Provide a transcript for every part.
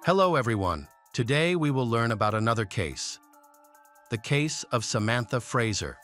Hello everyone. Today we will learn about another case. The case of Samantha Fraser.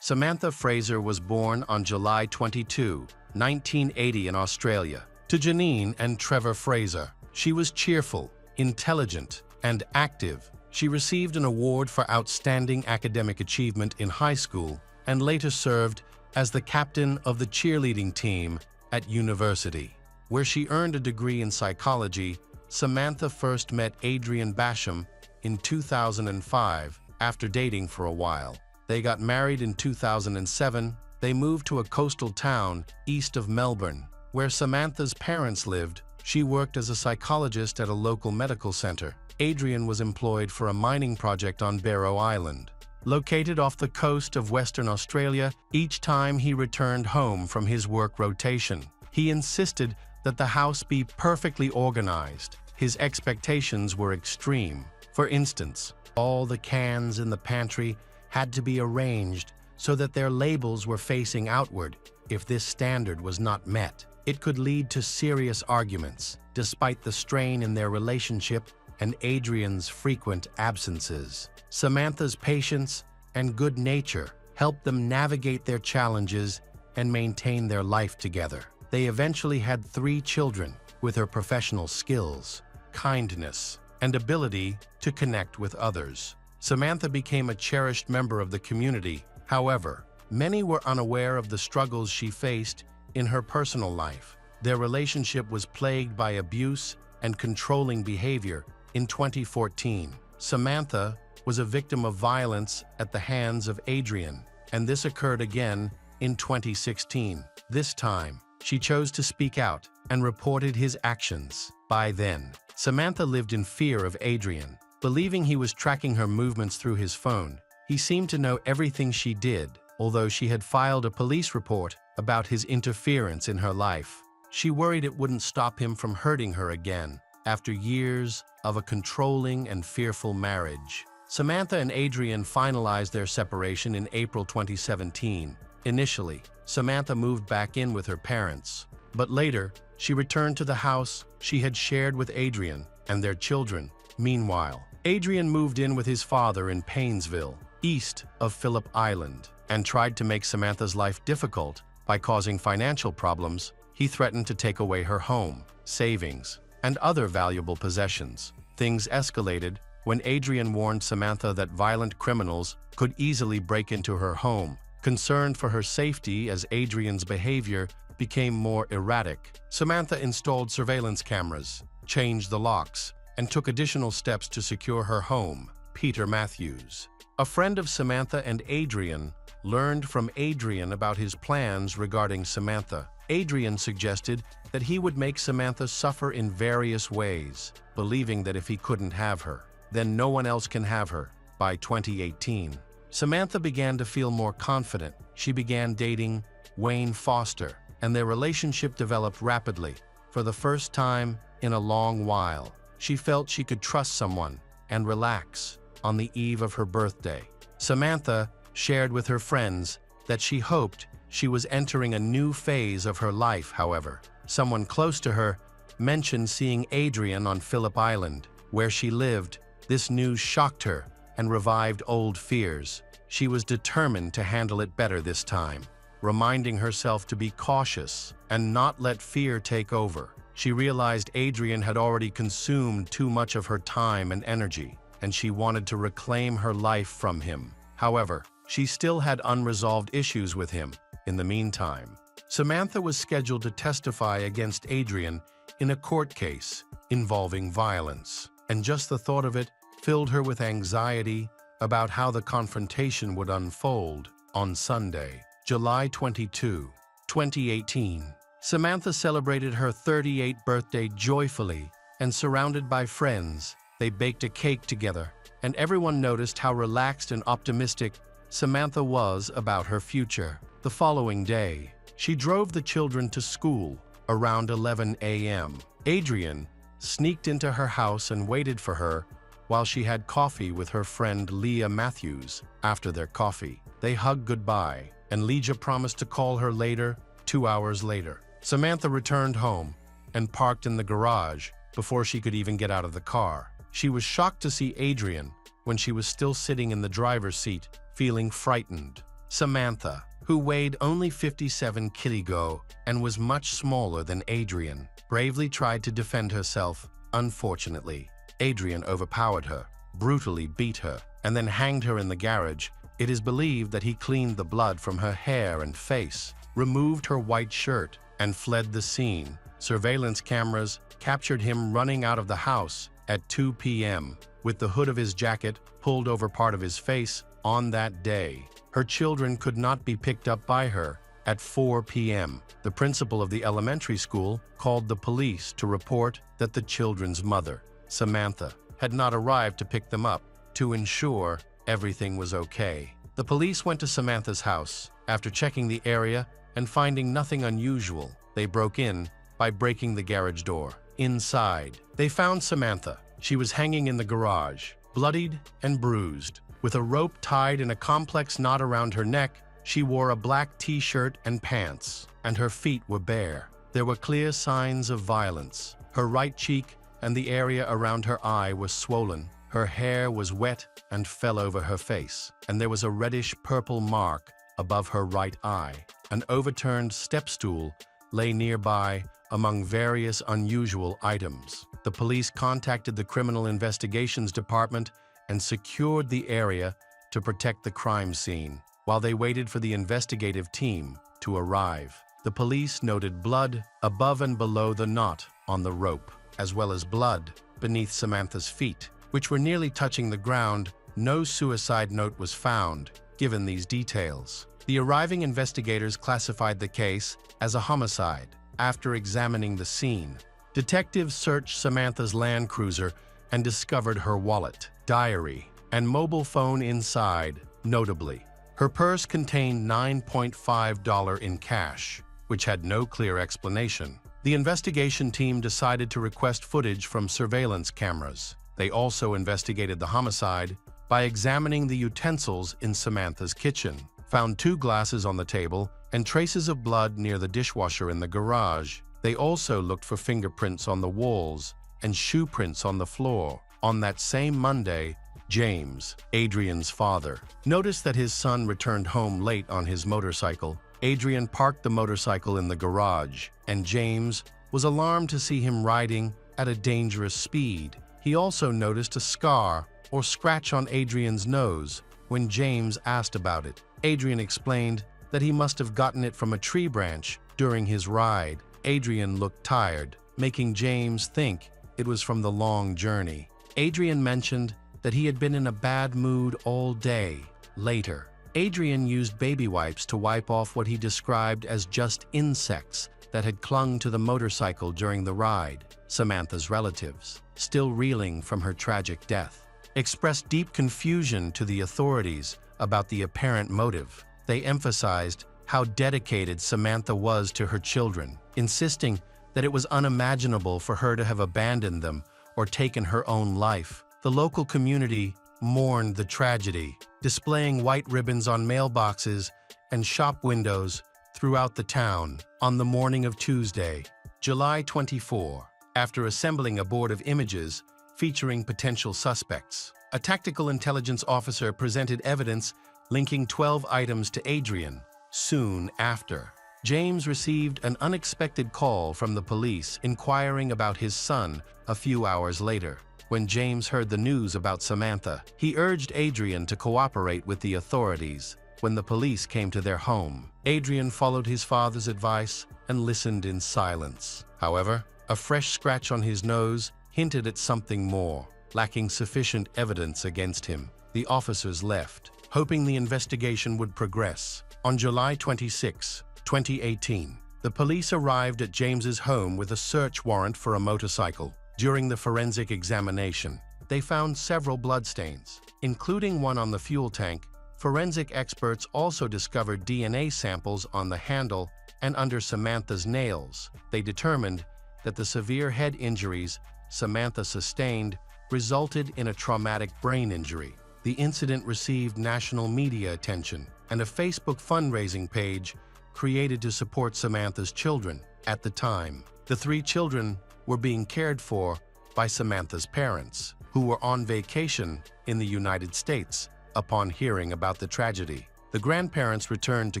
Samantha Fraser was born on July 22, 1980 in Australia, to Janine and Trevor Fraser. She was cheerful, intelligent, and active. She received an award for outstanding academic achievement in high school and later served as the captain of the cheerleading team at university, where she earned a degree in psychology. Samantha first met Adrian Basham in 2005 after dating for a while. They got married in 2007. They moved to a coastal town east of Melbourne, where Samantha's parents lived. She worked as a psychologist at a local medical center. Adrian was employed for a mining project on Barrow Island, located off the coast of Western Australia. Each time he returned home from his work rotation, he insisted that the house be perfectly organized. His expectations were extreme. For instance, all the cans in the pantry had to be arranged so that their labels were facing outward. If this standard was not met, it could lead to serious arguments. Despite the strain in their relationship and Adrian's frequent absences, Samantha's patience and good nature helped them navigate their challenges and maintain their life together. They eventually had 3 children. With her professional skills, kindness, and ability to connect with others, Samantha became a cherished member of the community. However, many were unaware of the struggles she faced in her personal life. Their relationship was plagued by abuse and controlling behavior. In 2014, Samantha was a victim of violence at the hands of Adrian, and this occurred again in 2016. This time, she chose to speak out and reported his actions. By then, Samantha lived in fear of Adrian, believing he was tracking her movements through his phone. He seemed to know everything she did, although she had filed a police report about his interference in her life. She worried it wouldn't stop him from hurting her again. After years of a controlling and fearful marriage, Samantha and Adrian finalized their separation in April 2017. Initially, Samantha moved back in with her parents, but later, she returned to the house she had shared with Adrian and their children. Meanwhile, Adrian moved in with his father in Paynesville, east of Phillip Island, and tried to make Samantha's life difficult by causing financial problems. He threatened to take away her home, savings, and other valuable possessions. Things escalated when Adrian warned Samantha that violent criminals could easily break into her home. Concerned for her safety as Adrian's behavior became more erratic, Samantha installed surveillance cameras, changed the locks, and took additional steps to secure her home. Peter Matthews, a friend of Samantha and Adrian, learned from Adrian about his plans regarding Samantha. Adrian suggested that he would make Samantha suffer in various ways, believing that if he couldn't have her, then no one else can have her. By 2018, Samantha began to feel more confident. She began dating Wayne Foster, and their relationship developed rapidly. For the first time in a long while, she felt she could trust someone and relax. On the eve of her birthday, Samantha shared with her friends that she hoped she was entering a new phase of her life. However, someone close to her mentioned seeing Adrian on Phillip Island, where she lived. This news shocked her and revived old fears. She was determined to handle it better this time, reminding herself to be cautious and not let fear take over. She realized Adrian had already consumed too much of her time and energy, and she wanted to reclaim her life from him. However, she still had unresolved issues with him. In the meantime, Samantha was scheduled to testify against Adrian in a court case involving violence, and just the thought of it filled her with anxiety about how the confrontation would unfold. On Sunday, July 22, 2018, Samantha celebrated her 38th birthday joyfully and surrounded by friends. They baked a cake together, and everyone noticed how relaxed and optimistic Samantha was about her future. The following day, she drove the children to school around 11 a.m. Adrian sneaked into her house and waited for her while she had coffee with her friend Leah Matthews. After their coffee, they hugged goodbye, and Leah promised to call her later. 2 hours later, Samantha returned home and parked in the garage before she could even get out of the car. She was shocked to see Adrian when she was still sitting in the driver's seat, feeling frightened. Samantha, who weighed only 57 kg and was much smaller than Adrian, bravely tried to defend herself. Unfortunately, Adrian overpowered her, brutally beat her, and then hanged her in the garage. It is believed that he cleaned the blood from her hair and face, removed her white shirt, and fled the scene. Surveillance cameras captured him running out of the house at 2 p.m. with the hood of his jacket pulled over part of his face. On that day, her children could not be picked up by her. At 4 p.m., the principal of the elementary school called the police to report that the children's mother, Samantha, had not arrived to pick them up to ensure everything was okay. The police went to Samantha's house. After checking the area and finding nothing unusual, they broke in by breaking the garage door. Inside, they found Samantha. She was hanging in the garage, bloodied and bruised. With a rope tied in a complex knot around her neck, she wore a black t-shirt and pants, and her feet were bare. There were clear signs of violence. Her right cheek and the area around her eye was swollen. Her hair was wet and fell over her face, and there was a reddish-purple mark above her right eye. An overturned step stool lay nearby among various unusual items. The police contacted the Criminal Investigations Department and secured the area to protect the crime scene. While they waited for the investigative team to arrive, the police noted blood above and below the knot on the rope, as well as blood beneath Samantha's feet, which were nearly touching the ground. No suicide note was found, given these details. The arriving investigators classified the case as a homicide. After examining the scene, detectives searched Samantha's Land Cruiser and discovered her wallet, diary, and mobile phone inside. Notably, her purse contained $9.5 in cash, which had no clear explanation. The investigation team decided to request footage from surveillance cameras. They also investigated the homicide by examining the utensils in Samantha's kitchen, found 2 glasses on the table and traces of blood near the dishwasher in the garage. They also looked for fingerprints on the walls and shoe prints on the floor. On that same Monday, James, Adrian's father, noticed that his son returned home late on his motorcycle. Adrian parked the motorcycle in the garage, and James was alarmed to see him riding at a dangerous speed. He also noticed a scar or scratch on Adrian's nose. When James asked about it, Adrian explained that he must have gotten it from a tree branch during his ride. Adrian looked tired, making James think it was from the long journey. Adrian mentioned that he had been in a bad mood all day. Later, Adrian used baby wipes to wipe off what he described as just insects that had clung to the motorcycle during the ride. Samantha's relatives, still reeling from her tragic death, expressed deep confusion to the authorities about the apparent motive. They emphasized how dedicated Samantha was to her children, insisting that it was unimaginable for her to have abandoned them or taken her own life. The local community mourned the tragedy, displaying white ribbons on mailboxes and shop windows throughout the town. On the morning of Tuesday, July 24, after assembling a board of images featuring potential suspects, a tactical intelligence officer presented evidence linking 12 items to Adrian. Soon after, James received an unexpected call from the police inquiring about his son. A few hours later, when James heard the news about Samantha, he urged Adrian to cooperate with the authorities. When the police came to their home, Adrian followed his father's advice and listened in silence. However, a fresh scratch on his nose hinted at something more. Lacking sufficient evidence against him, the officers left, hoping the investigation would progress. On July 26, 2018, the police arrived at James's home with a search warrant for a motorcycle. During the forensic examination, they found several bloodstains, including one on the fuel tank. Forensic experts also discovered DNA samples on the handle and under Samantha's nails. They determined that the severe head injuries Samantha sustained resulted in a traumatic brain injury. The incident received national media attention and a Facebook fundraising page created to support Samantha's children. At the time, the 3 children were being cared for by Samantha's parents, who were on vacation in the United States upon hearing about the tragedy. The grandparents returned to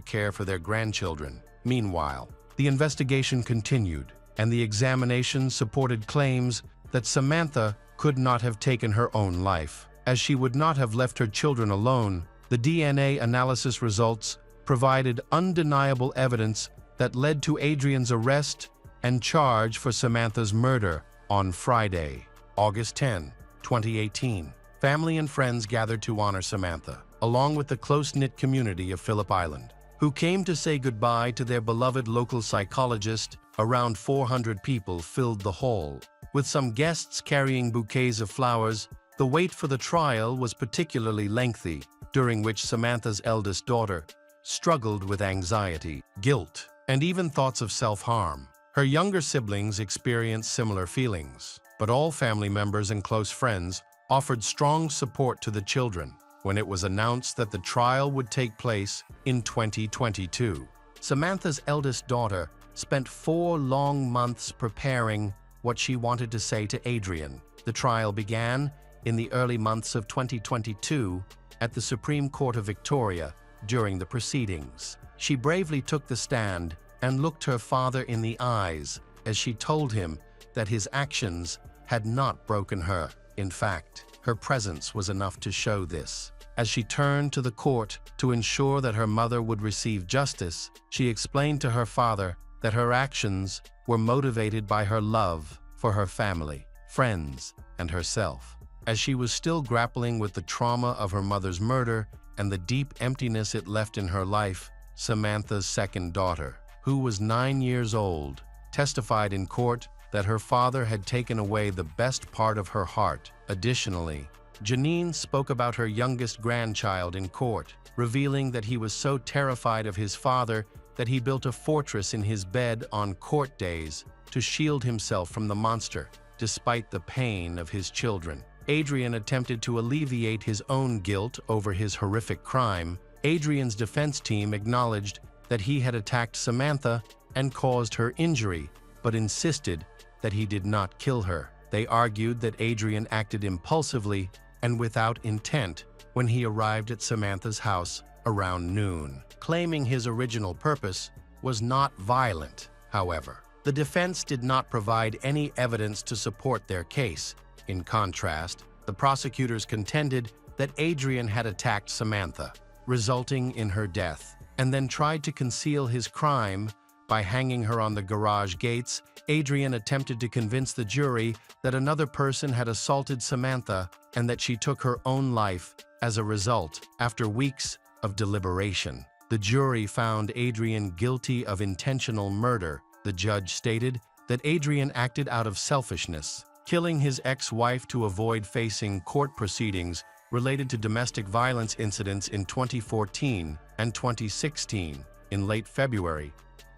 care for their grandchildren. Meanwhile, the investigation continued, and the examination supported claims that Samantha could not have taken her own life, as she would not have left her children alone. The DNA analysis results provided undeniable evidence that led to Adrian's arrest and charge for Samantha's murder on Friday, August 10, 2018. Family and friends gathered to honor Samantha, along with the close-knit community of Phillip Island, who came to say goodbye to their beloved local psychologist. Around 400 people filled the hall, with some guests carrying bouquets of flowers. The wait for the trial was particularly lengthy, during which Samantha's eldest daughter struggled with anxiety, guilt, and even thoughts of self-harm. Her younger siblings experienced similar feelings, but all family members and close friends offered strong support to the children. When it was announced that the trial would take place in 2022, Samantha's eldest daughter spent 4 long months preparing what she wanted to say to Adrian. The trial began in the early months of 2022 at the Supreme Court of Victoria. During the proceedings, she bravely took the stand and looked her father in the eyes as she told him that his actions had not broken her. In fact, her presence was enough to show this. As she turned to the court to ensure that her mother would receive justice, she explained to her father that her actions were motivated by her love for her family, friends, and herself. As she was still grappling with the trauma of her mother's murder and the deep emptiness it left in her life, Samantha's second daughter, who was 9 years old, testified in court that her father had taken away the best part of her heart. Additionally, Janine spoke about her youngest grandchild in court, revealing that he was so terrified of his father that he built a fortress in his bed on court days to shield himself from the monster, despite the pain of his children. Adrian attempted to alleviate his own guilt over his horrific crime. Adrian's defense team acknowledged that he had attacked Samantha and caused her injury, but insisted that he did not kill her. They argued that Adrian acted impulsively and without intent when he arrived at Samantha's house around noon, claiming his original purpose was not violent. However, the defense did not provide any evidence to support their case. In contrast, the prosecutors contended that Adrian had attacked Samantha, resulting in her death, and then tried to conceal his crime by hanging her on the garage gates. Adrian attempted to convince the jury that another person had assaulted Samantha and that she took her own life as a result. After weeks of deliberation, the jury found Adrian guilty of intentional murder. The judge stated that Adrian acted out of selfishness, killing his ex-wife to avoid facing court proceedings related to domestic violence incidents in 2014 and 2016. In late February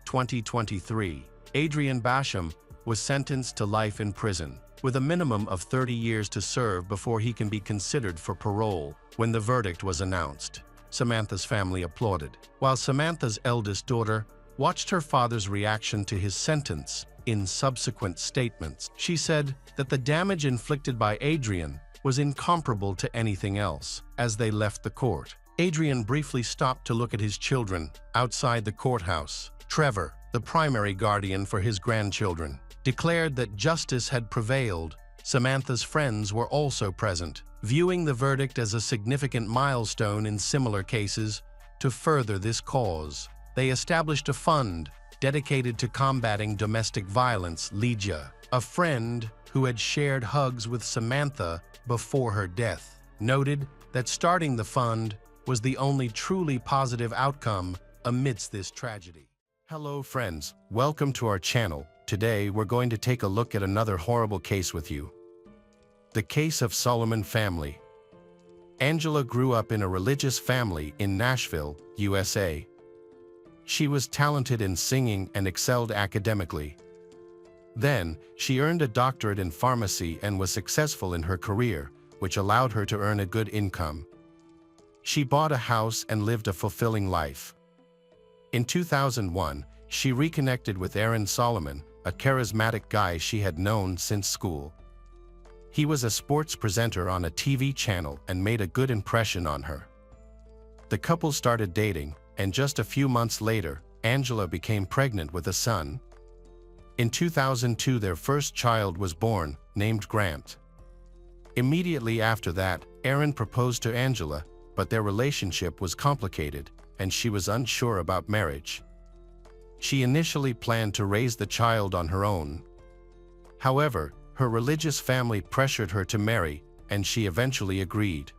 2023, Adrian Basham was sentenced to life in prison, with a minimum of 30 years to serve before he can be considered for parole. When the verdict was announced, Samantha's family applauded, while Samantha's eldest daughter watched her father's reaction to his sentence. In subsequent statements, she said that the damage inflicted by Adrian was incomparable to anything else. As they left the court, Adrian briefly stopped to look at his children outside the courthouse. Trevor, the primary guardian for his grandchildren, declared that justice had prevailed. Samantha's friends were also present, viewing the verdict as a significant milestone in similar cases. To further this cause, they established a fund dedicated to combating domestic violence. Lydia, a friend who had shared hugs with Samantha before her death, noted that starting the fund was the only truly positive outcome amidst this tragedy. Hello friends, welcome to our channel. Today we're going to take a look at another horrible case with you. The case of Solomon family. Angela grew up in a religious family in Nashville, USA. She was talented in singing and excelled academically. Then, she earned a doctorate in pharmacy and was successful in her career, which allowed her to earn a good income. She bought a house and lived a fulfilling life. In 2001, she reconnected with Aaron Solomon, a charismatic guy she had known since school. He was a sports presenter on a TV channel and made a good impression on her. The couple started dating, and just a few months later, Angela became pregnant with a son. In 2002, their first child was born, named Grant. Immediately after that, Aaron proposed to Angela, but their relationship was complicated, and she was unsure about marriage. She initially planned to raise the child on her own. However, her religious family pressured her to marry, and she eventually agreed.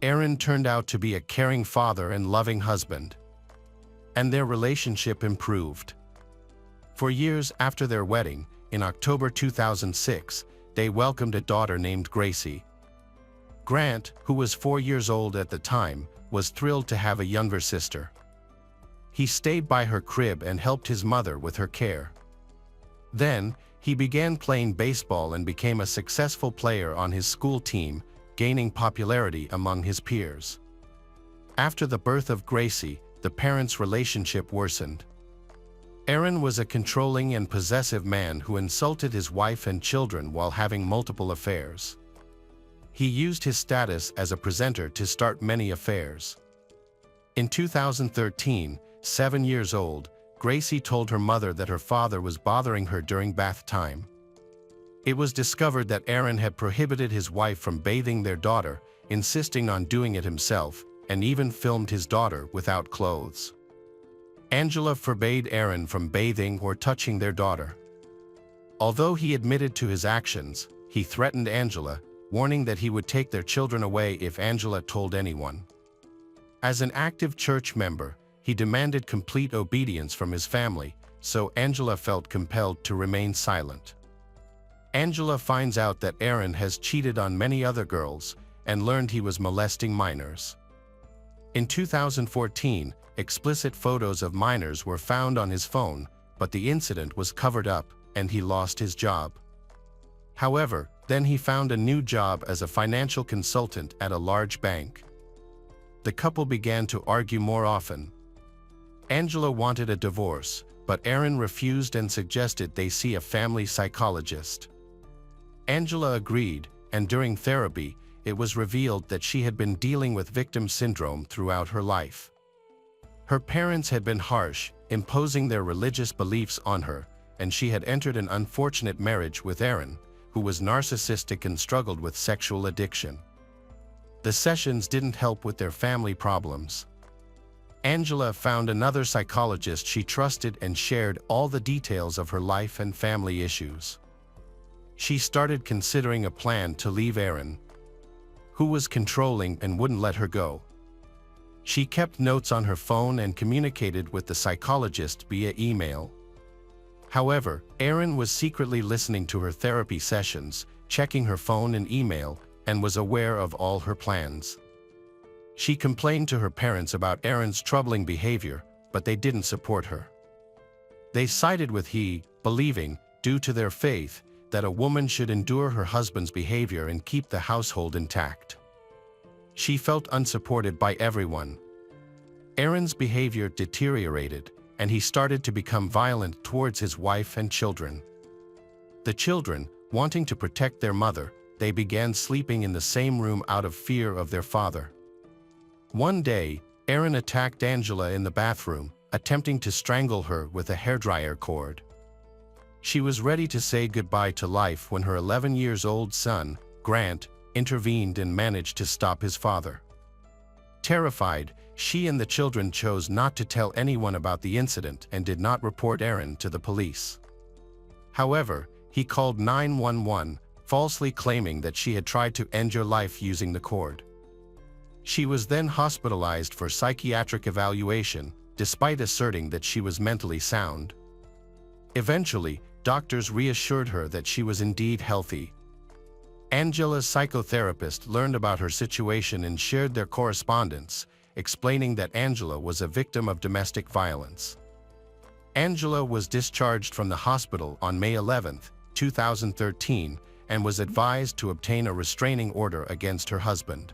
Aaron turned out to be a caring father and loving husband, and their relationship improved. For years after their wedding, in October 2006, they welcomed a daughter named Gracie. Grant, who was 4 years old at the time, was thrilled to have a younger sister. He stayed by her crib and helped his mother with her care. Then, he began playing baseball and became a successful player on his school team, gaining popularity among his peers. After the birth of Gracie, the parents' relationship worsened. Aaron was a controlling and possessive man who insulted his wife and children while having multiple affairs. He used his status as a presenter to start many affairs. In 2013, 7 years old, Gracie told her mother that her father was bothering her during bath time. It was discovered that Aaron had prohibited his wife from bathing their daughter, insisting on doing it himself, and even filmed his daughter without clothes. Angela forbade Aaron from bathing or touching their daughter. Although he admitted to his actions, he threatened Angela, warning that he would take their children away if Angela told anyone. As an active church member, he demanded complete obedience from his family, so Angela felt compelled to remain silent. Angela finds out that Aaron has cheated on many other girls and learned he was molesting minors. In 2014, explicit photos of minors were found on his phone, but the incident was covered up and he lost his job. However, then he found a new job as a financial consultant at a large bank. The couple began to argue more often. Angela wanted a divorce, but Aaron refused and suggested they see a family psychologist. Angela agreed, and during therapy, it was revealed that she had been dealing with victim syndrome throughout her life. Her parents had been harsh, imposing their religious beliefs on her, and she had entered an unfortunate marriage with Aaron, who was narcissistic and struggled with sexual addiction. The sessions didn't help with their family problems. Angela found another psychologist she trusted and shared all the details of her life and family issues. She started considering a plan to leave Aaron, who was controlling and wouldn't let her go. She kept notes on her phone and communicated with the psychologist via email. However, Aaron was secretly listening to her therapy sessions, checking her phone and email, and was aware of all her plans. She complained to her parents about Aaron's troubling behavior, but they didn't support her. They sided with he, believing, due to their faith, that a woman should endure her husband's behavior and keep the household intact. She felt unsupported by everyone. Aaron's behavior deteriorated, and he started to become violent towards his wife and children. The children, wanting to protect their mother, they began sleeping in the same room out of fear of their father. One day, Aaron attacked Angela in the bathroom, attempting to strangle her with a hairdryer cord. She was ready to say goodbye to life when her 11-year-old son, Grant, intervened and managed to stop his father. Terrified, she and the children chose not to tell anyone about the incident and did not report Aaron to the police. However, he called 911, falsely claiming that she had tried to end your life using the cord. She was then hospitalized for psychiatric evaluation, despite asserting that she was mentally sound. Eventually, doctors reassured her that she was indeed healthy. Angela's psychotherapist learned about her situation and shared their correspondence, explaining that Angela was a victim of domestic violence. Angela was discharged from the hospital on May 11, 2013, and was advised to obtain a restraining order against her husband.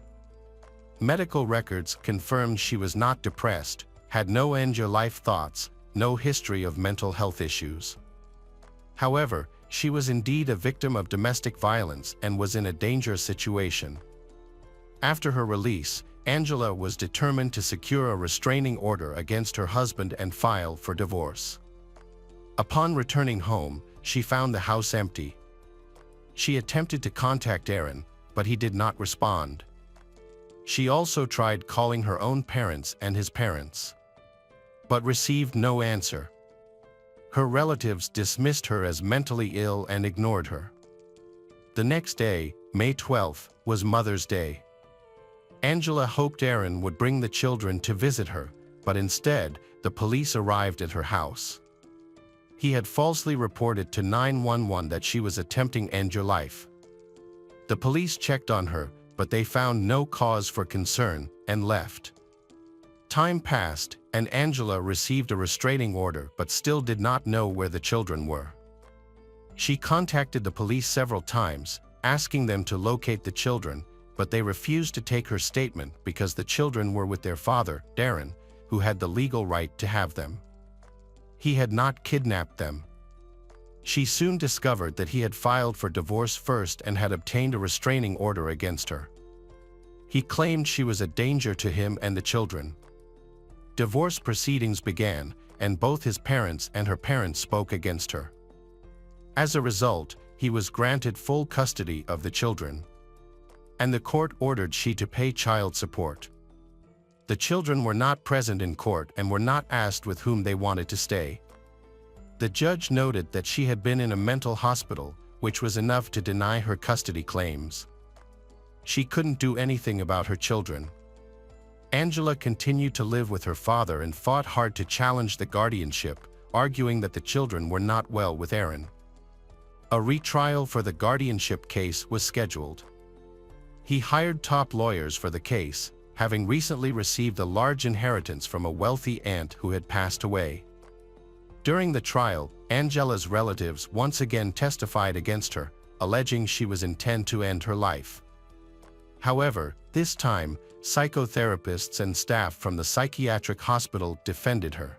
Medical records confirmed she was not depressed, had no end-your-life thoughts, no history of mental health issues. However, she was indeed a victim of domestic violence and was in a dangerous situation. After her release, Angela was determined to secure a restraining order against her husband and file for divorce. Upon returning home, she found the house empty. She attempted to contact Aaron, but he did not respond. She also tried calling her own parents and his parents, but received no answer. Her relatives dismissed her as mentally ill and ignored her. The next day, May 12th, was Mother's Day. Angela hoped Aaron would bring the children to visit her, but instead, the police arrived at her house. He had falsely reported to 911 that she was attempting to end her life. The police checked on her, but they found no cause for concern and left. Time passed, and Angela received a restraining order but still did not know where the children were. She contacted the police several times, asking them to locate the children, but they refused to take her statement because the children were with their father, Darren, who had the legal right to have them. He had not kidnapped them. She soon discovered that he had filed for divorce first and had obtained a restraining order against her. He claimed she was a danger to him and the children. Divorce proceedings began, and both his parents and her parents spoke against her. As a result, he was granted full custody of the children, and the court ordered she to pay child support. The children were not present in court and were not asked with whom they wanted to stay. The judge noted that she had been in a mental hospital, which was enough to deny her custody claims. She couldn't do anything about her children. Angela continued to live with her father and fought hard to challenge the guardianship, arguing that the children were not well with Aaron. A retrial for the guardianship case was scheduled. He hired top lawyers for the case, having recently received a large inheritance from a wealthy aunt who had passed away. During the trial, Angela's relatives once again testified against her, alleging she was intent to end her life. However, this time, psychotherapists and staff from the psychiatric hospital defended her.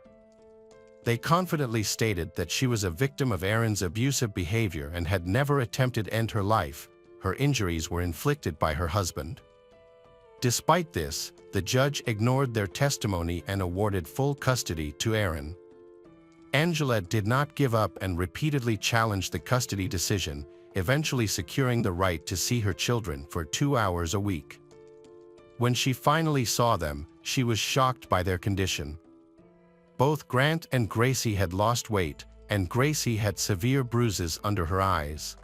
They confidently stated that she was a victim of Aaron's abusive behavior and had never attempted to end her life. Her injuries were inflicted by her husband. Despite this, the judge ignored their testimony and awarded full custody to Aaron. Angela did not give up and repeatedly challenged the custody decision, eventually securing the right to see her children for 2 hours a week. When she finally saw them, she was shocked by their condition. Both Grant and Gracie had lost weight, and Gracie had severe bruises under her eyes.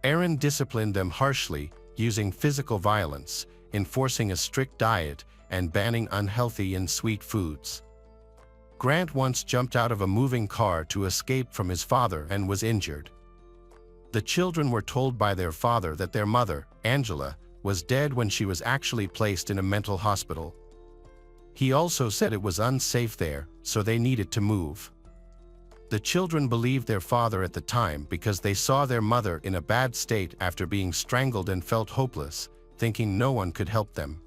Aaron disciplined them harshly, using physical violence, enforcing a strict diet, and banning unhealthy and sweet foods. Grant once jumped out of a moving car to escape from his father and was injured. The children were told by their father that their mother, Angela, was dead when she was actually placed in a mental hospital. He also said it was unsafe there, so they needed to move. The children believed their father at the time because they saw their mother in a bad state after being strangled and felt hopeless, thinking no one could help them.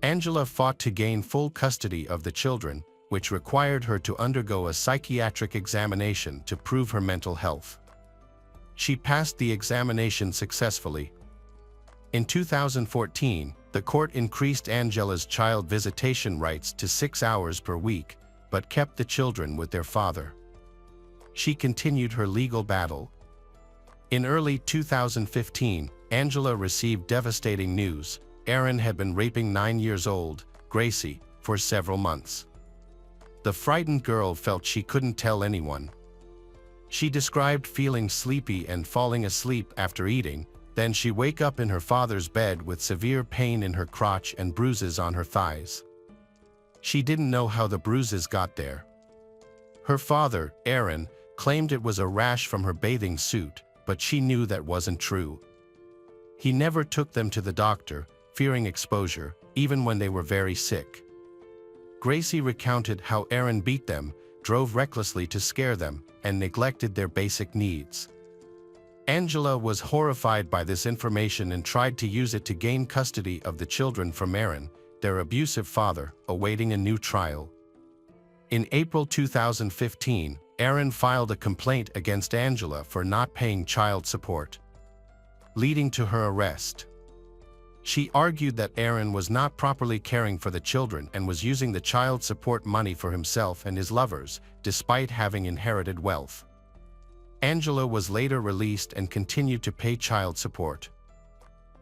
Angela fought to gain full custody of the children, which required her to undergo a psychiatric examination to prove her mental health. She passed the examination successfully. In 2014, the court increased Angela's child visitation rights to 6 hours per week, but kept the children with their father. She continued her legal battle. In early 2015, Angela received devastating news. Aaron had been raping 9-year-old Gracie for several months. The frightened girl felt she couldn't tell anyone. She described feeling sleepy and falling asleep after eating. Then she wake up in her father's bed with severe pain in her crotch and bruises on her thighs. She didn't know how the bruises got there. Her father, Aaron, claimed it was a rash from her bathing suit, but she knew that wasn't true. He never took them to the doctor, fearing exposure, even when they were very sick. Gracie recounted how Aaron beat them, drove recklessly to scare them, and neglected their basic needs. Angela was horrified by this information and tried to use it to gain custody of the children from Aaron, their abusive father, awaiting a new trial. In April 2015, Aaron filed a complaint against Angela for not paying child support, leading to her arrest. She argued that Aaron was not properly caring for the children and was using the child support money for himself and his lovers, despite having inherited wealth. Angela was later released and continued to pay child support.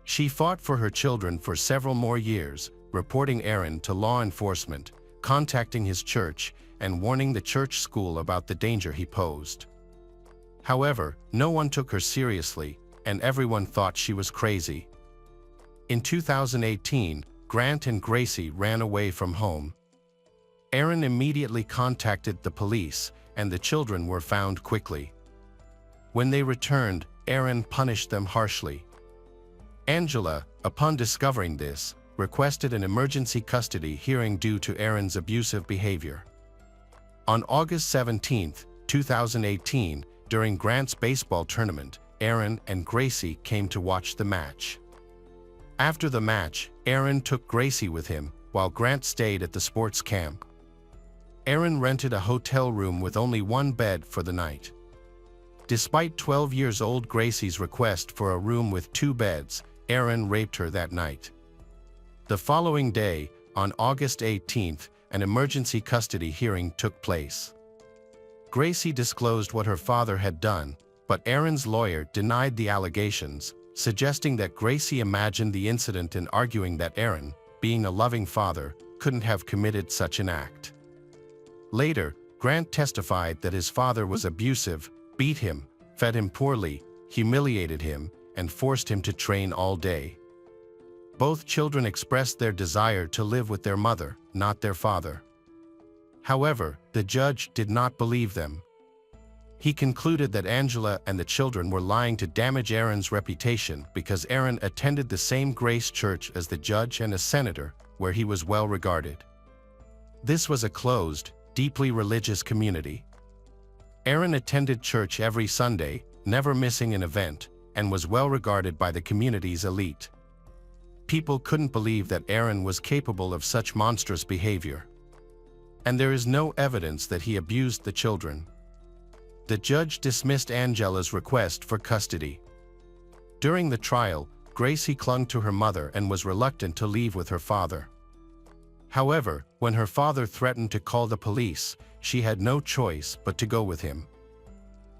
She fought for her children for several more years, reporting Aaron to law enforcement, contacting his church, and warning the church school about the danger he posed. However, no one took her seriously, and everyone thought she was crazy. In 2018, Grant and Gracie ran away from home. Aaron immediately contacted the police, and the children were found quickly. When they returned, Aaron punished them harshly. Angela, upon discovering this, requested an emergency custody hearing due to Aaron's abusive behavior. On August 17, 2018, during Grant's baseball tournament, Aaron and Gracie came to watch the match. After the match, Aaron took Gracie with him, while Grant stayed at the sports camp. Aaron rented a hotel room with only one bed for the night. Despite 12-year-old Gracie's request for a room with 2 beds, Aaron raped her that night. The following day, on August 18, an emergency custody hearing took place. Gracie disclosed what her father had done, but Aaron's lawyer denied the allegations, suggesting that Gracie imagined the incident and arguing that Aaron, being a loving father, couldn't have committed such an act. Later, Grant testified that his father was abusive, beat him, fed him poorly, humiliated him, and forced him to train all day. Both children expressed their desire to live with their mother, not their father. However, the judge did not believe them. He concluded that Angela and the children were lying to damage Aaron's reputation because Aaron attended the same Grace Church as the judge and a senator, where he was well regarded. This was a closed, deeply religious community. Aaron attended church every Sunday, never missing an event, and was well regarded by the community's elite. People couldn't believe that Aaron was capable of such monstrous behavior. And there is no evidence that he abused the children. The judge dismissed Angela's request for custody. During the trial, Gracie clung to her mother and was reluctant to leave with her father. However, when her father threatened to call the police, she had no choice but to go with him.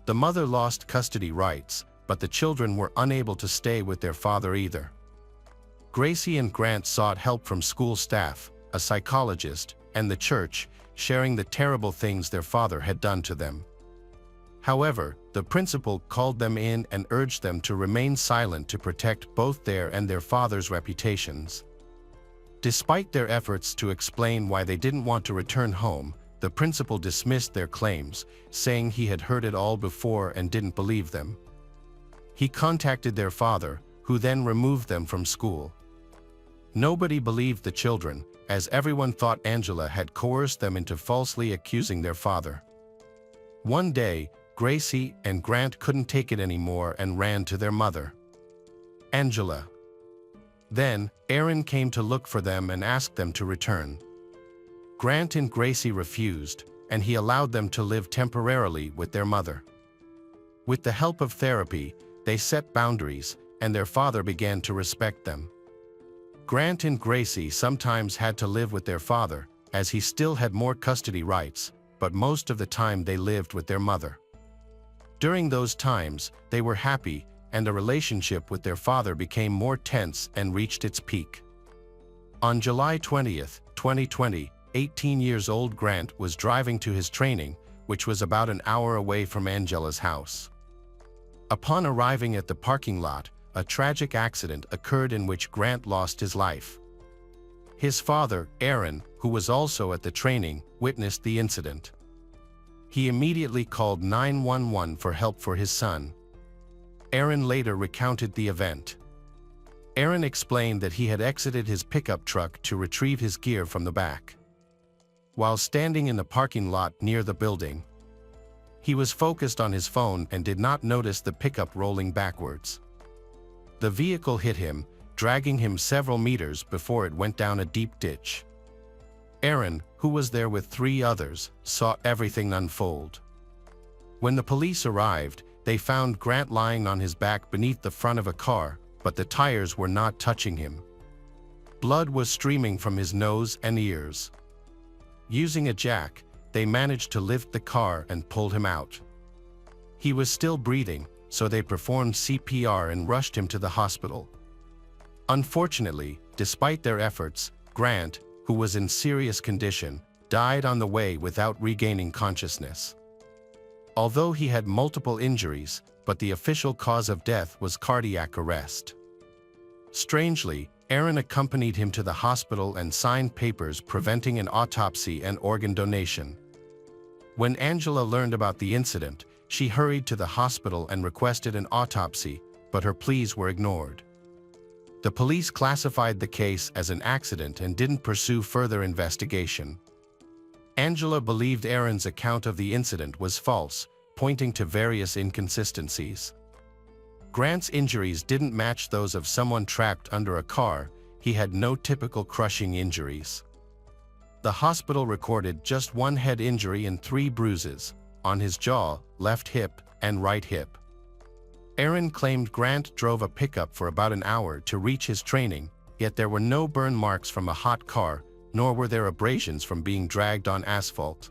The mother lost custody rights, but the children were unable to stay with their father either. Gracie and Grant sought help from school staff, a psychologist, and the church, sharing the terrible things their father had done to them. However, the principal called them in and urged them to remain silent to protect both their and their father's reputations. Despite their efforts to explain why they didn't want to return home, the principal dismissed their claims, saying he had heard it all before and didn't believe them. He contacted their father, who then removed them from school. Nobody believed the children, as everyone thought Angela had coerced them into falsely accusing their father. One day, Gracie and Grant couldn't take it anymore and ran to their mother, Angela. Then, Aaron came to look for them and asked them to return. Grant and Gracie refused, and he allowed them to live temporarily with their mother. With the help of therapy, they set boundaries, and their father began to respect them. Grant and Gracie sometimes had to live with their father, as he still had more custody rights, but most of the time they lived with their mother. During those times, they were happy, and the relationship with their father became more tense and reached its peak. On July 20, 2020, 18-year-old Grant was driving to his training, which was about an hour away from Angela's house. Upon arriving at the parking lot, a tragic accident occurred in which Grant lost his life. His father, Aaron, who was also at the training, witnessed the incident. He immediately called 911 for help for his son. Aaron later recounted the event. Aaron explained that he had exited his pickup truck to retrieve his gear from the back. While standing in the parking lot near the building, he was focused on his phone and did not notice the pickup rolling backwards. The vehicle hit him, dragging him several meters before it went down a deep ditch. Aaron, who was there with 3 others, saw everything unfold. When the police arrived, they found Grant lying on his back beneath the front of a car, but the tires were not touching him. Blood was streaming from his nose and ears. Using a jack, they managed to lift the car and pulled him out. He was still breathing, so they performed CPR and rushed him to the hospital. Unfortunately, despite their efforts, Grant, who was in serious condition, died on the way without regaining consciousness. Although he had multiple injuries, but the official cause of death was cardiac arrest. Strangely, Aaron accompanied him to the hospital and signed papers preventing an autopsy and organ donation. When Angela learned about the incident, she hurried to the hospital and requested an autopsy, but her pleas were ignored. The police classified the case as an accident and didn't pursue further investigation. Angela believed Aaron's account of the incident was false, pointing to various inconsistencies. Grant's injuries didn't match those of someone trapped under a car. He had no typical crushing injuries. The hospital recorded just one head injury and 3 bruises, on his jaw, left hip, and right hip. Aaron claimed Grant drove a pickup for about an hour to reach his training, yet there were no burn marks from a hot car, nor were there abrasions from being dragged on asphalt.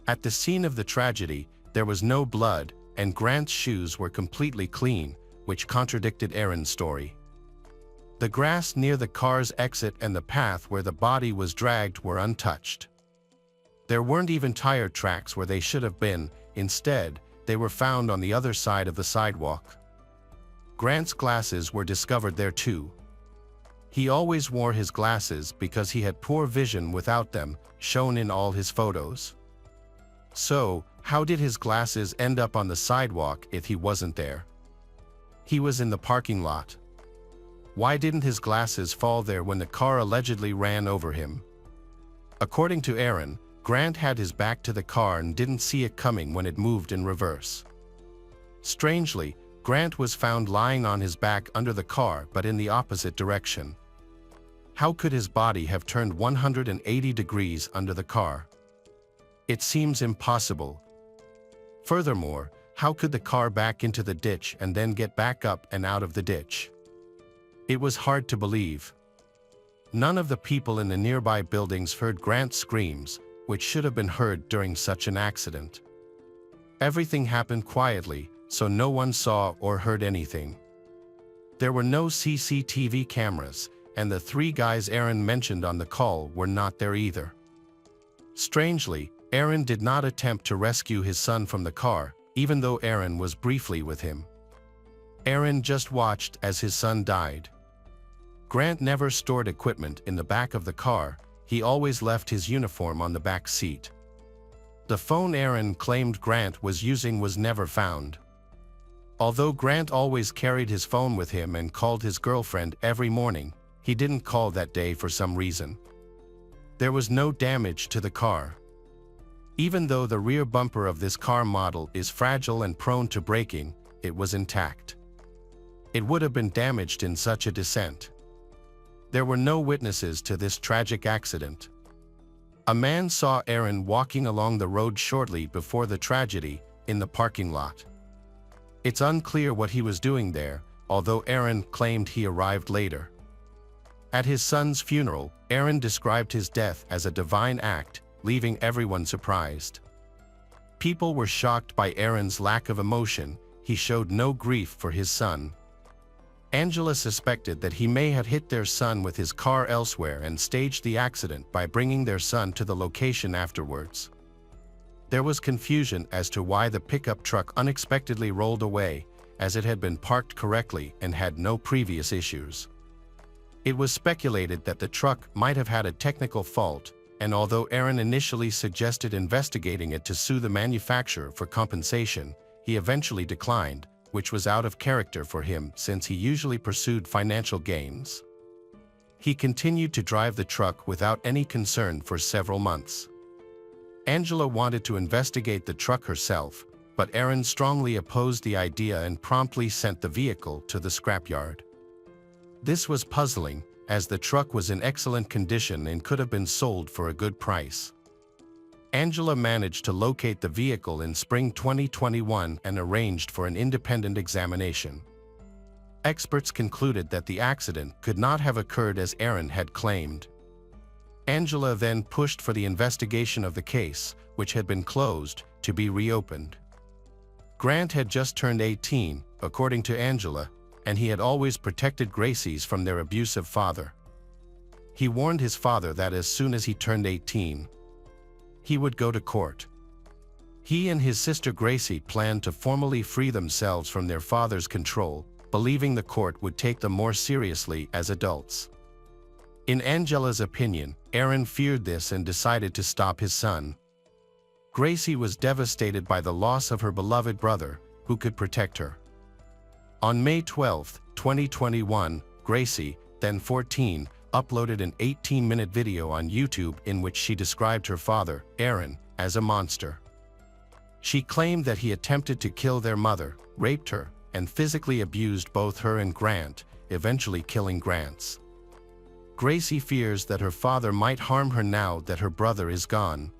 At the scene of the tragedy, there was no blood, and Grant's shoes were completely clean, which contradicted Aaron's story. The grass near the car's exit and the path where the body was dragged were untouched. There weren't even tire tracks where they should have been. Instead, they were found on the other side of the sidewalk. Grant's glasses were discovered there too. He always wore his glasses because he had poor vision without them, shown in all his photos. So, how did his glasses end up on the sidewalk if he wasn't there? He was in the parking lot. Why didn't his glasses fall there when the car allegedly ran over him? According to Aaron, Grant had his back to the car and didn't see it coming when it moved in reverse. Strangely, Grant was found lying on his back under the car but in the opposite direction. How could his body have turned 180 degrees under the car? It seems impossible. Furthermore, how could the car back into the ditch and then get back up and out of the ditch? It was hard to believe. None of the people in the nearby buildings heard Grant's screams, which should have been heard during such an accident. Everything happened quietly, so no one saw or heard anything. There were no CCTV cameras, and the 3 guys Aaron mentioned on the call were not there either. Strangely, Aaron did not attempt to rescue his son from the car, even though Aaron was briefly with him. Aaron just watched as his son died. Grant never stored equipment in the back of the car. He always left his uniform on the back seat. The phone Aaron claimed Grant was using was never found. Although Grant always carried his phone with him and called his girlfriend every morning, he didn't call that day for some reason. There was no damage to the car. Even though the rear bumper of this car model is fragile and prone to breaking, it was intact. It would have been damaged in such a descent. There were no witnesses to this tragic accident. A man saw Aaron walking along the road shortly before the tragedy, in the parking lot. It's unclear what he was doing there, although Aaron claimed he arrived later. At his son's funeral, Aaron described his death as a divine act, leaving everyone surprised. People were shocked by Aaron's lack of emotion. He showed no grief for his son. Angela suspected that he may have hit their son with his car elsewhere and staged the accident by bringing their son to the location afterwards. There was confusion as to why the pickup truck unexpectedly rolled away, as it had been parked correctly and had no previous issues. It was speculated that the truck might have had a technical fault, and although Aaron initially suggested investigating it to sue the manufacturer for compensation, he eventually declined, which was out of character for him since he usually pursued financial gains. He continued to drive the truck without any concern for several months. Angela wanted to investigate the truck herself, but Aaron strongly opposed the idea and promptly sent the vehicle to the scrapyard. This was puzzling, as the truck was in excellent condition and could have been sold for a good price. Angela managed to locate the vehicle in spring 2021 and arranged for an independent examination. Experts concluded that the accident could not have occurred as Aaron had claimed. Angela then pushed for the investigation of the case, which had been closed, to be reopened. Grant had just turned 18, according to Angela, and he had always protected Gracie's from their abusive father. He warned his father that as soon as he turned 18, he would go to court. He and his sister Gracie planned to formally free themselves from their father's control, believing the court would take them more seriously as adults. In Angela's opinion, Aaron feared this and decided to stop his son. Gracie was devastated by the loss of her beloved brother, who could protect her. On May 12, 2021, Gracie, then 14, uploaded an 18-minute video on YouTube in which she described her father, Aaron, as a monster. She claimed that he attempted to kill their mother, raped her, and physically abused both her and Grant, eventually killing Grant. Gracie fears that her father might harm her now that her brother is gone.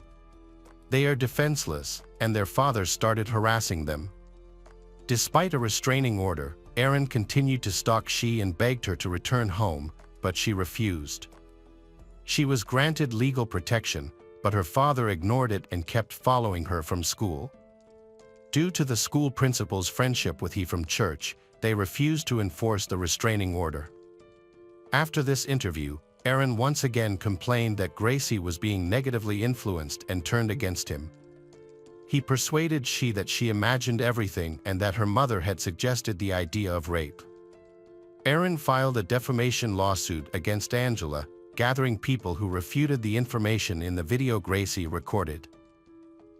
They are defenseless, and their father started harassing them. Despite a restraining order, Aaron continued to stalk she and begged her to return home, but she refused. She was granted legal protection, but her father ignored it and kept following her from school. Due to the school principal's friendship with he from church, they refused to enforce the restraining order. After this interview, Aaron once again complained that Gracie was being negatively influenced and turned against him. He persuaded she that she imagined everything and that her mother had suggested the idea of rape. Aaron filed a defamation lawsuit against Angela, gathering people who refuted the information in the video Gracie recorded.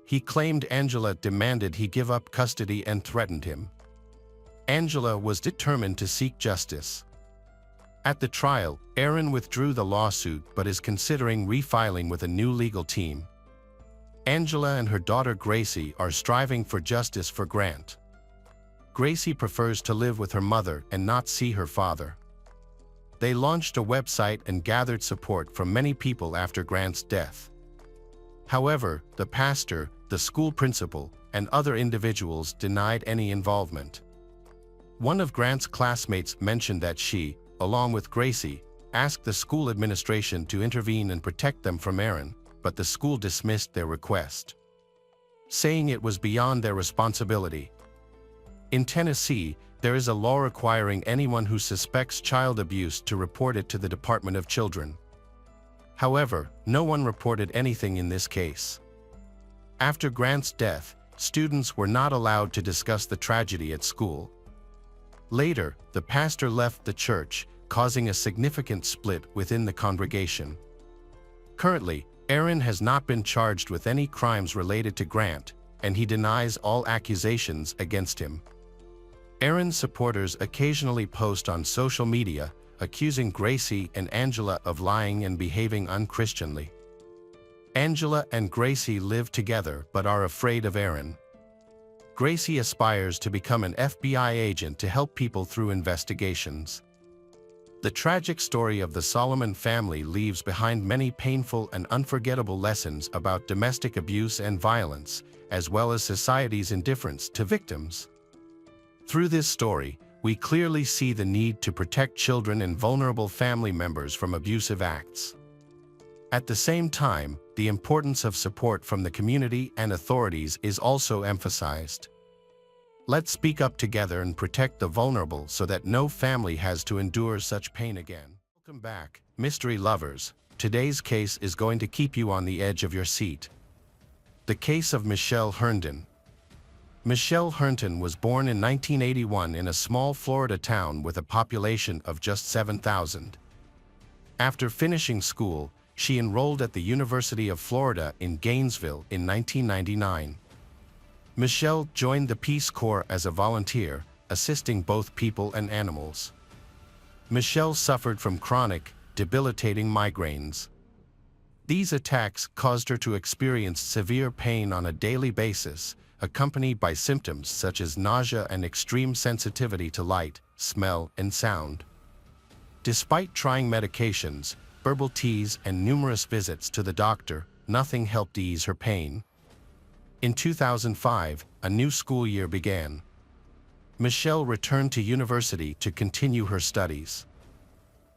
He claimed Angela demanded he give up custody and threatened him. Angela was determined to seek justice. At the trial, Aaron withdrew the lawsuit but is considering refiling with a new legal team. Angela and her daughter Gracie are striving for justice for Grant. Gracie prefers to live with her mother and not see her father. They launched a website and gathered support from many people after Grant's death. However, the pastor, the school principal, and other individuals denied any involvement. One of Grant's classmates mentioned that she, along with Gracie, asked the school administration to intervene and protect them from Aaron, but the school dismissed their request, saying it was beyond their responsibility. In Tennessee, there is a law requiring anyone who suspects child abuse to report it to the Department of Children. However, no one reported anything in this case. After Grant's death, students were not allowed to discuss the tragedy at school. Later, the pastor left the church, causing a significant split within the congregation. Currently, Aaron has not been charged with any crimes related to Grant, and he denies all accusations against him. Aaron's supporters occasionally post on social media, accusing Gracie and Angela of lying and behaving unchristianly. Angela and Gracie live together but are afraid of Aaron. Gracie aspires to become an FBI agent to help people through investigations. The tragic story of the Solomon family leaves behind many painful and unforgettable lessons about domestic abuse and violence, as well as society's indifference to victims. Through this story, we clearly see the need to protect children and vulnerable family members from abusive acts. At the same time, the importance of support from the community and authorities is also emphasized. Let's speak up together and protect the vulnerable so that no family has to endure such pain again. Welcome back, mystery lovers. Today's case is going to keep you on the edge of your seat. The case of Michelle Herndon. Michelle Herndon was born in 1981 in a small Florida town with a population of just 7,000. After finishing school, she enrolled at the University of Florida in Gainesville in 1999. Michelle joined the Peace Corps as a volunteer, assisting both people and animals. Michelle suffered from chronic, debilitating migraines. These attacks caused her to experience severe pain on a daily basis, accompanied by symptoms such as nausea and extreme sensitivity to light, smell, and sound. Despite trying medications, herbal teas, and numerous visits to the doctor, nothing helped ease her pain. In 2005, a new school year began. Michelle returned to university to continue her studies.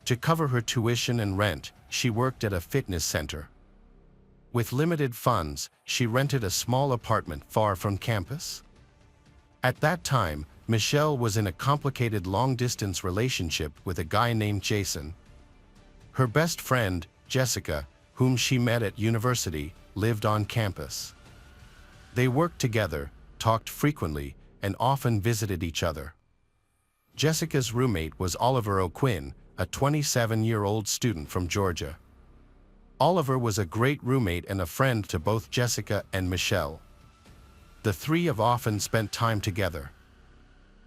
To cover her tuition and rent, she worked at a fitness center. With limited funds, she rented a small apartment far from campus. At that time, Michelle was in a complicated long-distance relationship with a guy named Jason. Her best friend, Jessica, whom she met at university, lived on campus. They worked together, talked frequently, and often visited each other. Jessica's roommate was Oliver O'Quinn, a 27-year-old student from Georgia. Oliver was a great roommate and a friend to both Jessica and Michelle. The three have often spent time together.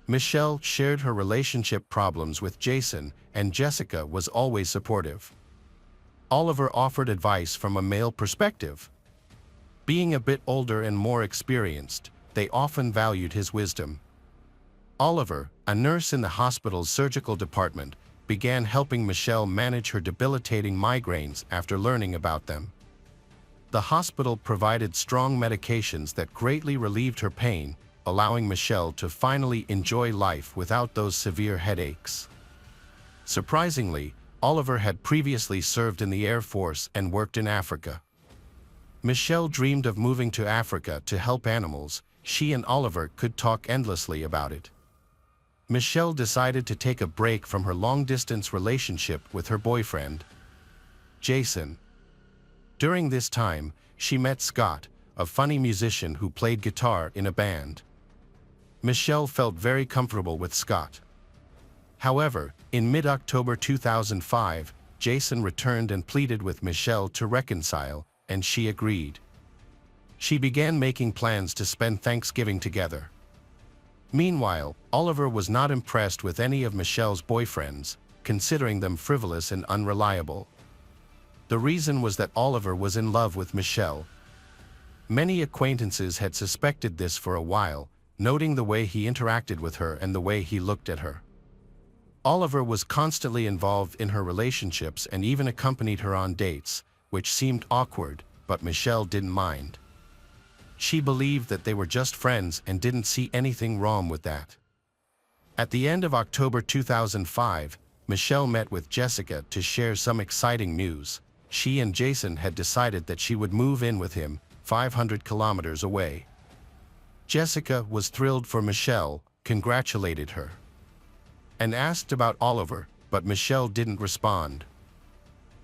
Michelle shared her relationship problems with Jason, and Jessica was always supportive. Oliver offered advice from a male perspective. Being a bit older and more experienced, they often valued his wisdom. Oliver, a nurse in the hospital's surgical department, began helping Michelle manage her debilitating migraines after learning about them. The hospital provided strong medications that greatly relieved her pain, allowing Michelle to finally enjoy life without those severe headaches. Surprisingly, Oliver had previously served in the Air Force and worked in Africa. Michelle dreamed of moving to Africa to help animals. She and Oliver could talk endlessly about it. Michelle decided to take a break from her long-distance relationship with her boyfriend, Jason. During this time, she met Scott, a funny musician who played guitar in a band. Michelle felt very comfortable with Scott. However, in mid-October 2005, Jason returned and pleaded with Michelle to reconcile, and she agreed. She began making plans to spend Thanksgiving together. Meanwhile, Oliver was not impressed with any of Michelle's boyfriends, considering them frivolous and unreliable. The reason was that Oliver was in love with Michelle. Many acquaintances had suspected this for a while, noting the way he interacted with her and the way he looked at her. Oliver was constantly involved in her relationships and even accompanied her on dates, which seemed awkward, but Michelle didn't mind. She believed that they were just friends and didn't see anything wrong with that. At the end of October 2005, Michelle met with Jessica to share some exciting news. She and Jason had decided that she would move in with him, 500 kilometers away. Jessica was thrilled for Michelle, congratulated her, and asked about Oliver, but Michelle didn't respond.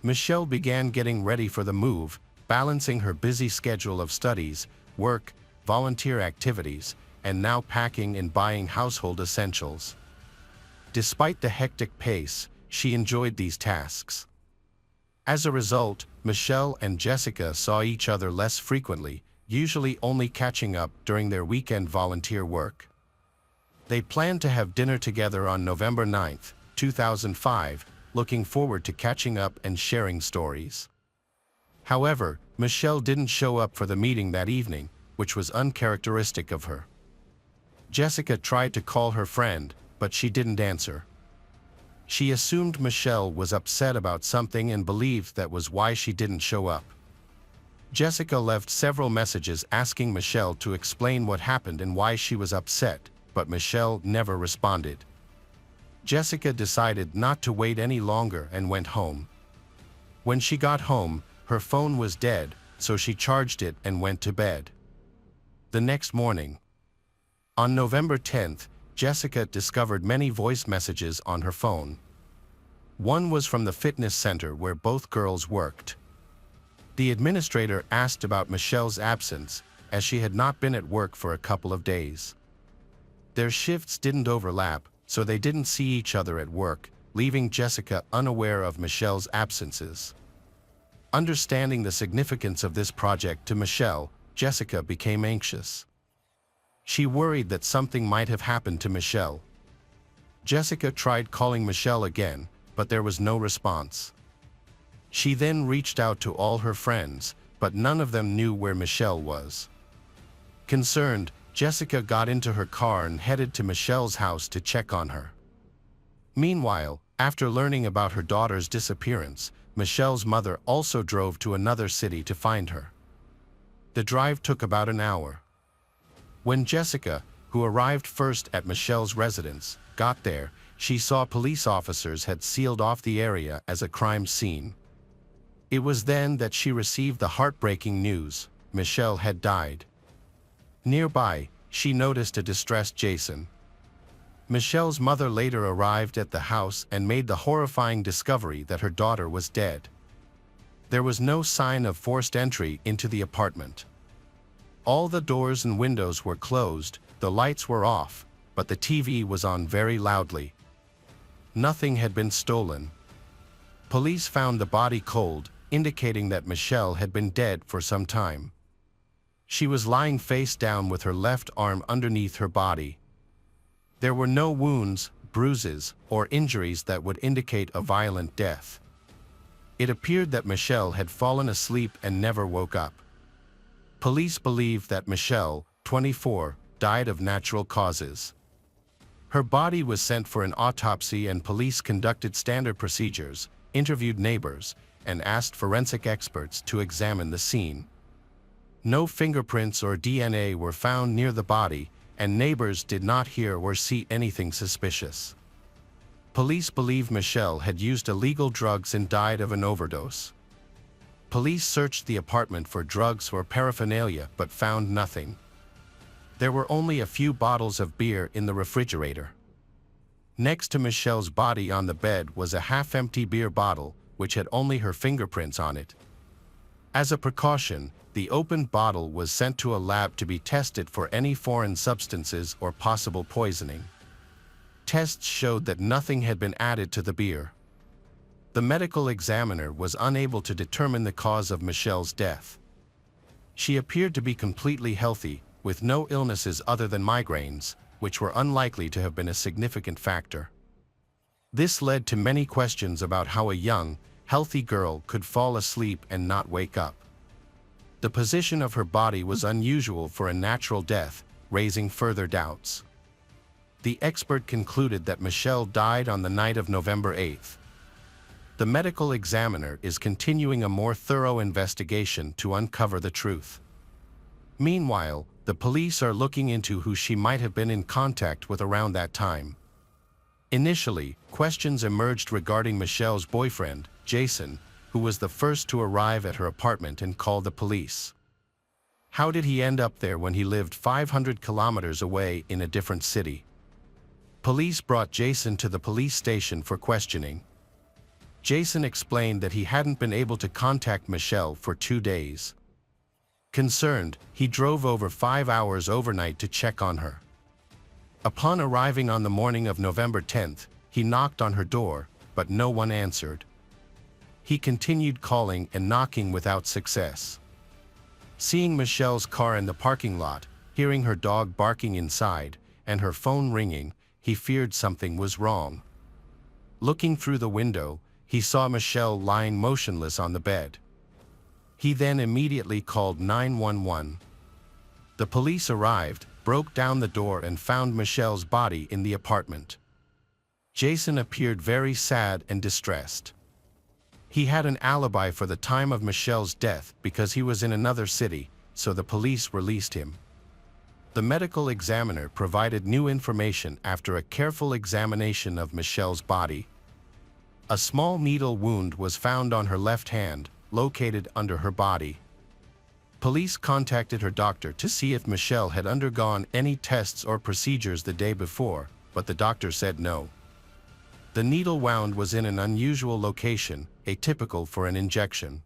Michelle began getting ready for the move, balancing her busy schedule of studies, work, volunteer activities, and now packing and buying household essentials. Despite the hectic pace, she enjoyed these tasks. As a result, Michelle and Jessica saw each other less frequently, usually only catching up during their weekend volunteer work. They planned to have dinner together on November 9, 2005, looking forward to catching up and sharing stories. However, Michelle didn't show up for the meeting that evening, which was uncharacteristic of her. Jessica tried to call her friend, but she didn't answer. She assumed Michelle was upset about something and believed that was why she didn't show up. Jessica left several messages asking Michelle to explain what happened and why she was upset, but Michelle never responded. Jessica decided not to wait any longer and went home. When she got home, her phone was dead, so she charged it and went to bed. The next morning, on November 10th, Jessica discovered many voice messages on her phone. One was from the fitness center where both girls worked. The administrator asked about Michelle's absence, as she had not been at work for a couple of days. Their shifts didn't overlap, so they didn't see each other at work, leaving Jessica unaware of Michelle's absences. Understanding the significance of this project to Michelle, Jessica became anxious. She worried that something might have happened to Michelle. Jessica tried calling Michelle again, but there was no response. She then reached out to all her friends, but none of them knew where Michelle was. Concerned, Jessica got into her car and headed to Michelle's house to check on her. Meanwhile, after learning about her daughter's disappearance, Michelle's mother also drove to another city to find her. The drive took about an hour. When Jessica, who arrived first at Michelle's residence, got there, she saw police officers had sealed off the area as a crime scene. It was then that she received the heartbreaking news: Michelle had died. Nearby, she noticed a distressed Jason. Michelle's mother later arrived at the house and made the horrifying discovery that her daughter was dead. There was no sign of forced entry into the apartment. All the doors and windows were closed, the lights were off, but the TV was on very loudly. Nothing had been stolen. Police found the body cold, indicating that Michelle had been dead for some time. She was lying face down with her left arm underneath her body. There were no wounds, bruises, or injuries that would indicate a violent death. It appeared that Michelle had fallen asleep and never woke up. Police believe that Michelle, 24, died of natural causes. Her body was sent for an autopsy and police conducted standard procedures, interviewed neighbors, and asked forensic experts to examine the scene. No fingerprints or DNA were found near the body, and neighbors did not hear or see anything suspicious. Police believe Michelle had used illegal drugs and died of an overdose. Police searched the apartment for drugs or paraphernalia but found nothing. There were only a few bottles of beer in the refrigerator. Next to Michelle's body on the bed was a half-empty beer bottle, which had only her fingerprints on it. As a precaution, the opened bottle was sent to a lab to be tested for any foreign substances or possible poisoning. Tests showed that nothing had been added to the beer. The medical examiner was unable to determine the cause of Michelle's death. She appeared to be completely healthy, with no illnesses other than migraines, which were unlikely to have been a significant factor. This led to many questions about how a young, healthy girl could fall asleep and not wake up. The position of her body was unusual for a natural death, raising further doubts. The expert concluded that Michelle died on the night of November 8th. The medical examiner is continuing a more thorough investigation to uncover the truth. Meanwhile, the police are looking into who she might have been in contact with around that time. Initially, questions emerged regarding Michelle's boyfriend, Jason, who was the first to arrive at her apartment and call the police. How did he end up there when he lived 500 kilometers away in a different city? Police brought Jason to the police station for questioning. Jason explained that he hadn't been able to contact Michelle for 2 days. Concerned, he drove over 5 hours overnight to check on her. Upon arriving on the morning of November 10th, he knocked on her door, but no one answered. He continued calling and knocking without success. Seeing Michelle's car in the parking lot, hearing her dog barking inside, and her phone ringing, he feared something was wrong. Looking through the window, he saw Michelle lying motionless on the bed. He then immediately called 911. The police arrived, broke down the door and found Michelle's body in the apartment. Jason appeared very sad and distressed. He had an alibi for the time of Michelle's death because he was in another city, so the police released him. The medical examiner provided new information after a careful examination of Michelle's body. A small needle wound was found on her left hand, located under her body. Police contacted her doctor to see if Michelle had undergone any tests or procedures the day before, but the doctor said no. The needle wound was in an unusual location, atypical for an injection.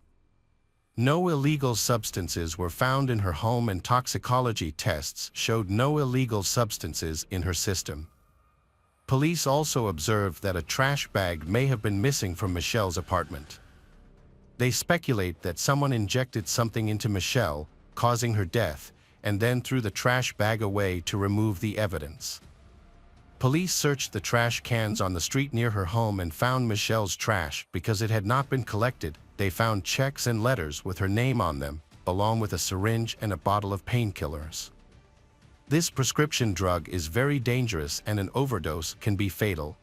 No illegal substances were found in her home and toxicology tests showed no illegal substances in her system. Police also observed that a trash bag may have been missing from Michelle's apartment. They speculate that someone injected something into Michelle, causing her death, and then threw the trash bag away to remove the evidence. Police searched the trash cans on the street near her home and found Michelle's trash because it had not been collected. They found checks and letters with her name on them, along with a syringe and a bottle of painkillers. This prescription drug is very dangerous and an overdose can be fatal.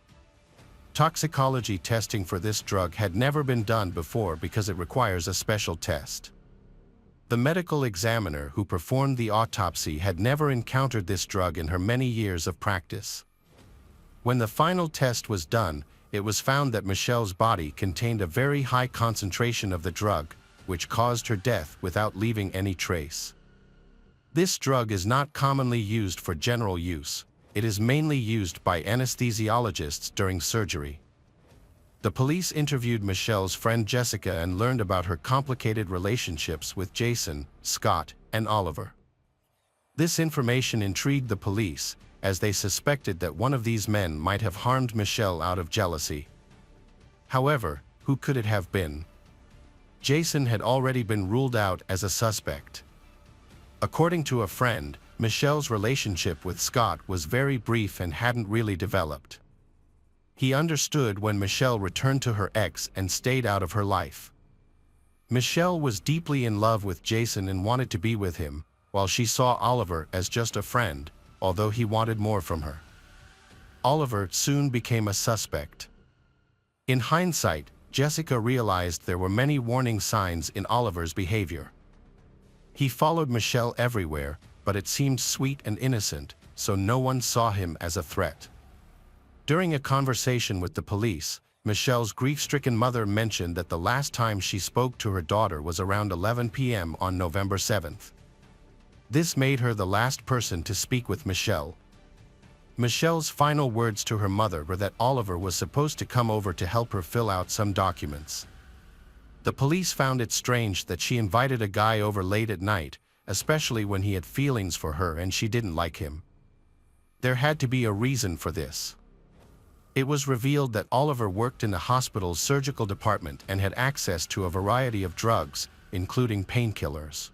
Toxicology testing for this drug had never been done before because it requires a special test. The medical examiner who performed the autopsy had never encountered this drug in her many years of practice. When the final test was done, it was found that Michelle's body contained a very high concentration of the drug, which caused her death without leaving any trace. This drug is not commonly used for general use. It is mainly used by anesthesiologists during surgery. The police interviewed Michelle's friend Jessica and learned about her complicated relationships with Jason, Scott, and Oliver. This information intrigued the police, as they suspected that one of these men might have harmed Michelle out of jealousy. However, who could it have been? Jason had already been ruled out as a suspect. According to a friend, Michelle's relationship with Scott was very brief and hadn't really developed. He understood when Michelle returned to her ex and stayed out of her life. Michelle was deeply in love with Jason and wanted to be with him, while she saw Oliver as just a friend, although he wanted more from her. Oliver soon became a suspect. In hindsight, Jessica realized there were many warning signs in Oliver's behavior. He followed Michelle everywhere, but it seemed sweet and innocent, so no one saw him as a threat. During a conversation with the police, Michelle's grief-stricken mother mentioned that the last time she spoke to her daughter was around 11 p.m. on November 7th. This made her the last person to speak with Michelle. Michelle's final words to her mother were that Oliver was supposed to come over to help her fill out some documents. The police found it strange that she invited a guy over late at night, especially when he had feelings for her and she didn't like him. There had to be a reason for this. It was revealed that Oliver worked in the hospital's surgical department and had access to a variety of drugs, including painkillers.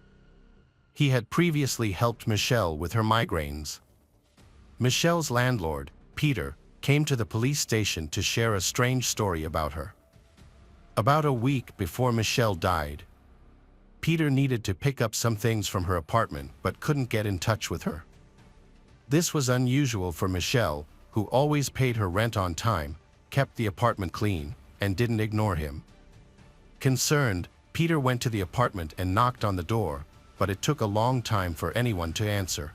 He had previously helped Michelle with her migraines. Michelle's landlord, Peter, came to the police station to share a strange story about her. About a week before Michelle died, Peter needed to pick up some things from her apartment but couldn't get in touch with her. This was unusual for Michelle, who always paid her rent on time, kept the apartment clean, and didn't ignore him. Concerned, Peter went to the apartment and knocked on the door, but it took a long time for anyone to answer.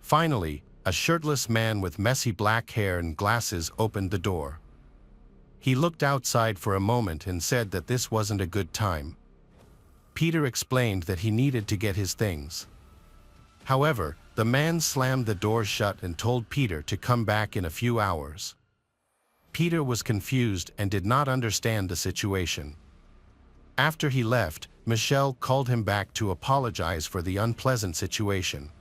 Finally, a shirtless man with messy black hair and glasses opened the door. He looked outside for a moment and said that this wasn't a good time. Peter explained that he needed to get his things. However, the man slammed the door shut and told Peter to come back in a few hours. Peter was confused and did not understand the situation. After he left, Michelle called him back to apologize for the unpleasant situation.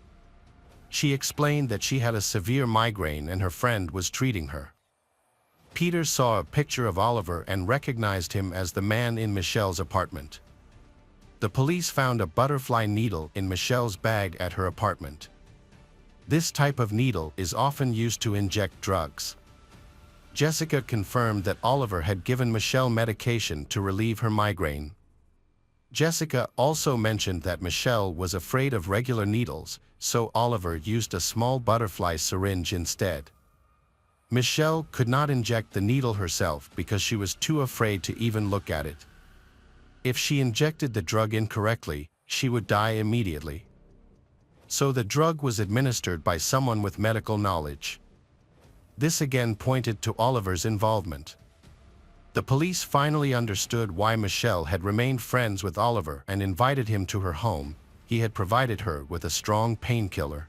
She explained that she had a severe migraine and her friend was treating her. Peter saw a picture of Oliver and recognized him as the man in Michelle's apartment. The police found a butterfly needle in Michelle's bag at her apartment. This type of needle is often used to inject drugs. Jessica confirmed that Oliver had given Michelle medication to relieve her migraine. Jessica also mentioned that Michelle was afraid of regular needles, so Oliver used a small butterfly syringe instead. Michelle could not inject the needle herself because she was too afraid to even look at it. If she injected the drug incorrectly, she would die immediately. So the drug was administered by someone with medical knowledge. This again pointed to Oliver's involvement. The police finally understood why Michelle had remained friends with Oliver and invited him to her home. He had provided her with a strong painkiller.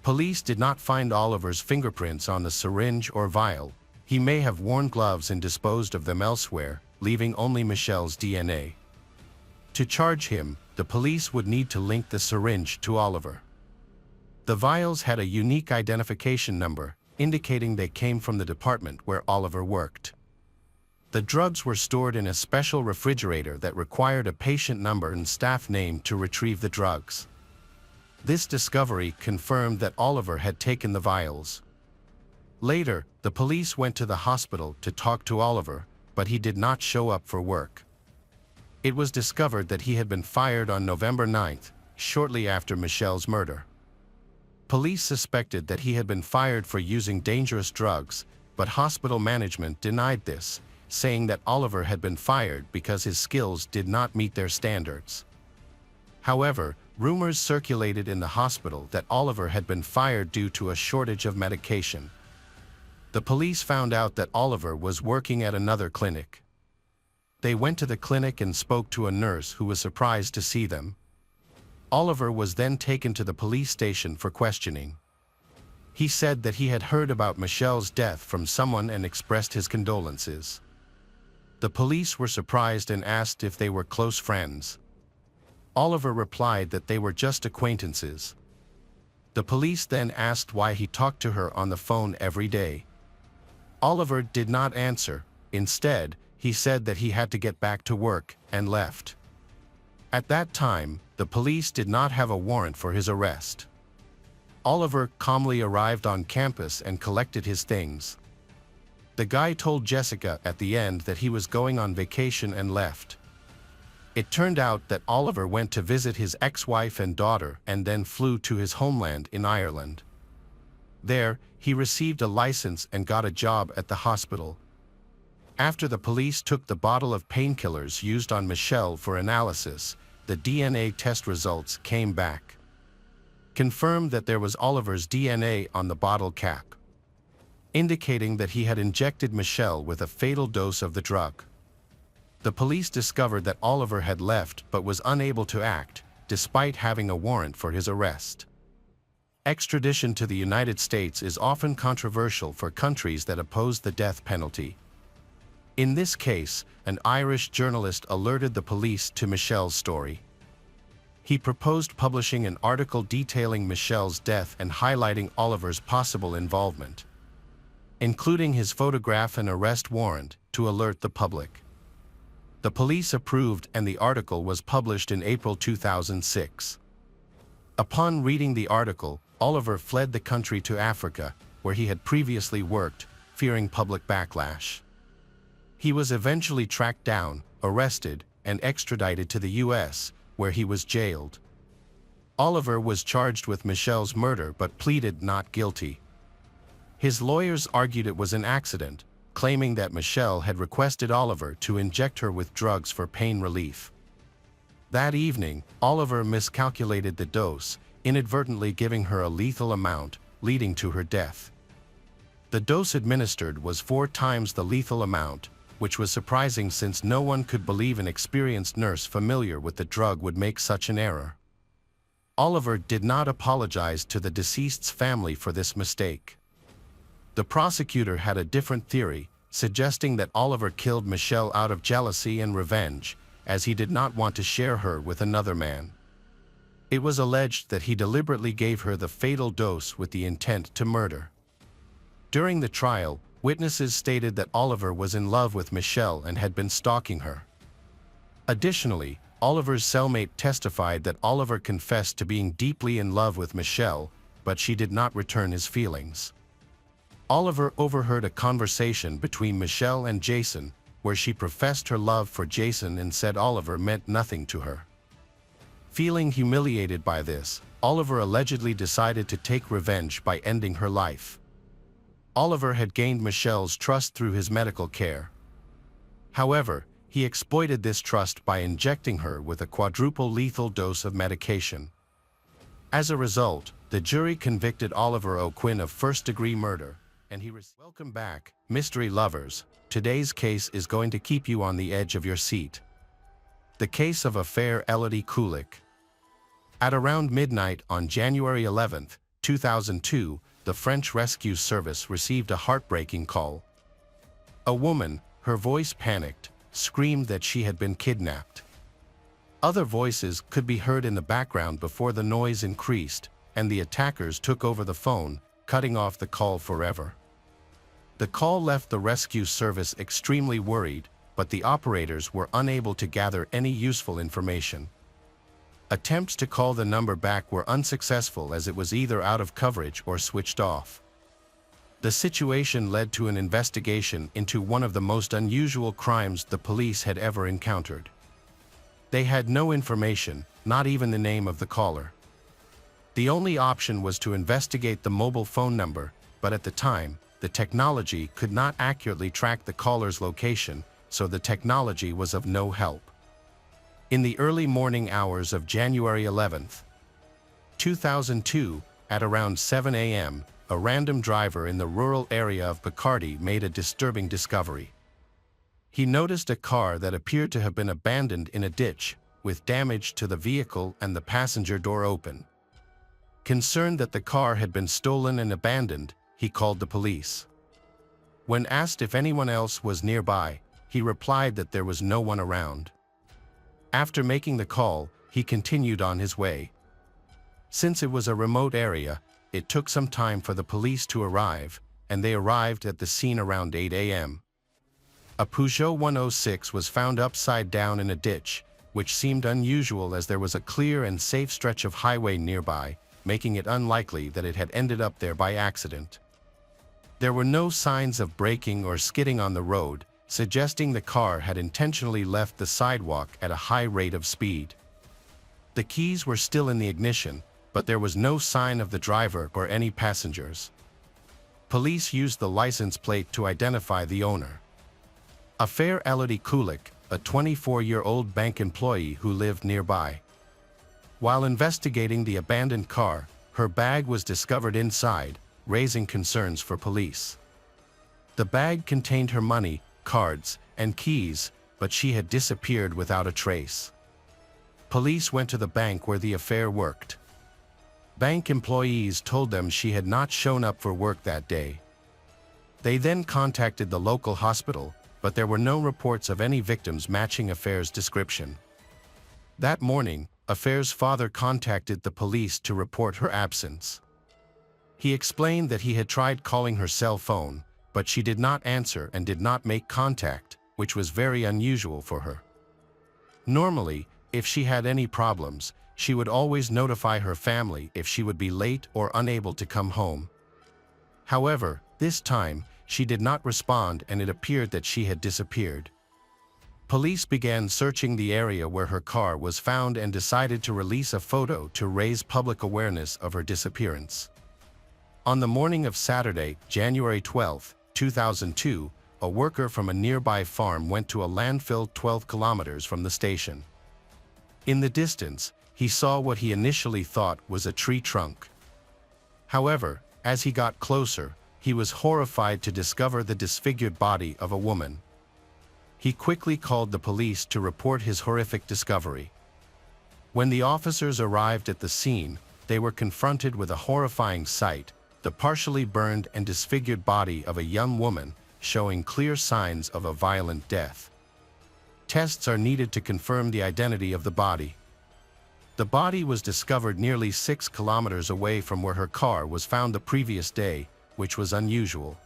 Police did not find Oliver's fingerprints on the syringe or vial. He may have worn gloves and disposed of them elsewhere, leaving only Michelle's DNA. To charge him, the police would need to link the syringe to Oliver. The vials had a unique identification number, indicating they came from the department where Oliver worked. The drugs were stored in a special refrigerator that required a patient number and staff name to retrieve the drugs. This discovery confirmed that Oliver had taken the vials. Later, the police went to the hospital to talk to Oliver, but he did not show up for work. It was discovered that he had been fired on November 9th, shortly after Michelle's murder. Police suspected that he had been fired for using dangerous drugs, but hospital management denied this, saying that Oliver had been fired because his skills did not meet their standards. However, rumors circulated in the hospital that Oliver had been fired due to a shortage of medication. The police found out that Oliver was working at another clinic. They went to the clinic and spoke to a nurse who was surprised to see them. Oliver was then taken to the police station for questioning. He said that he had heard about Michelle's death from someone and expressed his condolences. The police were surprised and asked if they were close friends. Oliver replied that they were just acquaintances. The police then asked why he talked to her on the phone every day. Oliver did not answer. Instead, he said that he had to get back to work and left. At that time, the police did not have a warrant for his arrest. Oliver calmly arrived on campus and collected his things. The guy told Jessica at the end that he was going on vacation and left. It turned out that Oliver went to visit his ex-wife and daughter and then flew to his homeland in Ireland. There, he received a license and got a job at the hospital. After the police took the bottle of painkillers used on Michelle for analysis, the DNA test results came back. Confirmed that there was Oliver's DNA on the bottle cap, indicating that he had injected Michelle with a fatal dose of the drug. The police discovered that Oliver had left but was unable to act, despite having a warrant for his arrest. Extradition to the United States is often controversial for countries that oppose the death penalty. In this case, an Irish journalist alerted the police to Michelle's story. He proposed publishing an article detailing Michelle's death and highlighting Oliver's possible involvement, including his photograph and arrest warrant, to alert the public. The police approved and the article was published in April 2006. Upon reading the article, Oliver fled the country to Africa, where he had previously worked, fearing public backlash. He was eventually tracked down, arrested, and extradited to the US, where he was jailed. Oliver was charged with Michelle's murder but pleaded not guilty. His lawyers argued it was an accident, claiming that Michelle had requested Oliver to inject her with drugs for pain relief. That evening, Oliver miscalculated the dose, inadvertently giving her a lethal amount, leading to her death. The dose administered was 4 times the lethal amount, which was surprising since no one could believe an experienced nurse familiar with the drug would make such an error. Oliver did not apologize to the deceased's family for this mistake. The prosecutor had a different theory, suggesting that Oliver killed Michelle out of jealousy and revenge, as he did not want to share her with another man. It was alleged that he deliberately gave her the fatal dose with the intent to murder. During the trial, witnesses stated that Oliver was in love with Michelle and had been stalking her. Additionally, Oliver's cellmate testified that Oliver confessed to being deeply in love with Michelle, but she did not return his feelings. Oliver overheard a conversation between Michelle and Jason, where she professed her love for Jason and said Oliver meant nothing to her. Feeling humiliated by this, Oliver allegedly decided to take revenge by ending her life. Oliver had gained Michelle's trust through his medical care. However, he exploited this trust by injecting her with a quadruple lethal dose of medication. As a result, the jury convicted Oliver O'Quinn of first-degree murder, and he received. Welcome back, mystery lovers. Today's case is going to keep you on the edge of your seat. The case of a fair Elodie Kulik. At around midnight on January 11, 2002, the French Rescue Service received a heartbreaking call. A woman, her voice panicked, screamed that she had been kidnapped. Other voices could be heard in the background before the noise increased, and the attackers took over the phone, cutting off the call forever. The call left the rescue service extremely worried, but the operators were unable to gather any useful information. Attempts to call the number back were unsuccessful as it was either out of coverage or switched off. The situation led to an investigation into one of the most unusual crimes the police had ever encountered. They had no information, not even the name of the caller. The only option was to investigate the mobile phone number, but at the time, the technology could not accurately track the caller's location, so the technology was of no help. In the early morning hours of January 11, 2002, at around 7 a.m., a random driver in the rural area of Picardy made a disturbing discovery. He noticed a car that appeared to have been abandoned in a ditch, with damage to the vehicle and the passenger door open. Concerned that the car had been stolen and abandoned, he called the police. When asked if anyone else was nearby, he replied that there was no one around. After making the call, he continued on his way. Since it was a remote area, it took some time for the police to arrive, and they arrived at the scene around 8 a.m. A Peugeot 106 was found upside down in a ditch, which seemed unusual as there was a clear and safe stretch of highway nearby, making it unlikely that it had ended up there by accident. There were no signs of braking or skidding on the road, suggesting the car had intentionally left the sidewalk at a high rate of speed. The keys were still in the ignition, but there was no sign of the driver or any passengers. Police used the license plate to identify the owner. A fair Elodie Kulik, a 24-year-old bank employee who lived nearby. While investigating the abandoned car, her bag was discovered inside, raising concerns for police. The bag contained her money, cards, and keys, but she had disappeared without a trace. Police went to the bank where the affair worked. Bank employees told them she had not shown up for work that day. They then contacted the local hospital, but there were no reports of any victims matching Affair's description. That morning, Affair's father contacted the police to report her absence. He explained that he had tried calling her cell phone, but she did not answer and did not make contact, which was very unusual for her. Normally, if she had any problems, she would always notify her family if she would be late or unable to come home. However, this time, she did not respond and it appeared that she had disappeared. Police began searching the area where her car was found and decided to release a photo to raise public awareness of her disappearance. On the morning of Saturday, January 12, 2002, a worker from a nearby farm went to a landfill 12 kilometers from the station. In the distance, he saw what he initially thought was a tree trunk. However, as he got closer, he was horrified to discover the disfigured body of a woman. He quickly called the police to report his horrific discovery. When the officers arrived at the scene, they were confronted with a horrifying sight, the partially burned and disfigured body of a young woman, showing clear signs of a violent death. Tests are needed to confirm the identity of the body. The body was discovered nearly 6 kilometers away from where her car was found the previous day, which was unusual.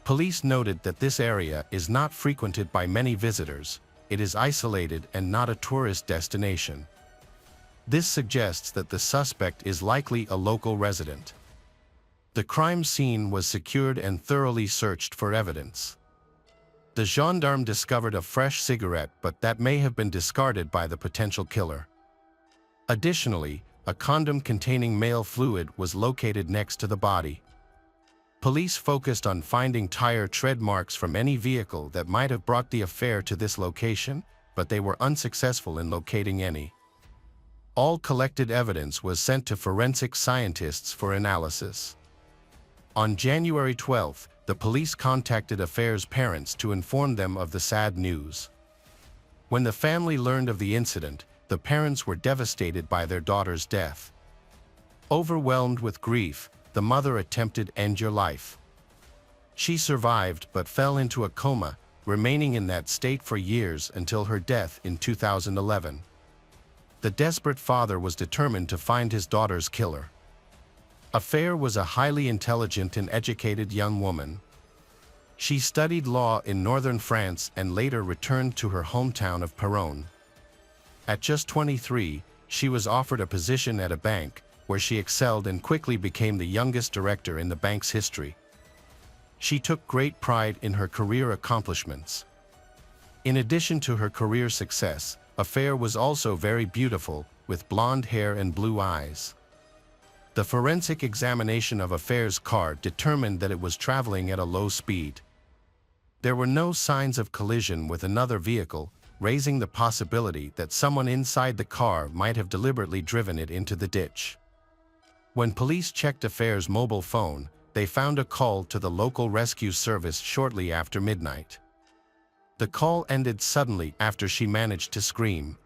Police noted that this area is not frequented by many visitors. It is isolated and not a tourist destination. This suggests that the suspect is likely a local resident. The crime scene was secured and thoroughly searched for evidence. The gendarme discovered a fresh cigarette, but that may have been discarded by the potential killer. Additionally, a condom containing male fluid was located next to the body. Police focused on finding tire tread marks from any vehicle that might have brought the affair to this location, but they were unsuccessful in locating any. All collected evidence was sent to forensic scientists for analysis. On January 12, the police contacted Affair's parents to inform them of the sad news. When the family learned of the incident, the parents were devastated by their daughter's death. Overwhelmed with grief, the mother attempted to end her life. She survived but fell into a coma, remaining in that state for years until her death in 2011. The desperate father was determined to find his daughter's killer. Affair was a highly intelligent and educated young woman. She studied law in northern France and later returned to her hometown of Péronne. At just 23, she was offered a position at a bank, where she excelled and quickly became the youngest director in the bank's history. She took great pride in her career accomplishments. In addition to her career success, Affair was also very beautiful, with blonde hair and blue eyes. The forensic examination of Affair's car determined that it was traveling at a low speed. There were no signs of collision with another vehicle, raising the possibility that someone inside the car might have deliberately driven it into the ditch. When police checked Affair's mobile phone, they found a call to the local rescue service shortly after midnight. The call ended suddenly after she managed to scream.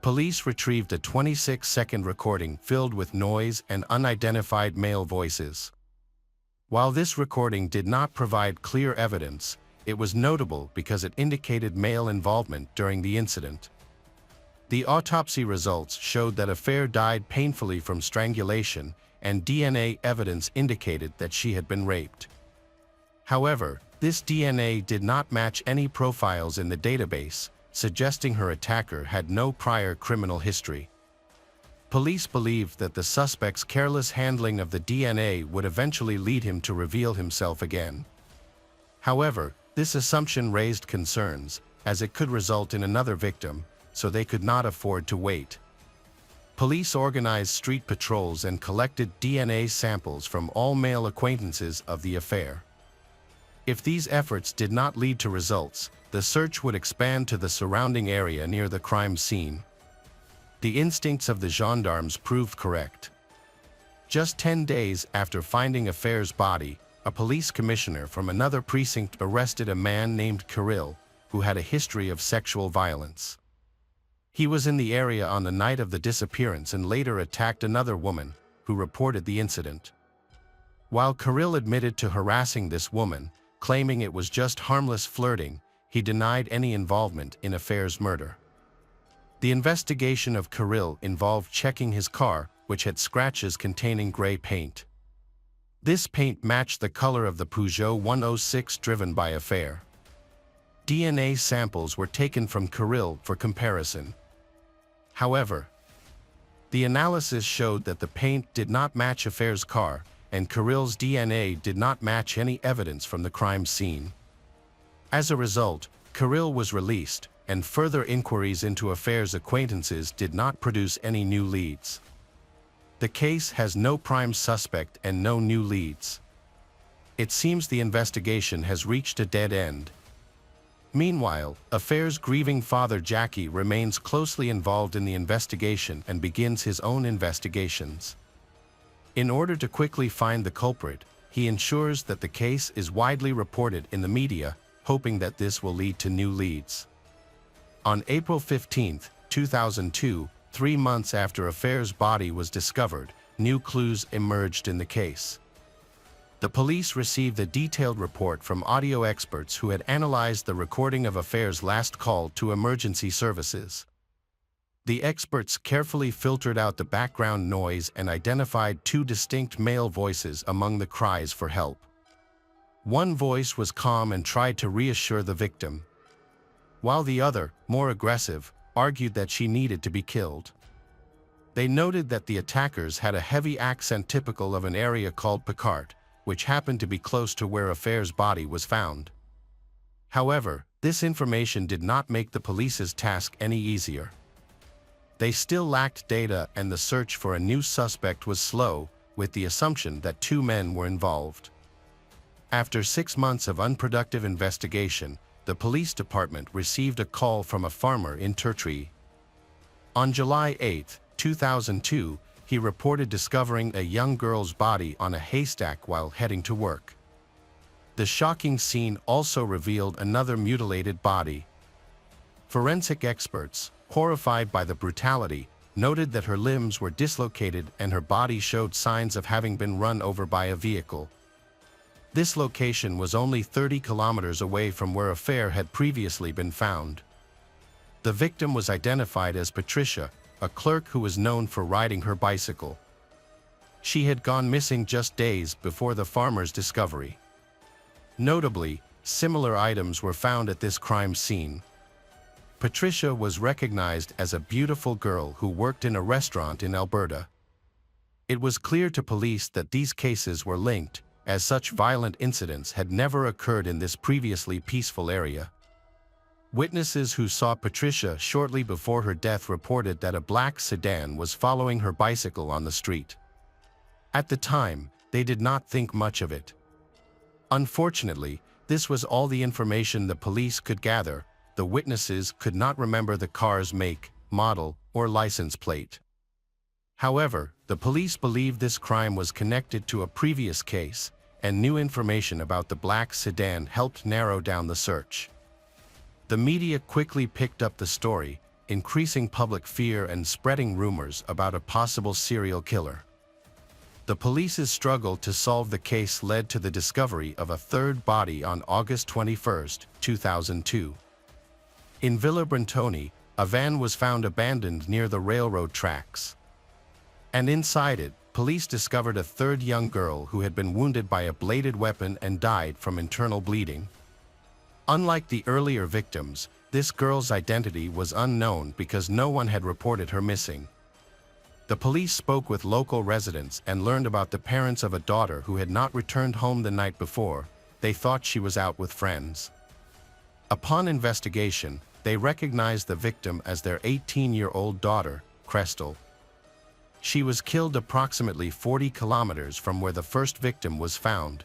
Police retrieved a 26-second recording filled with noise and unidentified male voices. While this recording did not provide clear evidence, it was notable because it indicated male involvement during the incident. The autopsy results showed that Affair died painfully from strangulation, and DNA evidence indicated that she had been raped. However, this DNA did not match any profiles in the database, suggesting her attacker had no prior criminal history. Police believed that the suspect's careless handling of the DNA would eventually lead him to reveal himself again. However, this assumption raised concerns, as it could result in another victim, so they could not afford to wait. Police organized street patrols and collected DNA samples from all male acquaintances of the affair. If these efforts did not lead to results, the search would expand to the surrounding area near the crime scene. The instincts of the gendarmes proved correct. Just 10 days after finding Affair's body, a police commissioner from another precinct arrested a man named Kirill, who had a history of sexual violence. He was in the area on the night of the disappearance and later attacked another woman, who reported the incident. While Kirill admitted to harassing this woman, claiming it was just harmless flirting, he denied any involvement in Affair's murder. The investigation of Kirill involved checking his car, which had scratches containing gray paint. This paint matched the color of the Peugeot 106 driven by Affair. DNA samples were taken from Kirill for comparison. However, the analysis showed that the paint did not match Affair's car, and Kirill's DNA did not match any evidence from the crime scene. As a result, Kirill was released, and further inquiries into Affair's acquaintances did not produce any new leads. The case has no prime suspect and no new leads. It seems the investigation has reached a dead end. Meanwhile, Affair's grieving father Jackie remains closely involved in the investigation and begins his own investigations. In order to quickly find the culprit, he ensures that the case is widely reported in the media, hoping that this will lead to new leads. On April 15, 2002, 3 months after Affair's body was discovered, new clues emerged in the case. The police received a detailed report from audio experts who had analyzed the recording of Affair's last call to emergency services. The experts carefully filtered out the background noise and identified 2 distinct male voices among the cries for help. One voice was calm and tried to reassure the victim, while the other, more aggressive, argued that she needed to be killed. They noted that the attackers had a heavy accent typical of an area called Picard, which happened to be close to where Affair's body was found. However, this information did not make the police's task any easier. They still lacked data, and the search for a new suspect was slow, with the assumption that 2 men were involved. After 6 months of unproductive investigation, the police department received a call from a farmer in Turtree. On July 8, 2002, he reported discovering a young girl's body on a haystack while heading to work. The shocking scene also revealed another mutilated body. Forensic experts, horrified by the brutality, noted that her limbs were dislocated and her body showed signs of having been run over by a vehicle. This location was only 30 kilometers away from where Affair had previously been found. The victim was identified as Patricia, a clerk who was known for riding her bicycle. She had gone missing just days before the farmer's discovery. Notably, similar items were found at this crime scene. Patricia was recognized as a beautiful girl who worked in a restaurant in Alberta. It was clear to police that these cases were linked, as such violent incidents had never occurred in this previously peaceful area. Witnesses who saw Patricia shortly before her death reported that a black sedan was following her bicycle on the street. At the time, they did not think much of it. Unfortunately, this was all the information the police could gather. The witnesses could not remember the car's make, model, or license plate. However, the police believed this crime was connected to a previous case, and new information about the black sedan helped narrow down the search. The media quickly picked up the story, increasing public fear and spreading rumors about a possible serial killer. The police's struggle to solve the case led to the discovery of a third body on August 21, 2002. In Villa Brentoni, a van was found abandoned near the railroad tracks. And inside it, police discovered a third young girl who had been wounded by a bladed weapon and died from internal bleeding. Unlike the earlier victims, this girl's identity was unknown because no one had reported her missing. The police spoke with local residents and learned about the parents of a daughter who had not returned home the night before. They thought she was out with friends. Upon investigation, they recognized the victim as their 18-year-old daughter, Crestel. She was killed approximately 40 kilometers from where the first victim was found.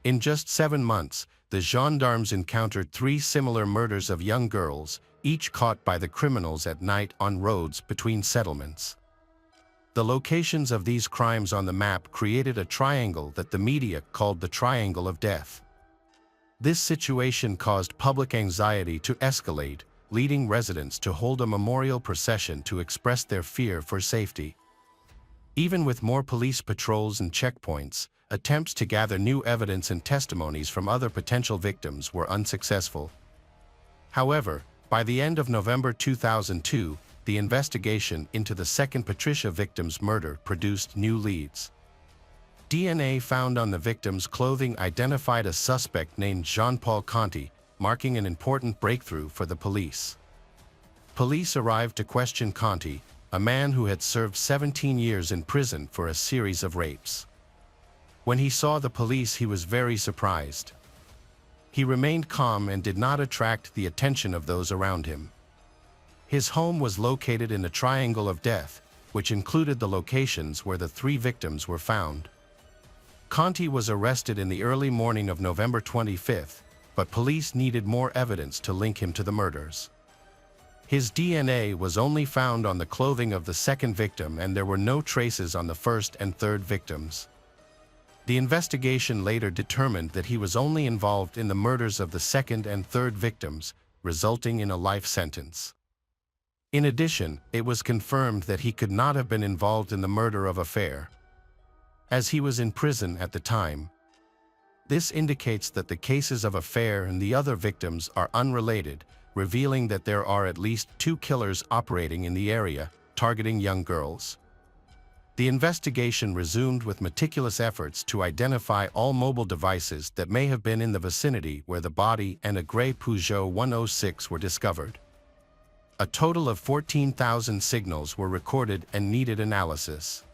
In just 7 months, the gendarmes encountered 3 similar murders of young girls, each caught by the criminals at night on roads between settlements. The locations of these crimes on the map created a triangle that the media called the Triangle of Death. This situation caused public anxiety to escalate, leading residents to hold a memorial procession to express their fear for safety. Even with more police patrols and checkpoints, attempts to gather new evidence and testimonies from other potential victims were unsuccessful. However, by the end of November 2002, the investigation into the second Patricia victim's murder produced new leads. DNA found on the victim's clothing identified a suspect named Jean-Paul Conti, marking an important breakthrough for the police. Police arrived to question Conti, a man who had served 17 years in prison for a series of rapes. When he saw the police, he was very surprised. He remained calm and did not attract the attention of those around him. His home was located in the Triangle of Death, which included the locations where the 3 victims were found. Conti was arrested in the early morning of November 25, but police needed more evidence to link him to the murders. His DNA was only found on the clothing of the second victim, and there were no traces on the first and third victims. The investigation later determined that he was only involved in the murders of the second and third victims, resulting in a life sentence. In addition, it was confirmed that he could not have been involved in the murder of Affair, as he was in prison at the time. This indicates that the cases of Affair and the other victims are unrelated, revealing that there are at least 2 killers operating in the area, targeting young girls. The investigation resumed with meticulous efforts to identify all mobile devices that may have been in the vicinity where the body and a gray Peugeot 106 were discovered. A total of 14,000 signals were recorded and needed analysis.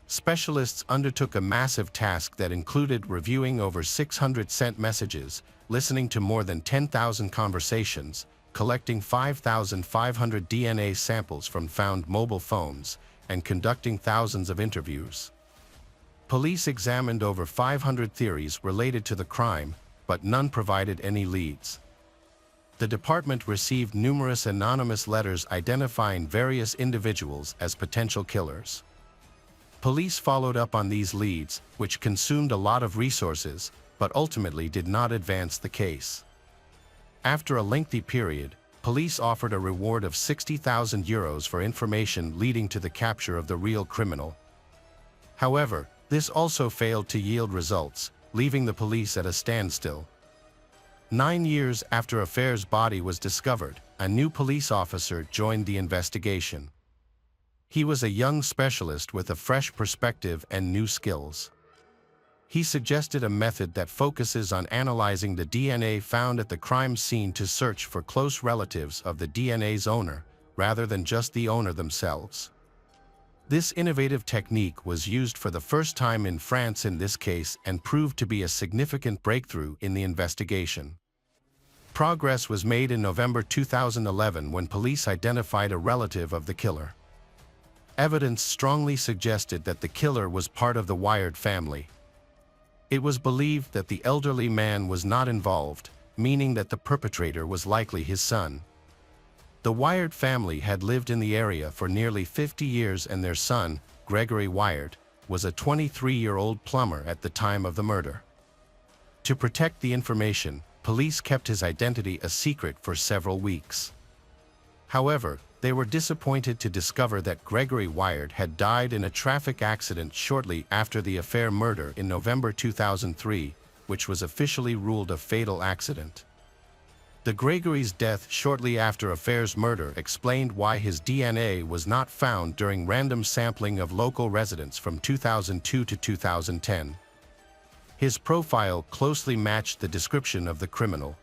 Specialists undertook a massive task that included reviewing over 600 sent messages, listening to more than 10,000 conversations, collecting 5,500 DNA samples from found mobile phones, and conducting thousands of interviews. Police examined over 500 theories related to the crime, but none provided any leads. The department received numerous anonymous letters identifying various individuals as potential killers. Police followed up on these leads, which consumed a lot of resources, but ultimately did not advance the case. After a lengthy period, police offered a reward of €60,000 for information leading to the capture of the real criminal. However, this also failed to yield results, leaving the police at a standstill. 9 years after Affair's body was discovered, a new police officer joined the investigation. He was a young specialist with a fresh perspective and new skills. He suggested a method that focuses on analyzing the DNA found at the crime scene to search for close relatives of the DNA's owner, rather than just the owner themselves. This innovative technique was used for the first time in France in this case and proved to be a significant breakthrough in the investigation. Progress was made in November 2011 when police identified a relative of the killer. Evidence strongly suggested that the killer was part of the Wired family. It was believed that the elderly man was not involved, meaning that the perpetrator was likely his son. The Wired family had lived in the area for nearly 50 years, and their son, Gregory Wired, was a 23-year-old plumber at the time of the murder. To protect the information, police kept his identity a secret for several weeks. However, they were disappointed to discover that Gregory Wired had died in a traffic accident shortly after the affair murder in November 2003, which was officially ruled a fatal accident. The Gregory's death shortly after Affair's murder explained why his DNA was not found during random sampling of local residents from 2002 to 2010. His profile closely matched the description of the criminal.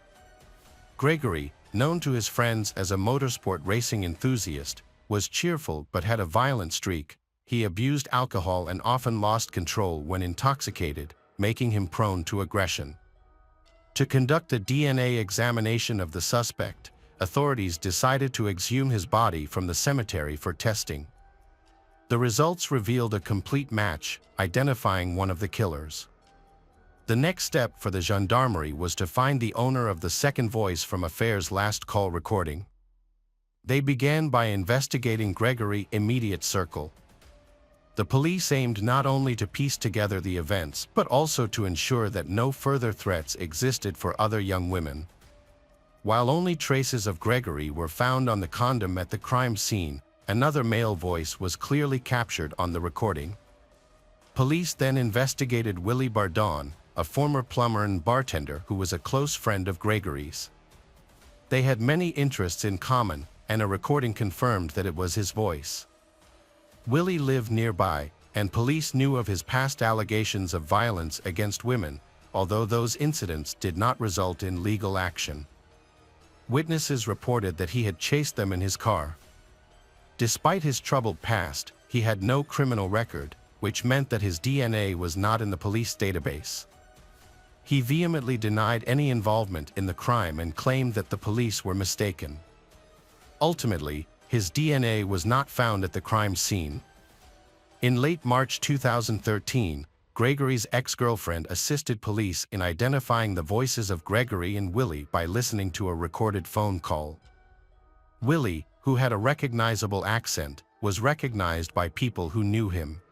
Gregory, known to his friends as a motorsport racing enthusiast, was cheerful but had a violent streak. He abused alcohol and often lost control when intoxicated, making him prone to aggression. To conduct a DNA examination of the suspect, authorities decided to exhume his body from the cemetery for testing. The results revealed a complete match, identifying one of the killers. The next step for the gendarmerie was to find the owner of the second voice from Affair's last call recording. They began by investigating Gregory's immediate circle. The police aimed not only to piece together the events, but also to ensure that no further threats existed for other young women. While only traces of Gregory were found on the condom at the crime scene, another male voice was clearly captured on the recording. Police then investigated Willie Bardon, a former plumber and bartender who was a close friend of Gregory's. They had many interests in common, and a recording confirmed that it was his voice. Willie lived nearby, and police knew of his past allegations of violence against women, although those incidents did not result in legal action. Witnesses reported that he had chased them in his car. Despite his troubled past, he had no criminal record, which meant that his DNA was not in the police database. He vehemently denied any involvement in the crime and claimed that the police were mistaken. Ultimately, his DNA was not found at the crime scene. In late March 2013, Gregory's ex-girlfriend assisted police in identifying the voices of Gregory and Willie by listening to a recorded phone call. Willie, who had a recognizable accent, was recognized by people who knew him.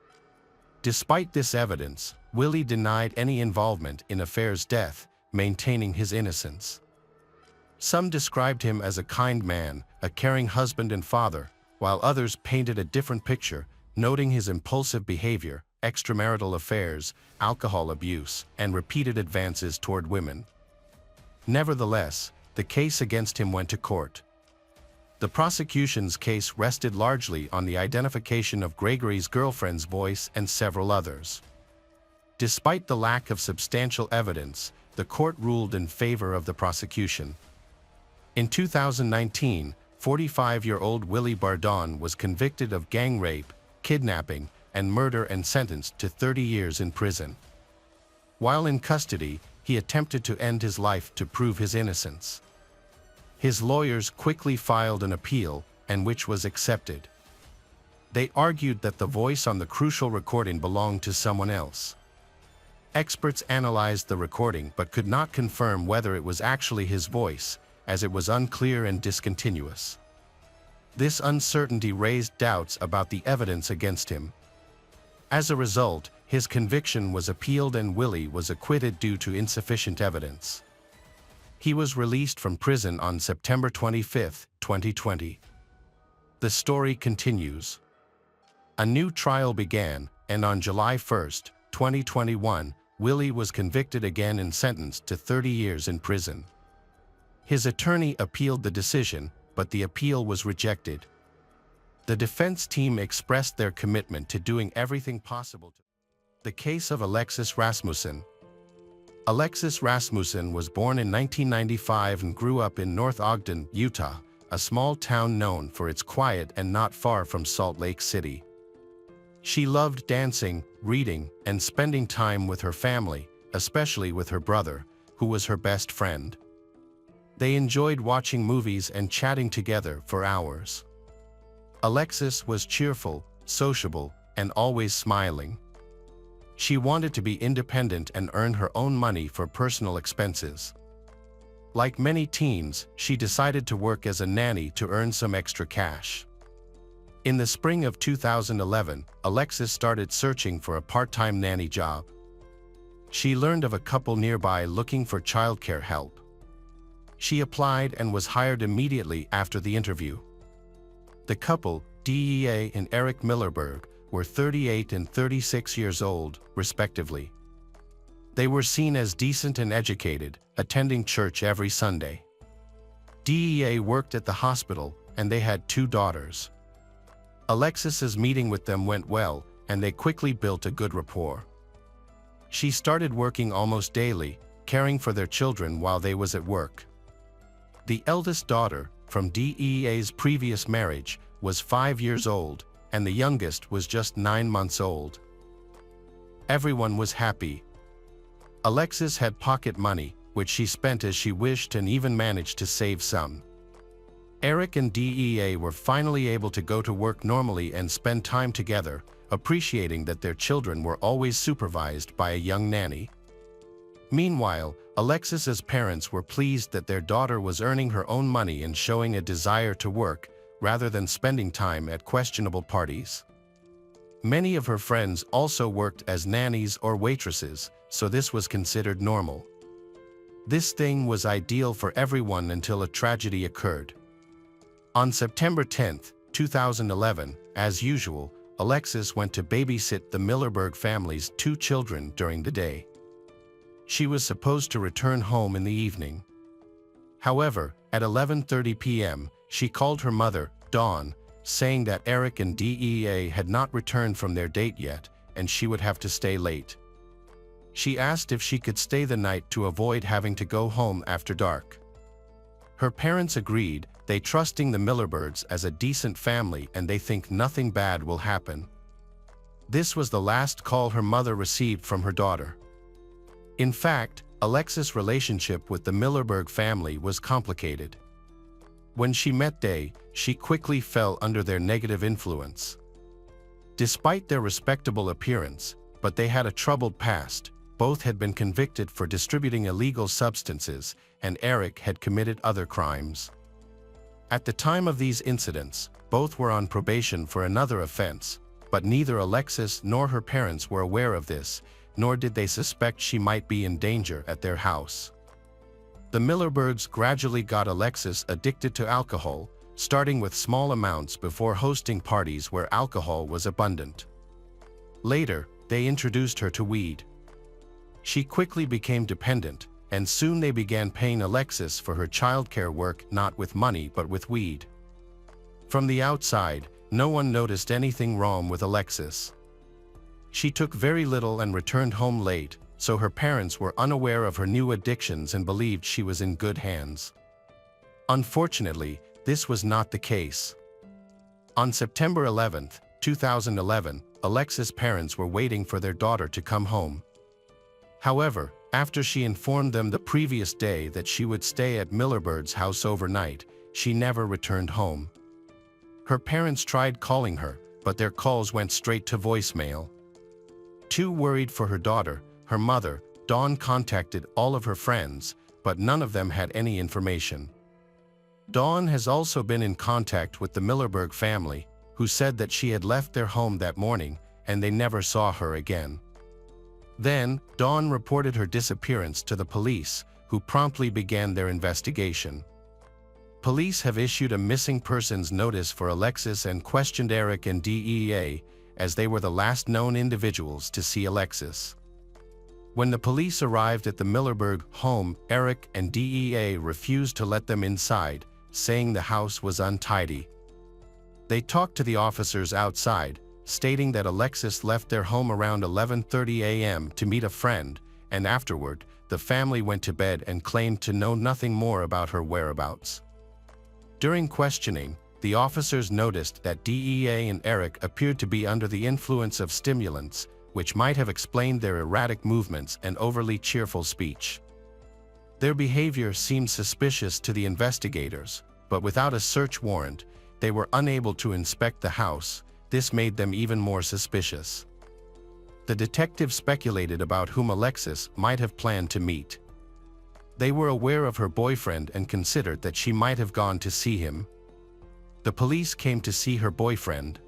Despite this evidence, Willie denied any involvement in Affair's death, maintaining his innocence. Some described him as a kind man, a caring husband and father, while others painted a different picture, noting his impulsive behavior, extramarital affairs, alcohol abuse, and repeated advances toward women. Nevertheless, the case against him went to court. The prosecution's case rested largely on the identification of Gregory's girlfriend's voice and several others. Despite the lack of substantial evidence, the court ruled in favor of the prosecution. In 2019, 45-year-old Willie Bardon was convicted of gang rape, kidnapping, and murder and sentenced to 30 years in prison. While in custody, he attempted to end his life to prove his innocence. His lawyers quickly filed an appeal, and which was accepted. They argued that the voice on the crucial recording belonged to someone else. Experts analyzed the recording but could not confirm whether it was actually his voice, as it was unclear and discontinuous. This uncertainty raised doubts about the evidence against him. As a result, his conviction was appealed and Willie was acquitted due to insufficient evidence. He was released from prison on September 25, 2020. The story continues. A new trial began, and on July 1, 2021, Willie was convicted again and sentenced to 30 years in prison. His attorney appealed the decision, but the appeal was rejected. The defense team expressed their commitment to doing everything possible to. The case of Alexis Rasmussen. Alexis Rasmussen was born in 1995 and grew up in North Ogden, Utah, a small town known for its quiet and not far from Salt Lake City. She loved dancing, reading, and spending time with her family, especially with her brother, who was her best friend. They enjoyed watching movies and chatting together for hours. Alexis was cheerful, sociable, and always smiling. She wanted to be independent and earn her own money for personal expenses. Like many teens, she decided to work as a nanny to earn some extra cash. In the spring of 2011, Alexis started searching for a part-time nanny job. She learned of a couple nearby looking for childcare help. She applied and was hired immediately after the interview. The couple, DEA and Eric Millerberg, were 38 and 36 years old, respectively. They were seen as decent and educated, attending church every Sunday. DEA worked at the hospital, and they had 2 daughters. Alexis's meeting with them went well, and they quickly built a good rapport. She started working almost daily, caring for their children while they was at work. The eldest daughter, from DEA's previous marriage, was 5 years old, and the youngest was just 9 months old. Everyone was happy. Alexis had pocket money, which she spent as she wished and even managed to save some. Eric and DEA were finally able to go to work normally and spend time together, appreciating that their children were always supervised by a young nanny. Meanwhile, Alexis's parents were pleased that their daughter was earning her own money and showing a desire to work, rather than spending time at questionable parties. Many of her friends also worked as nannies or waitresses, so this was considered normal. This thing was ideal for everyone until a tragedy occurred. On September 10, 2011, as usual, Alexis went to babysit the Millerberg family's 2 children during the day. She was supposed to return home in the evening. However, at 11:30 p.m., she called her mother, Dawn, saying that Eric and DEA had not returned from their date yet, and she would have to stay late. She asked if she could stay the night to avoid having to go home after dark. Her parents agreed, they trusting the Millerbergs as a decent family and they think nothing bad will happen. This was the last call her mother received from her daughter. In fact, Alexis' relationship with the Millerberg family was complicated. When she met Day, she quickly fell under their negative influence. Despite their respectable appearance, but they had a troubled past. Both had been convicted for distributing illegal substances, and Eric had committed other crimes. At the time of these incidents, both were on probation for another offense, but neither Alexis nor her parents were aware of this, nor did they suspect she might be in danger at their house. The Millerbergs gradually got Alexis addicted to alcohol, starting with small amounts before hosting parties where alcohol was abundant. Later, they introduced her to weed. She quickly became dependent, and soon they began paying Alexis for her childcare work not with money but with weed. From the outside, no one noticed anything wrong with Alexis. She took very little and returned home late, so her parents were unaware of her new addictions and believed she was in good hands. Unfortunately, this was not the case. On September 11, 2011, Alexis' parents were waiting for their daughter to come home. However, after she informed them the previous day that she would stay at Millerberg's house overnight, she never returned home. Her parents tried calling her, but their calls went straight to voicemail. Too worried for her daughter, her mother, Dawn, contacted all of her friends, but none of them had any information. Dawn has also been in contact with the Millerberg family, who said that she had left their home that morning and they never saw her again. Then, Dawn reported her disappearance to the police, who promptly began their investigation. Police have issued a missing persons notice for Alexis and questioned Eric and DEA, as they were the last known individuals to see Alexis. When the police arrived at the Millerberg home, Eric and DEA refused to let them inside, saying the house was untidy. They talked to the officers outside, stating that Alexis left their home around 11:30 a.m. to meet a friend, and afterward, the family went to bed and claimed to know nothing more about her whereabouts. During questioning, the officers noticed that DEA and Eric appeared to be under the influence of stimulants, which might have explained their erratic movements and overly cheerful speech. Their behavior seemed suspicious to the investigators, but without a search warrant, they were unable to inspect the house. this made them even more suspicious. The detectives speculated about whom Alexis might have planned to meet. They were aware of her boyfriend and considered that she might have gone to see him. The police came to see her boyfriend,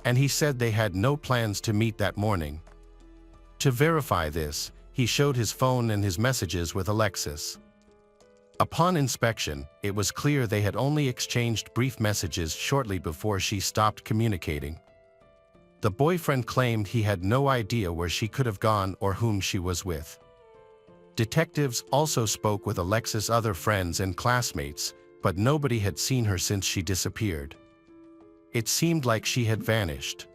and he said they had no plans to meet that morning. To verify this, he showed his phone and his messages with Alexis. Upon inspection, it was clear they had only exchanged brief messages shortly before she stopped communicating. The boyfriend claimed he had no idea where she could have gone or whom she was with. Detectives also spoke with Alexis' other friends and classmates, but nobody had seen her since she disappeared. It seemed like she had vanished.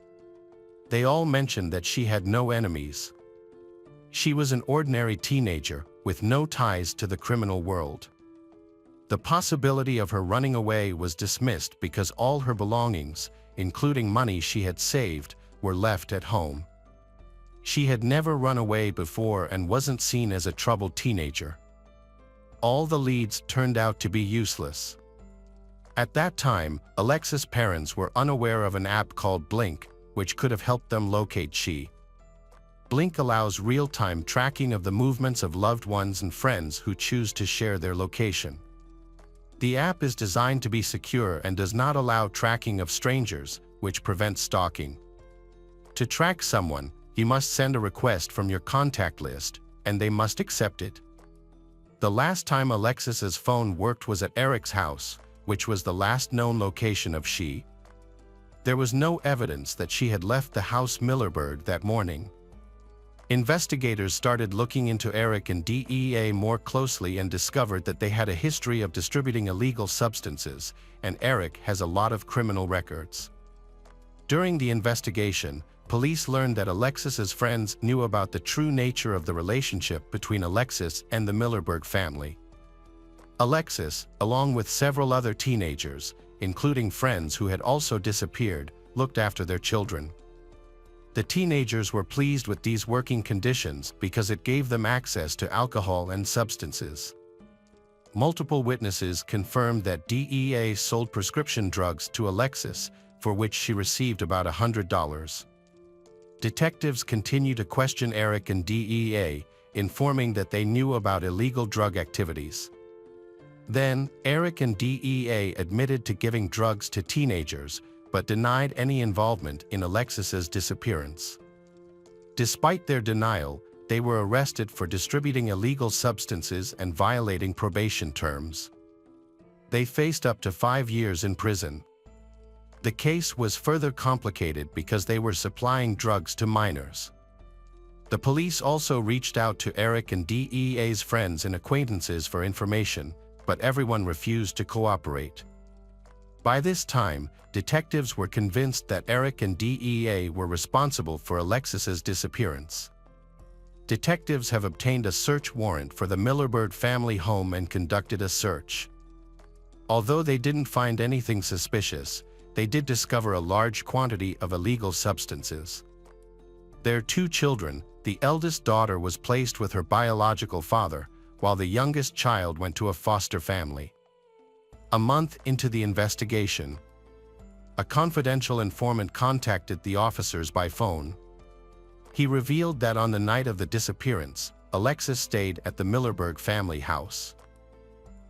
They all mentioned that she had no enemies. She was an ordinary teenager, with no ties to the criminal world. The possibility of her running away was dismissed because all her belongings, including money she had saved, were left at home. She had never run away before and wasn't seen as a troubled teenager. All the leads turned out to be useless. At that time, Alexis' parents were unaware of an app called Blink, which could have helped them locate she. Blink allows real-time tracking of the movements of loved ones and friends who choose to share their location. The app is designed to be secure and does not allow tracking of strangers, which prevents stalking. To track someone, you must send a request from your contact list, and they must accept it. The last time Alexis's phone worked was at Eric's house, which was the last known location of she. There was no evidence that she had left the house Millerberg that morning. Investigators started looking into Eric and DEA more closely and discovered that they had a history of distributing illegal substances, and Eric has a lot of criminal records. During the investigation, police learned that Alexis's friends knew about the true nature of the relationship between Alexis and the Millerberg family. Alexis, along with several other teenagers, including friends who had also disappeared, looked after their children. The teenagers were pleased with these working conditions because it gave them access to alcohol and substances. Multiple witnesses confirmed that DEA sold prescription drugs to Alexis, for which she received about $100. Detectives continue to question Eric and DEA, informing that they knew about illegal drug activities. Then, Eric and DEA admitted to giving drugs to teenagers, but denied any involvement in Alexis's disappearance. Despite their denial, they were arrested for distributing illegal substances and violating probation terms. They faced up to 5 years in prison. The case was further complicated because they were supplying drugs to minors. The police also reached out to Eric and DEA's friends and acquaintances for information, but everyone refused to cooperate. By this time, detectives were convinced that Eric and DEA were responsible for Alexis's disappearance. Detectives have obtained a search warrant for the Millerberg family home and conducted a search. Although they didn't find anything suspicious, they did discover a large quantity of illegal substances. Their 2 children, the eldest daughter was placed with her biological father, while the youngest child went to a foster family. A month into the investigation, a confidential informant contacted the officers by phone. He revealed that on the night of the disappearance, Alexis stayed at the Millerberg family house.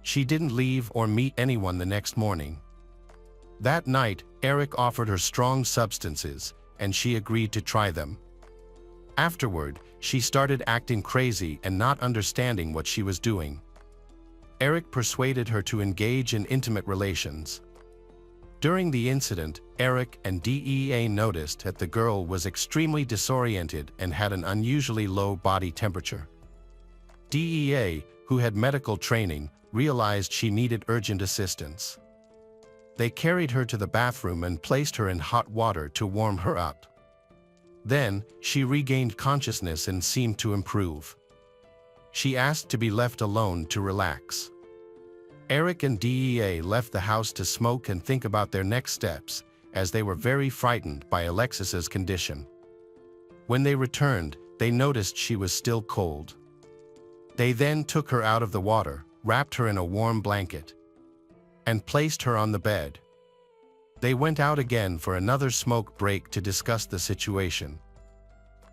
She didn't leave or meet anyone the next morning. That night, Eric offered her strong substances, and she agreed to try them. Afterward, she started acting crazy and not understanding what she was doing. Eric persuaded her to engage in intimate relations. During the incident, Eric and DEA noticed that the girl was extremely disoriented and had an unusually low body temperature. DEA, who had medical training, realized she needed urgent assistance. They carried her to the bathroom and placed her in hot water to warm her up. Then, she regained consciousness and seemed to improve. She asked to be left alone to relax. Eric and DEA left the house to smoke and think about their next steps, as they were very frightened by Alexis's condition. When they returned, they noticed she was still cold. They then took her out of the water, wrapped her in a warm blanket, and placed her on the bed. They went out again for another smoke break to discuss the situation.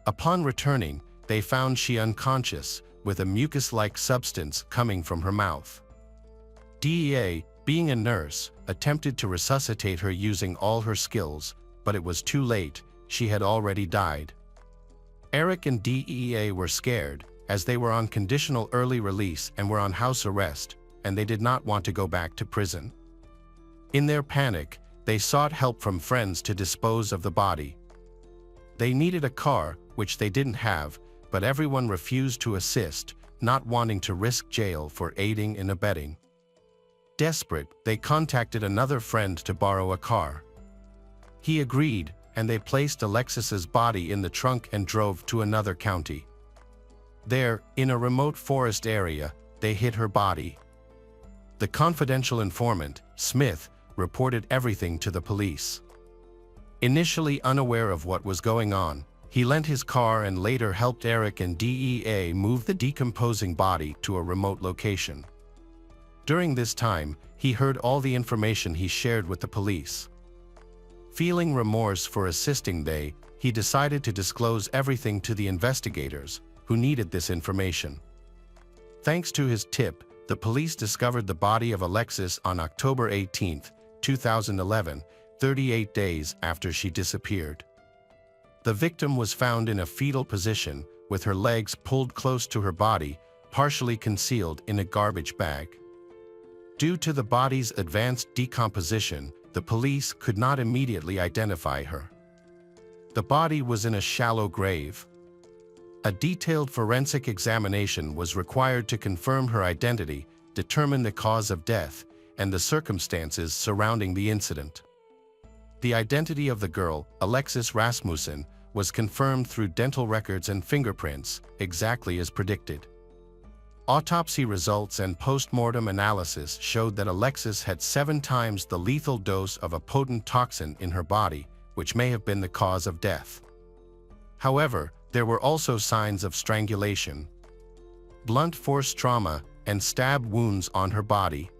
Upon returning, they found she unconscious, with a mucus-like substance coming from her mouth. DEA, being a nurse, attempted to resuscitate her using all her skills, but it was too late. She had already died. Eric and DEA were scared, as they were on conditional early release and were on house arrest, and they did not want to go back to prison. In their panic, they sought help from friends to dispose of the body. They needed a car, which they didn't have, but everyone refused to assist, not wanting to risk jail for aiding and abetting. Desperate, they contacted another friend to borrow a car. He agreed, and they placed Alexis's body in the trunk and drove to another county. There, in a remote forest area, they hid her body. The confidential informant, Smith, reported everything to the police. Initially unaware of what was going on, he lent his car and later helped Eric and DEA move the decomposing body to a remote location. During this time, he heard all the information he shared with the police. Feeling remorse for assisting he decided to disclose everything to the investigators, who needed this information. Thanks to his tip, the police discovered the body of Alexis on October 18, 2011, 38 days after she disappeared. The victim was found in a fetal position, with her legs pulled close to her body, partially concealed in a garbage bag. Due to the body's advanced decomposition, the police could not immediately identify her. The body was in a shallow grave. A detailed forensic examination was required to confirm her identity, determine the cause of death, and the circumstances surrounding the incident. The identity of the girl, Alexis Rasmussen, was confirmed through dental records and fingerprints, exactly as predicted. Autopsy results and post-mortem analysis showed that Alexis had 7 times the lethal dose of a potent toxin in her body, which may have been the cause of death. However, there were also signs of strangulation, blunt force trauma, and stab wounds on her body.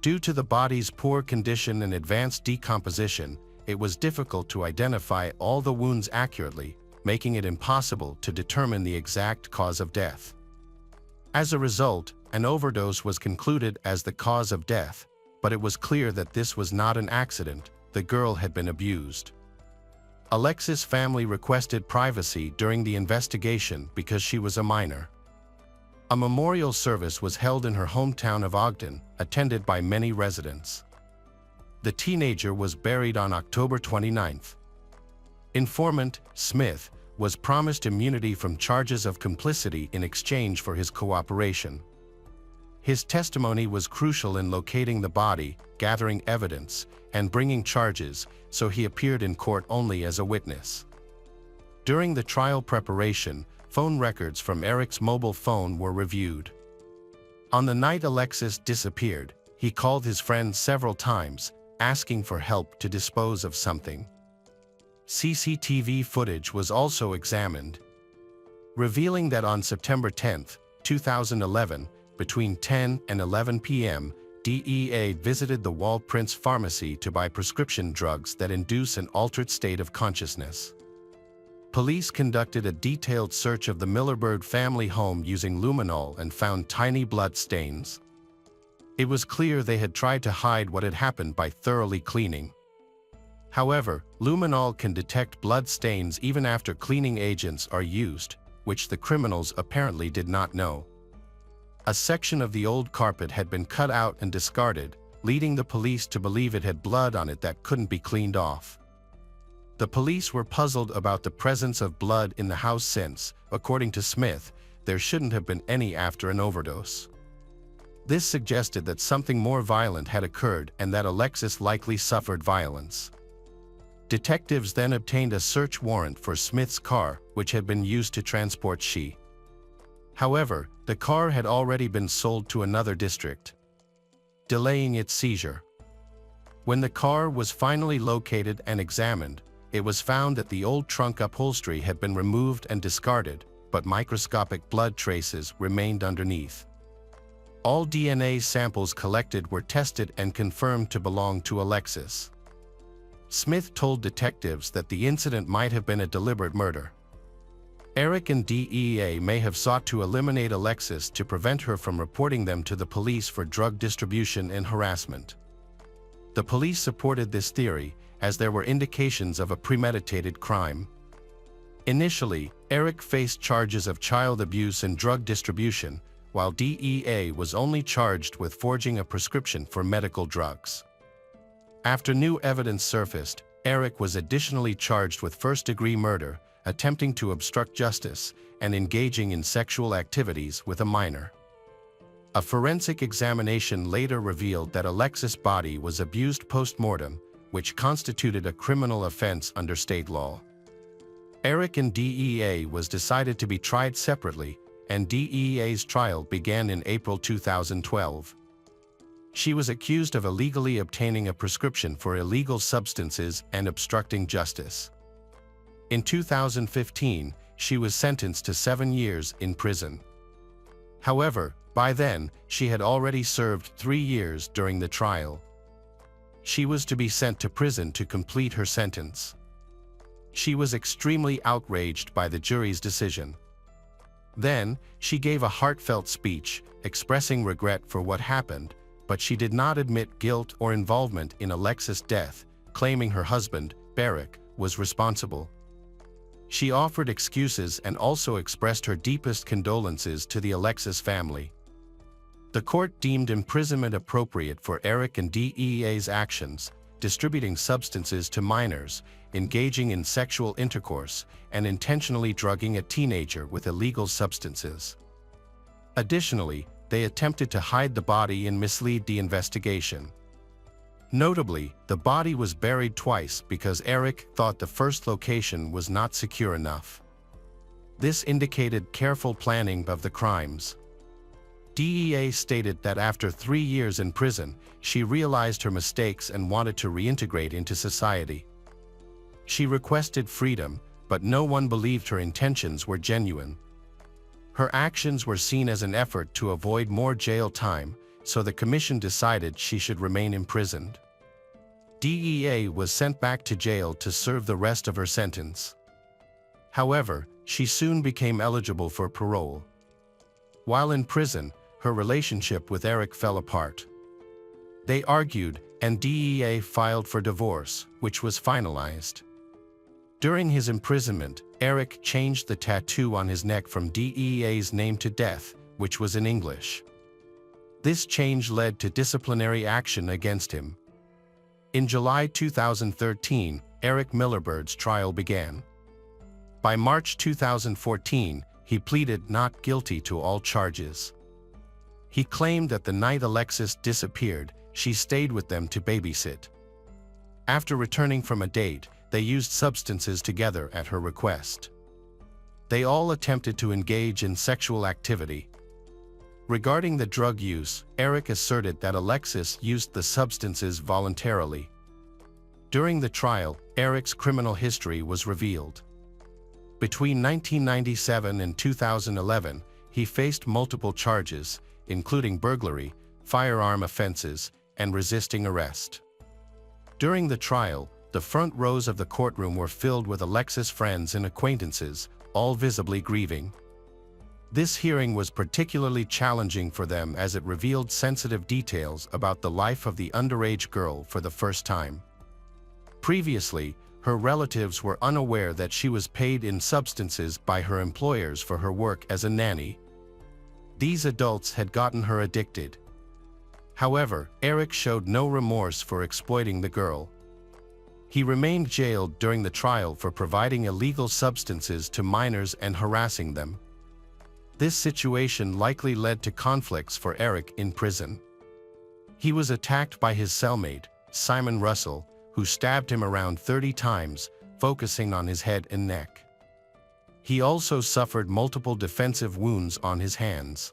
Due to the body's poor condition and advanced decomposition, it was difficult to identify all the wounds accurately, making it impossible to determine the exact cause of death. As a result, an overdose was concluded as the cause of death, but it was clear that this was not an accident. The girl had been abused. Alexis' family requested privacy during the investigation because she was a minor. A memorial service was held in her hometown of Ogden, attended by many residents. The teenager was buried on October 29th. Informant, Smith, was promised immunity from charges of complicity in exchange for his cooperation. His testimony was crucial in locating the body, gathering evidence, and bringing charges, so he appeared in court only as a witness. During the trial preparation, phone records from Eric's mobile phone were reviewed. On the night Alexis disappeared, he called his friend several times, asking for help to dispose of something. CCTV footage was also examined, revealing that on September 10, 2011, between 10 and 11 p.m., DEA visited the Wall Prince Pharmacy to buy prescription drugs that induce an altered state of consciousness. Police conducted a detailed search of the Millerbird family home using luminol and found tiny blood stains. It was clear they had tried to hide what had happened by thoroughly cleaning. However, luminol can detect blood stains even after cleaning agents are used, which the criminals apparently did not know. A section of the old carpet had been cut out and discarded, leading the police to believe it had blood on it that couldn't be cleaned off. The police were puzzled about the presence of blood in the house since, according to Smith, there shouldn't have been any after an overdose. This suggested that something more violent had occurred and that Alexis likely suffered violence. Detectives then obtained a search warrant for Smith's car, which had been used to transport she. However, the car had already been sold to another district, delaying its seizure. When the car was finally located and examined, it was found that the old trunk upholstery had been removed and discarded, but microscopic blood traces remained underneath. All DNA samples collected were tested and confirmed to belong to Alexis. Smith told detectives that the incident might have been a deliberate murder. Eric and DEA may have sought to eliminate Alexis to prevent her from reporting them to the police for drug distribution and harassment. The police supported this theory, as there were indications of a premeditated crime. Initially, Eric faced charges of child abuse and drug distribution, while DEA was only charged with forging a prescription for medical drugs. After new evidence surfaced, Eric was additionally charged with first-degree murder, attempting to obstruct justice, and engaging in sexual activities with a minor. A forensic examination later revealed that Alexis' body was abused post-mortem, which constituted a criminal offense under state law. Eric and DEA was decided to be tried separately, and DEA's trial began in April 2012. She was accused of illegally obtaining a prescription for illegal substances and obstructing justice. In 2015, she was sentenced to 7 years in prison. However, by then, she had already served 3 years during the trial. She was to be sent to prison to complete her sentence. She was extremely outraged by the jury's decision. Then, she gave a heartfelt speech, expressing regret for what happened, but she did not admit guilt or involvement in Alexis' death, claiming her husband, Barrick, was responsible. She offered excuses and also expressed her deepest condolences to the Alexis family. The court deemed imprisonment appropriate for Eric and DEA's actions, distributing substances to minors, engaging in sexual intercourse, and intentionally drugging a teenager with illegal substances. Additionally, they attempted to hide the body and mislead the investigation. Notably, the body was buried twice because Eric thought the first location was not secure enough. This indicated careful planning of the crimes. DEA stated that after 3 years in prison, she realized her mistakes and wanted to reintegrate into society. She requested freedom, but no one believed her intentions were genuine. Her actions were seen as an effort to avoid more jail time, so the commission decided she should remain imprisoned. DEA was sent back to jail to serve the rest of her sentence. However, she soon became eligible for parole. While in prison, her relationship with Eric fell apart. They argued, and DEA filed for divorce, which was finalized. During his imprisonment, Eric changed the tattoo on his neck from DEA's name to Death, which was in English. This change led to disciplinary action against him. In July 2013, Eric Millerbird's trial began. By March 2014, he pleaded not guilty to all charges. He claimed that the night Alexis disappeared, she stayed with them to babysit. After returning from a date, they used substances together at her request. They all attempted to engage in sexual activity. Regarding the drug use, Eric asserted that Alexis used the substances voluntarily. During the trial, Eric's criminal history was revealed. Between 1997 and 2011, he faced multiple charges, including burglary, firearm offenses, and resisting arrest. During the trial, the front rows of the courtroom were filled with Alexis' friends and acquaintances, all visibly grieving. This hearing was particularly challenging for them as it revealed sensitive details about the life of the underage girl for the first time. Previously, her relatives were unaware that she was paid in substances by her employers for her work as a nanny. These adults had gotten her addicted. However, Eric showed no remorse for exploiting the girl. He remained jailed during the trial for providing illegal substances to minors and harassing them. This situation likely led to conflicts for Eric in prison. He was attacked by his cellmate, Simon Russell, who stabbed him around 30 times, focusing on his head and neck. He also suffered multiple defensive wounds on his hands.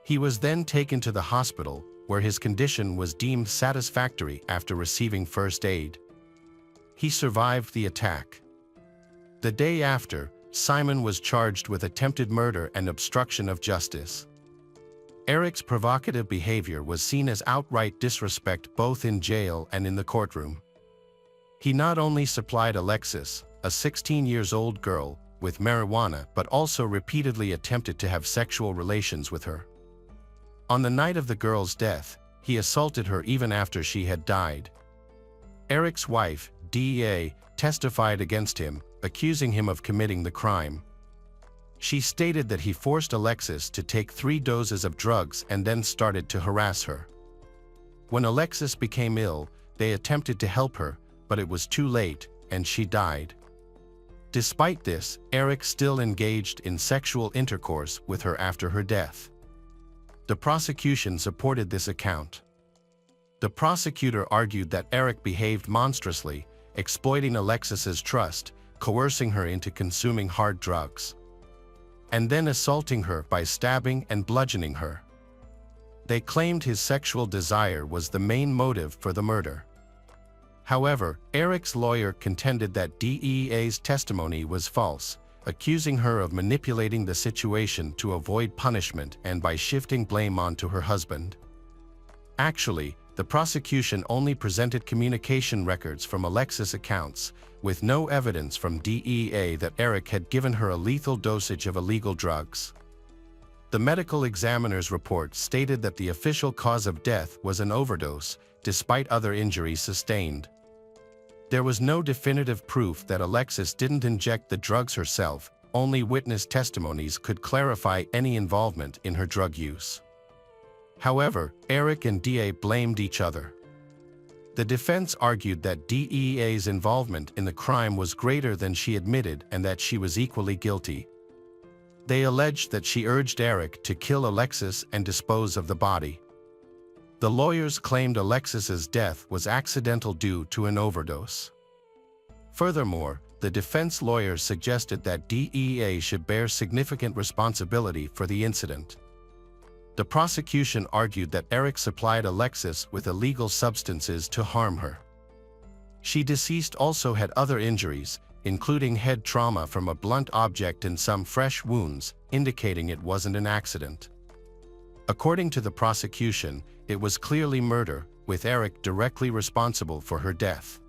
He was then taken to the hospital, where his condition was deemed satisfactory after receiving first aid. He survived the attack. The day after, Simon was charged with attempted murder and obstruction of justice. Eric's provocative behavior was seen as outright disrespect both in jail and in the courtroom. He not only supplied Alexis, a 16-year-old girl, with marijuana but also repeatedly attempted to have sexual relations with her. On the night of the girl's death, he assaulted her even after she had died. Eric's wife, DEA, testified against him, accusing him of committing the crime. She stated that he forced Alexis to take 3 doses of drugs and then started to harass her. When Alexis became ill, they attempted to help her, but it was too late, and she died. Despite this, Eric still engaged in sexual intercourse with her after her death. The prosecution supported this account. The prosecutor argued that Eric behaved monstrously, exploiting Alexis's trust, coercing her into consuming hard drugs, and then assaulting her by stabbing and bludgeoning her. They claimed his sexual desire was the main motive for the murder. However, Eric's lawyer contended that DEA's testimony was false, accusing her of manipulating the situation to avoid punishment and by shifting blame onto her husband. Actually, the prosecution only presented communication records from Alexis' accounts, with no evidence from DEA that Eric had given her a lethal dosage of illegal drugs. The medical examiner's report stated that the official cause of death was an overdose, despite other injuries sustained. There was no definitive proof that Alexis didn't inject the drugs herself. Only witness testimonies could clarify any involvement in her drug use. However, Eric and DEA blamed each other. The defense argued that DEA's involvement in the crime was greater than she admitted and that she was equally guilty. They alleged that she urged Eric to kill Alexis and dispose of the body. The lawyers claimed Alexis's death was accidental due to an overdose. Furthermore, the defense lawyers suggested that DEA should bear significant responsibility for the incident. The prosecution argued that Eric supplied Alexis with illegal substances to harm her. She deceased also had other injuries, including head trauma from a blunt object and some fresh wounds, indicating it wasn't an accident. According to the prosecution, it was clearly murder, with Eric directly responsible for her death.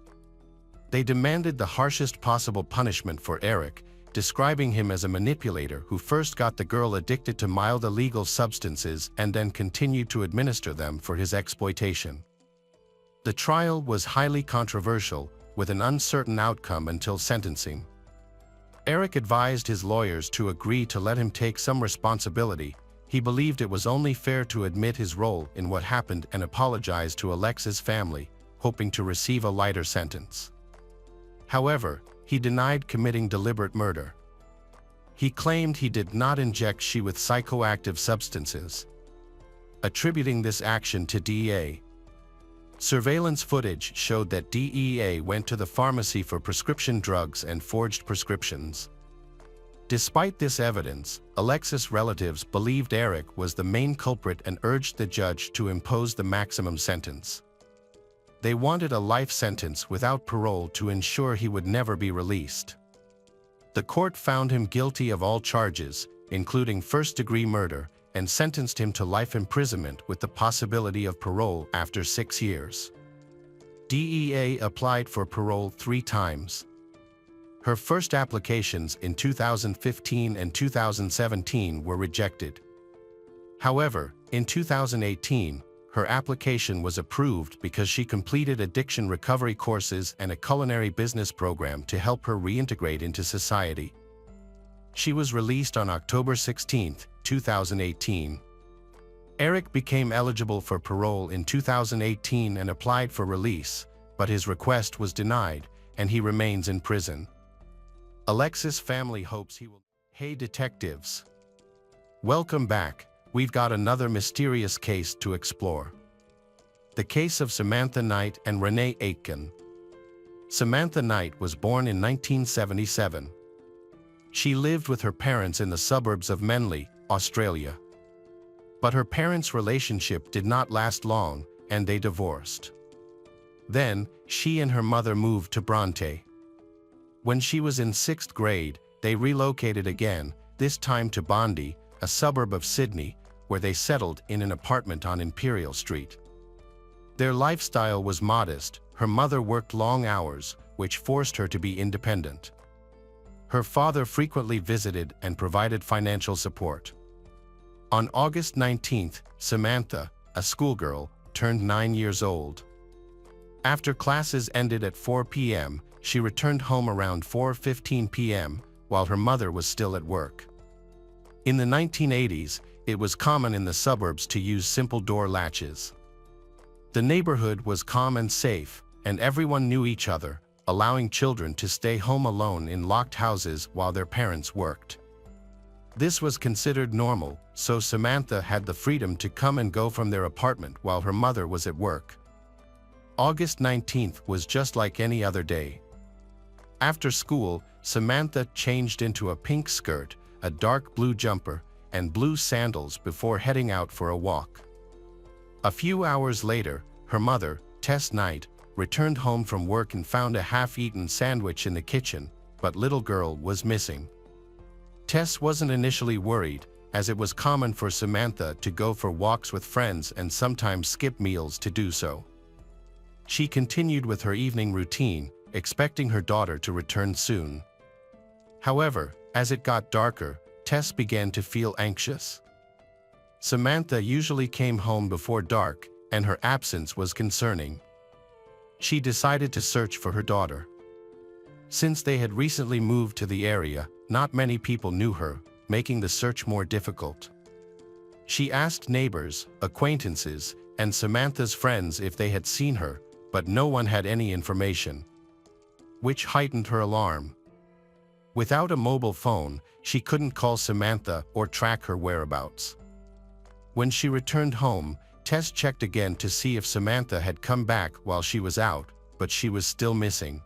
They demanded the harshest possible punishment for Eric, describing him as a manipulator who first got the girl addicted to mild illegal substances and then continued to administer them for his exploitation. The trial was highly controversial, with an uncertain outcome until sentencing. Eric advised his lawyers to agree to let him take some responsibility. He believed it was only fair to admit his role in what happened and apologize to Alexis' family, hoping to receive a lighter sentence. However, he denied committing deliberate murder. He claimed he did not inject she with psychoactive substances, attributing this action to DEA. Surveillance footage showed that DEA went to the pharmacy for prescription drugs and forged prescriptions. Despite this evidence, Alexis' relatives believed Eric was the main culprit and urged the judge to impose the maximum sentence. They wanted a life sentence without parole to ensure he would never be released. The court found him guilty of all charges, including first-degree murder, and sentenced him to life imprisonment with the possibility of parole after 6 years. DEA applied for parole 3 times. Her first applications in 2015 and 2017 were rejected. However, in 2018, her application was approved because she completed addiction recovery courses and a culinary business program to help her reintegrate into society. She was released on October 16, 2018. Eric became eligible for parole in 2018 and applied for release, but his request was denied, and he remains in prison. Alexis' family hopes he will. Hey detectives! Welcome back. We've got another mysterious case to explore. The case of Samantha Knight and Renee Aitken. Samantha Knight was born in 1977. She lived with her parents in the suburbs of Menly, Australia. But her parents' relationship did not last long, and they divorced. Then, she and her mother moved to Bronte. When she was in 6th grade, they relocated again, this time to Bondi, a suburb of Sydney, where they settled in an apartment on Imperial Street. Their lifestyle was modest. Her mother worked long hours, which forced her to be independent. Her father frequently visited and provided financial support. On August 19, Samantha, a schoolgirl, turned 9 years old. After classes ended at 4 p.m., she returned home around 4:15 p.m., while her mother was still at work. In the 1980s, it was common in the suburbs to use simple door latches. The neighborhood was calm and safe, and everyone knew each other, allowing children to stay home alone in locked houses while their parents worked. This was considered normal, so Samantha had the freedom to come and go from their apartment while her mother was at work. August 19th was just like any other day. After school, Samantha changed into a pink skirt, a dark blue jumper, and blue sandals before heading out for a walk. A few hours later, her mother, Tess Knight, returned home from work and found a half-eaten sandwich in the kitchen, but little girl was missing. Tess wasn't initially worried, as it was common for Samantha to go for walks with friends and sometimes skip meals to do so. She continued with her evening routine, expecting her daughter to return soon. However, as it got darker, Tess began to feel anxious. Samantha usually came home before dark, and her absence was concerning. She decided to search for her daughter. Since they had recently moved to the area, not many people knew her, making the search more difficult. She asked neighbors, acquaintances, and Samantha's friends if they had seen her, but no one had any information, which heightened her alarm. Without a mobile phone, she couldn't call Samantha or track her whereabouts. When she returned home, Tess checked again to see if Samantha had come back while she was out, but she was still missing.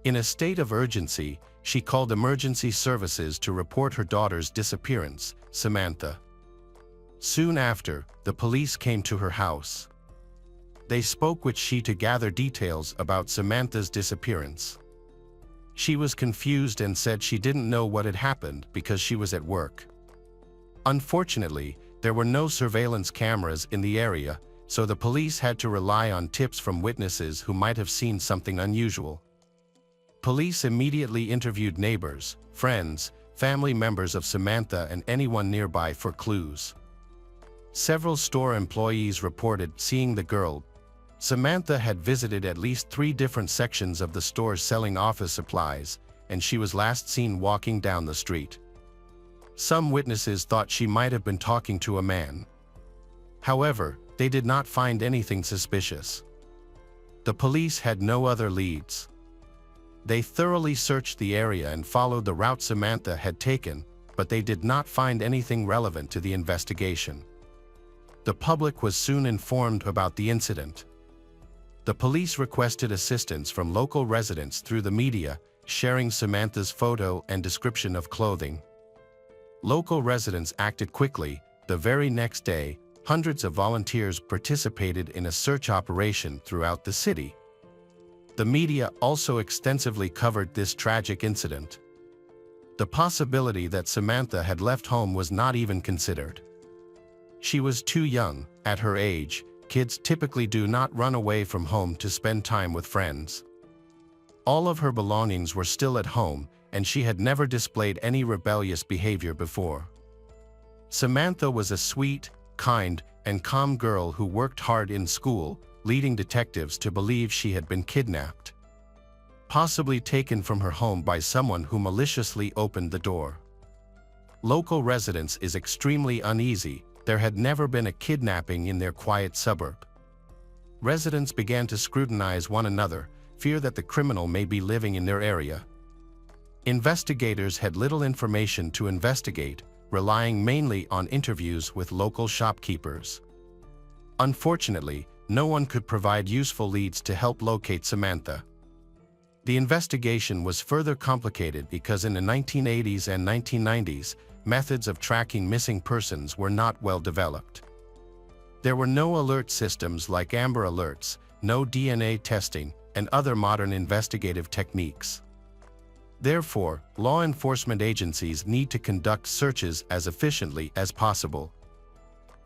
In a state of urgency, she called emergency services to report her daughter's disappearance, Samantha. Soon after, the police came to her house. They spoke with she to gather details about Samantha's disappearance. She was confused and said she didn't know what had happened because she was at work. Unfortunately, there were no surveillance cameras in the area, so the police had to rely on tips from witnesses who might have seen something unusual. Police immediately interviewed neighbors, friends, family members of Samantha and anyone nearby for clues. Several store employees reported seeing the girl. Samantha had visited at least 3 different sections of the store selling office supplies, and she was last seen walking down the street. Some witnesses thought she might have been talking to a man. However, they did not find anything suspicious. The police had no other leads. They thoroughly searched the area and followed the route Samantha had taken, but they did not find anything relevant to the investigation. The public was soon informed about the incident. The police requested assistance from local residents through the media, sharing Samantha's photo and description of clothing. Local residents acted quickly. The very next day, hundreds of volunteers participated in a search operation throughout the city. The media also extensively covered this tragic incident. The possibility that Samantha had left home was not even considered. She was too young. At her age, kids typically do not run away from home to spend time with friends. All of her belongings were still at home, and she had never displayed any rebellious behavior before. Samantha was a sweet, kind, and calm girl who worked hard in school, leading detectives to believe she had been kidnapped, possibly taken from her home by someone who maliciously opened the door. Local residents is extremely uneasy. There had never been a kidnapping in their quiet suburb. Residents began to scrutinize one another, fear that the criminal may be living in their area. Investigators had little information to investigate, relying mainly on interviews with local shopkeepers. Unfortunately, no one could provide useful leads to help locate Samantha. The investigation was further complicated because in the 1980s and 1990s, methods of tracking missing persons were not well developed. There were no alert systems like Amber Alerts, no DNA testing, and other modern investigative techniques. Therefore, law enforcement agencies need to conduct searches as efficiently as possible.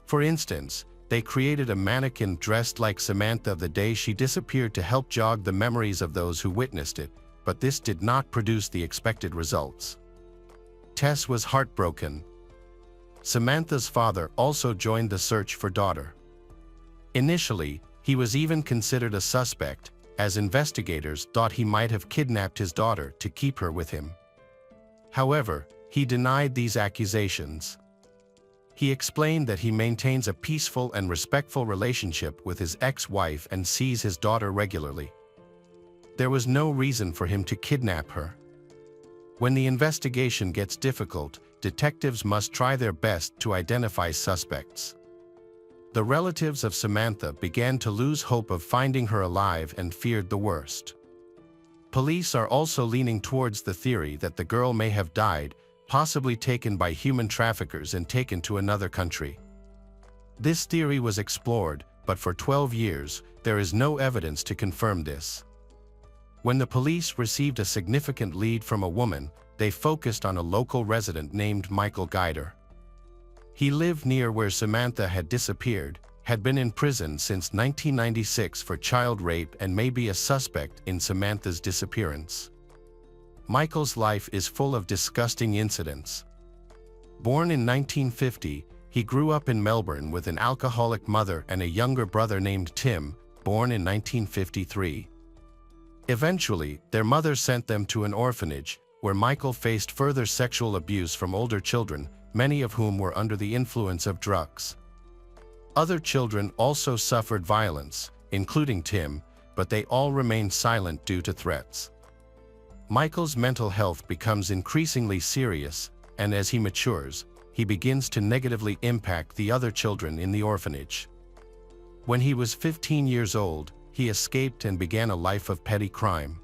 For instance, They created a mannequin dressed like Samantha the day she disappeared to help jog the memories of those who witnessed it, but this did not produce the expected results. Tess was heartbroken. Samantha's father also joined the search for daughter. Initially, he was even considered a suspect, as investigators thought he might have kidnapped his daughter to keep her with him. However, he denied these accusations. He explained that he maintains a peaceful and respectful relationship with his ex-wife and sees his daughter regularly. There was no reason for him to kidnap her. When the investigation gets difficult, detectives must try their best to identify suspects. The relatives of Samantha began to lose hope of finding her alive and feared the worst. Police are also leaning towards the theory that the girl may have died, possibly taken by human traffickers and taken to another country. This theory was explored, but for 12 years, there is no evidence to confirm this. When the police received a significant lead from a woman, they focused on a local resident named Michael Guider. He lived near where Samantha had disappeared, had been in prison since 1996 for child rape and may be a suspect in Samantha's disappearance. Michael's life is full of disgusting incidents. Born in 1950, he grew up in Melbourne with an alcoholic mother and a younger brother named Tim, born in 1953. Eventually, their mother sent them to an orphanage, where Michael faced further sexual abuse from older children, many of whom were under the influence of drugs. Other children also suffered violence, including Tim, but they all remained silent due to threats. Michael's mental health becomes increasingly serious, and as he matures, he begins to negatively impact the other children in the orphanage. When he was 15 years old, he escaped and began a life of petty crime.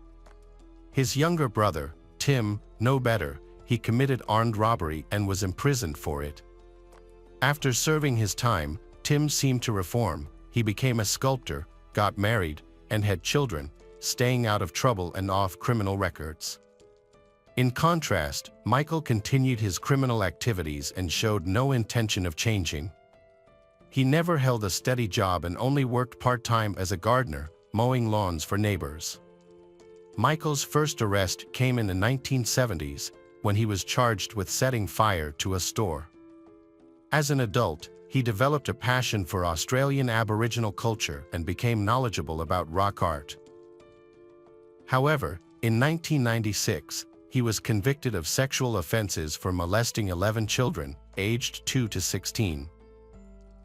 His younger brother, Tim, no better, he committed armed robbery and was imprisoned for it. After serving his time, Tim seemed to reform. He became a sculptor, got married, and had children, staying out of trouble and off criminal records. In contrast, Michael continued his criminal activities and showed no intention of changing. He never held a steady job and only worked part-time as a gardener, mowing lawns for neighbors. Michael's first arrest came in the 1970s, when he was charged with setting fire to a store. As an adult, he developed a passion for Australian Aboriginal culture and became knowledgeable about rock art. However, in 1996, he was convicted of sexual offenses for molesting 11 children, aged 2 to 16.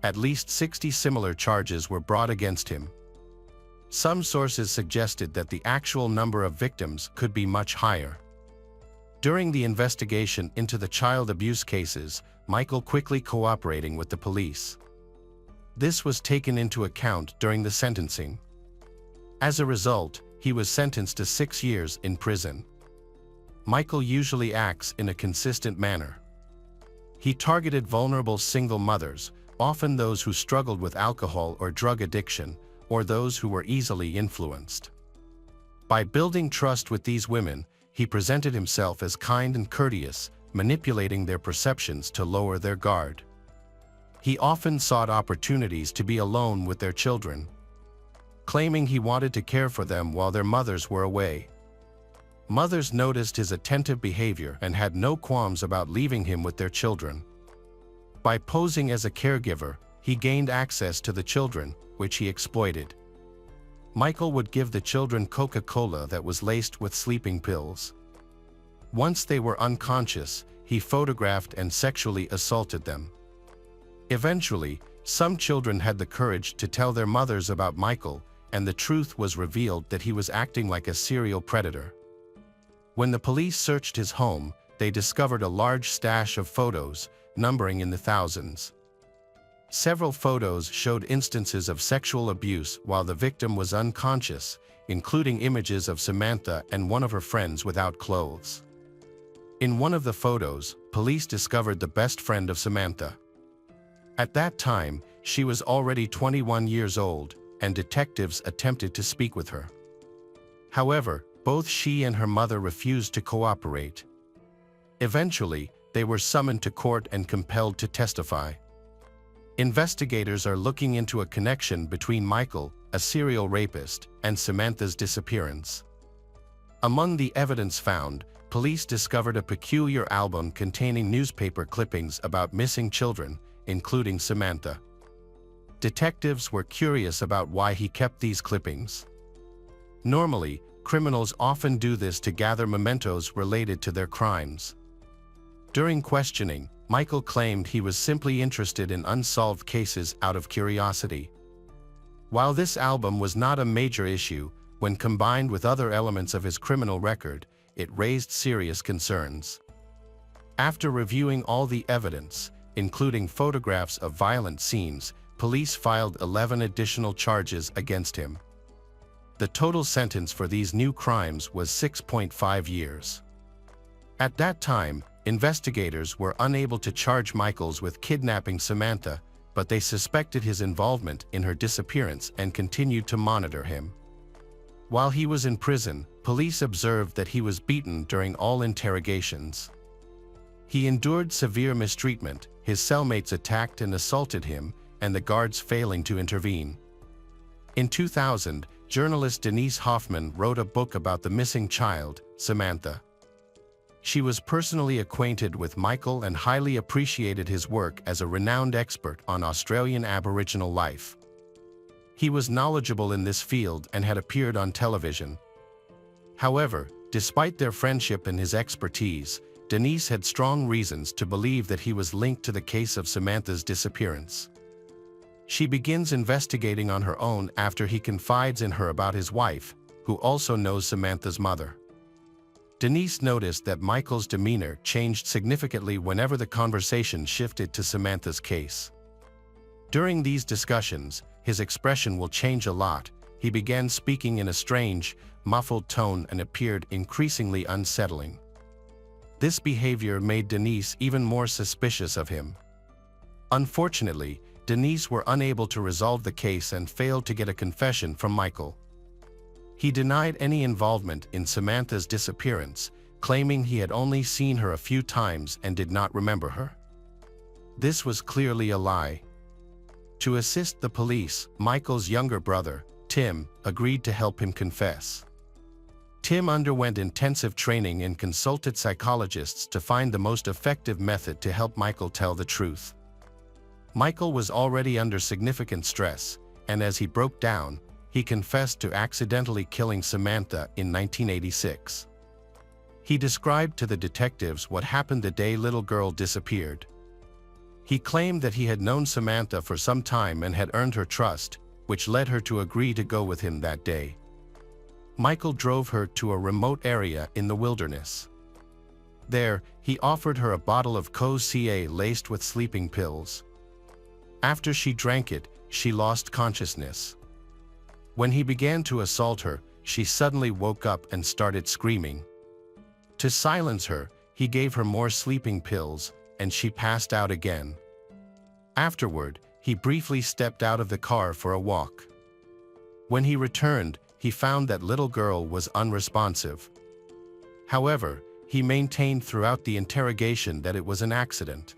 At least 60 similar charges were brought against him. Some sources suggested that the actual number of victims could be much higher. During the investigation into the child abuse cases, Michael quickly cooperating with the police. This was taken into account during the sentencing. As a result, he was sentenced to 6 years in prison. Michael usually acts in a consistent manner. He targeted vulnerable single mothers, often those who struggled with alcohol or drug addiction, or those who were easily influenced. By building trust with these women, he presented himself as kind and courteous, manipulating their perceptions to lower their guard. He often sought opportunities to be alone with their children, claiming he wanted to care for them while their mothers were away. Mothers noticed his attentive behavior and had no qualms about leaving him with their children. By posing as a caregiver, he gained access to the children, which he exploited. Michael would give the children Coca-Cola that was laced with sleeping pills. Once they were unconscious, he photographed and sexually assaulted them. Eventually, some children had the courage to tell their mothers about Michael, and the truth was revealed that he was acting like a serial predator. When the police searched his home, they discovered a large stash of photos, numbering in the thousands. Several photos showed instances of sexual abuse while the victim was unconscious, including images of Samantha and one of her friends without clothes. In one of the photos, police discovered the best friend of Samantha. At that time, she was already 21 years old, and detectives attempted to speak with her. However, both she and her mother refused to cooperate. Eventually, they were summoned to court and compelled to testify. Investigators are looking into a connection between Michael, a serial rapist, and Samantha's disappearance. Among the evidence found, police discovered a peculiar album containing newspaper clippings about missing children, including Samantha. Detectives were curious about why he kept these clippings. Normally, criminals often do this to gather mementos related to their crimes. During questioning, Michael claimed he was simply interested in unsolved cases out of curiosity. While this album was not a major issue, when combined with other elements of his criminal record, it raised serious concerns. After reviewing all the evidence, including photographs of violent scenes, police filed 11 additional charges against him. The total sentence for these new crimes was 6.5 years. At that time, investigators were unable to charge Michaels with kidnapping Samantha, but they suspected his involvement in her disappearance and continued to monitor him. While he was in prison, police observed that he was beaten during all interrogations. He endured severe mistreatment, his cellmates attacked and assaulted him, and the guards failing to intervene. In 2000, journalist Denise Hoffman wrote a book about the missing child, Samantha. She was personally acquainted with Michael and highly appreciated his work as a renowned expert on Australian Aboriginal life. He was knowledgeable in this field and had appeared on television. However, despite their friendship and his expertise, Denise had strong reasons to believe that he was linked to the case of Samantha's disappearance. She begins investigating on her own after he confides in her about his wife, who also knows Samantha's mother. Denise noticed that Michael's demeanor changed significantly whenever the conversation shifted to Samantha's case. During these discussions, his expression will change a lot. He began speaking in a strange, muffled tone and appeared increasingly unsettling. This behavior made Denise even more suspicious of him. Unfortunately, Denise were unable to resolve the case and failed to get a confession from Michael. He denied any involvement in Samantha's disappearance, claiming he had only seen her a few times and did not remember her. This was clearly a lie. To assist the police, Michael's younger brother, Tim, agreed to help him confess. Tim underwent intensive training and consulted psychologists to find the most effective method to help Michael tell the truth. Michael was already under significant stress, and as he broke down, he confessed to accidentally killing Samantha in 1986. He described to the detectives what happened the day little girl disappeared. He claimed that he had known Samantha for some time and had earned her trust, which led her to agree to go with him that day. Michael drove her to a remote area in the wilderness. There, he offered her a bottle of Co-Ca laced with sleeping pills. After she drank it, she lost consciousness. When he began to assault her, she suddenly woke up and started screaming. To silence her, he gave her more sleeping pills, and she passed out again. Afterward, he briefly stepped out of the car for a walk. When he returned, he found that little girl was unresponsive. However, he maintained throughout the interrogation that it was an accident.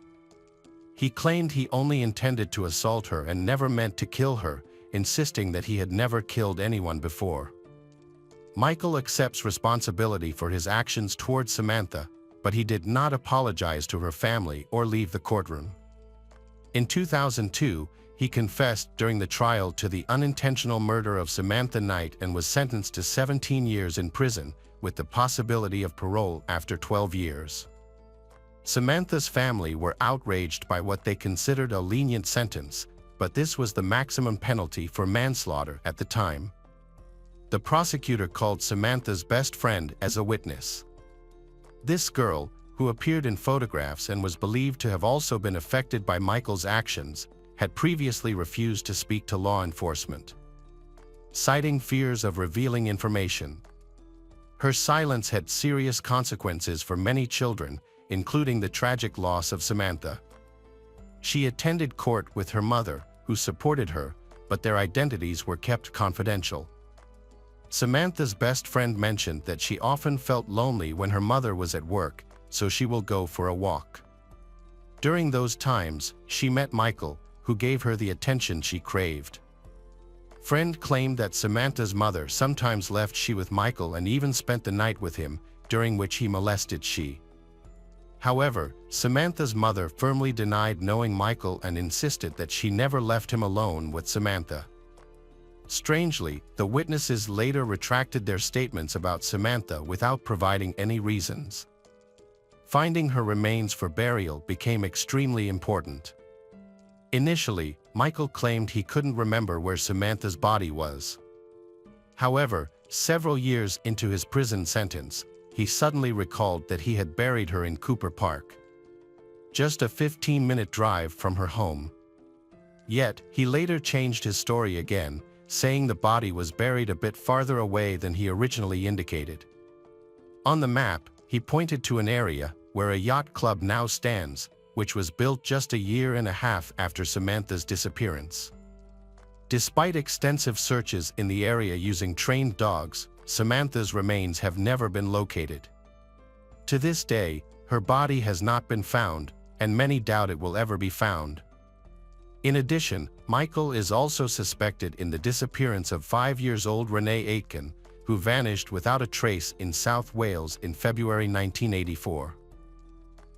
He claimed he only intended to assault her and never meant to kill her, insisting that he had never killed anyone before. Michael accepts responsibility for his actions towards Samantha, but he did not apologize to her family or leave the courtroom. In 2002, he confessed during the trial to the unintentional murder of Samantha Knight and was sentenced to 17 years in prison, with the possibility of parole after 12 years. Samantha's family were outraged by what they considered a lenient sentence, but this was the maximum penalty for manslaughter at the time. The prosecutor called Samantha's best friend as a witness. This girl, who appeared in photographs and was believed to have also been affected by Michael's actions, had previously refused to speak to law enforcement, citing fears of revealing information. Her silence had serious consequences for many children, including the tragic loss of Samantha. She attended court with her mother, who supported her, but their identities were kept confidential. Samantha's best friend mentioned that she often felt lonely when her mother was at work, so she will go for a walk. During those times, she met Michael, who gave her the attention she craved. Friend claimed that Samantha's mother sometimes left she with Michael and even spent the night with him, during which he molested she. However, Samantha's mother firmly denied knowing Michael and insisted that she never left him alone with Samantha. Strangely, the witnesses later retracted their statements about Samantha without providing any reasons. Finding her remains for burial became extremely important. Initially, Michael claimed he couldn't remember where Samantha's body was. However, several years into his prison sentence, he suddenly recalled that he had buried her in Cooper Park, just a 15-minute drive from her home. Yet, he later changed his story again, saying the body was buried a bit farther away than he originally indicated. On the map, he pointed to an area where a yacht club now stands, which was built just a year and a half after Samantha's disappearance. Despite extensive searches in the area using trained dogs, Samantha's remains have never been located. To this day, her body has not been found, and many doubt it will ever be found. In addition, Michael is also suspected in the disappearance of 5-year-old Renee Aitken, who vanished without a trace in South Wales in February 1984.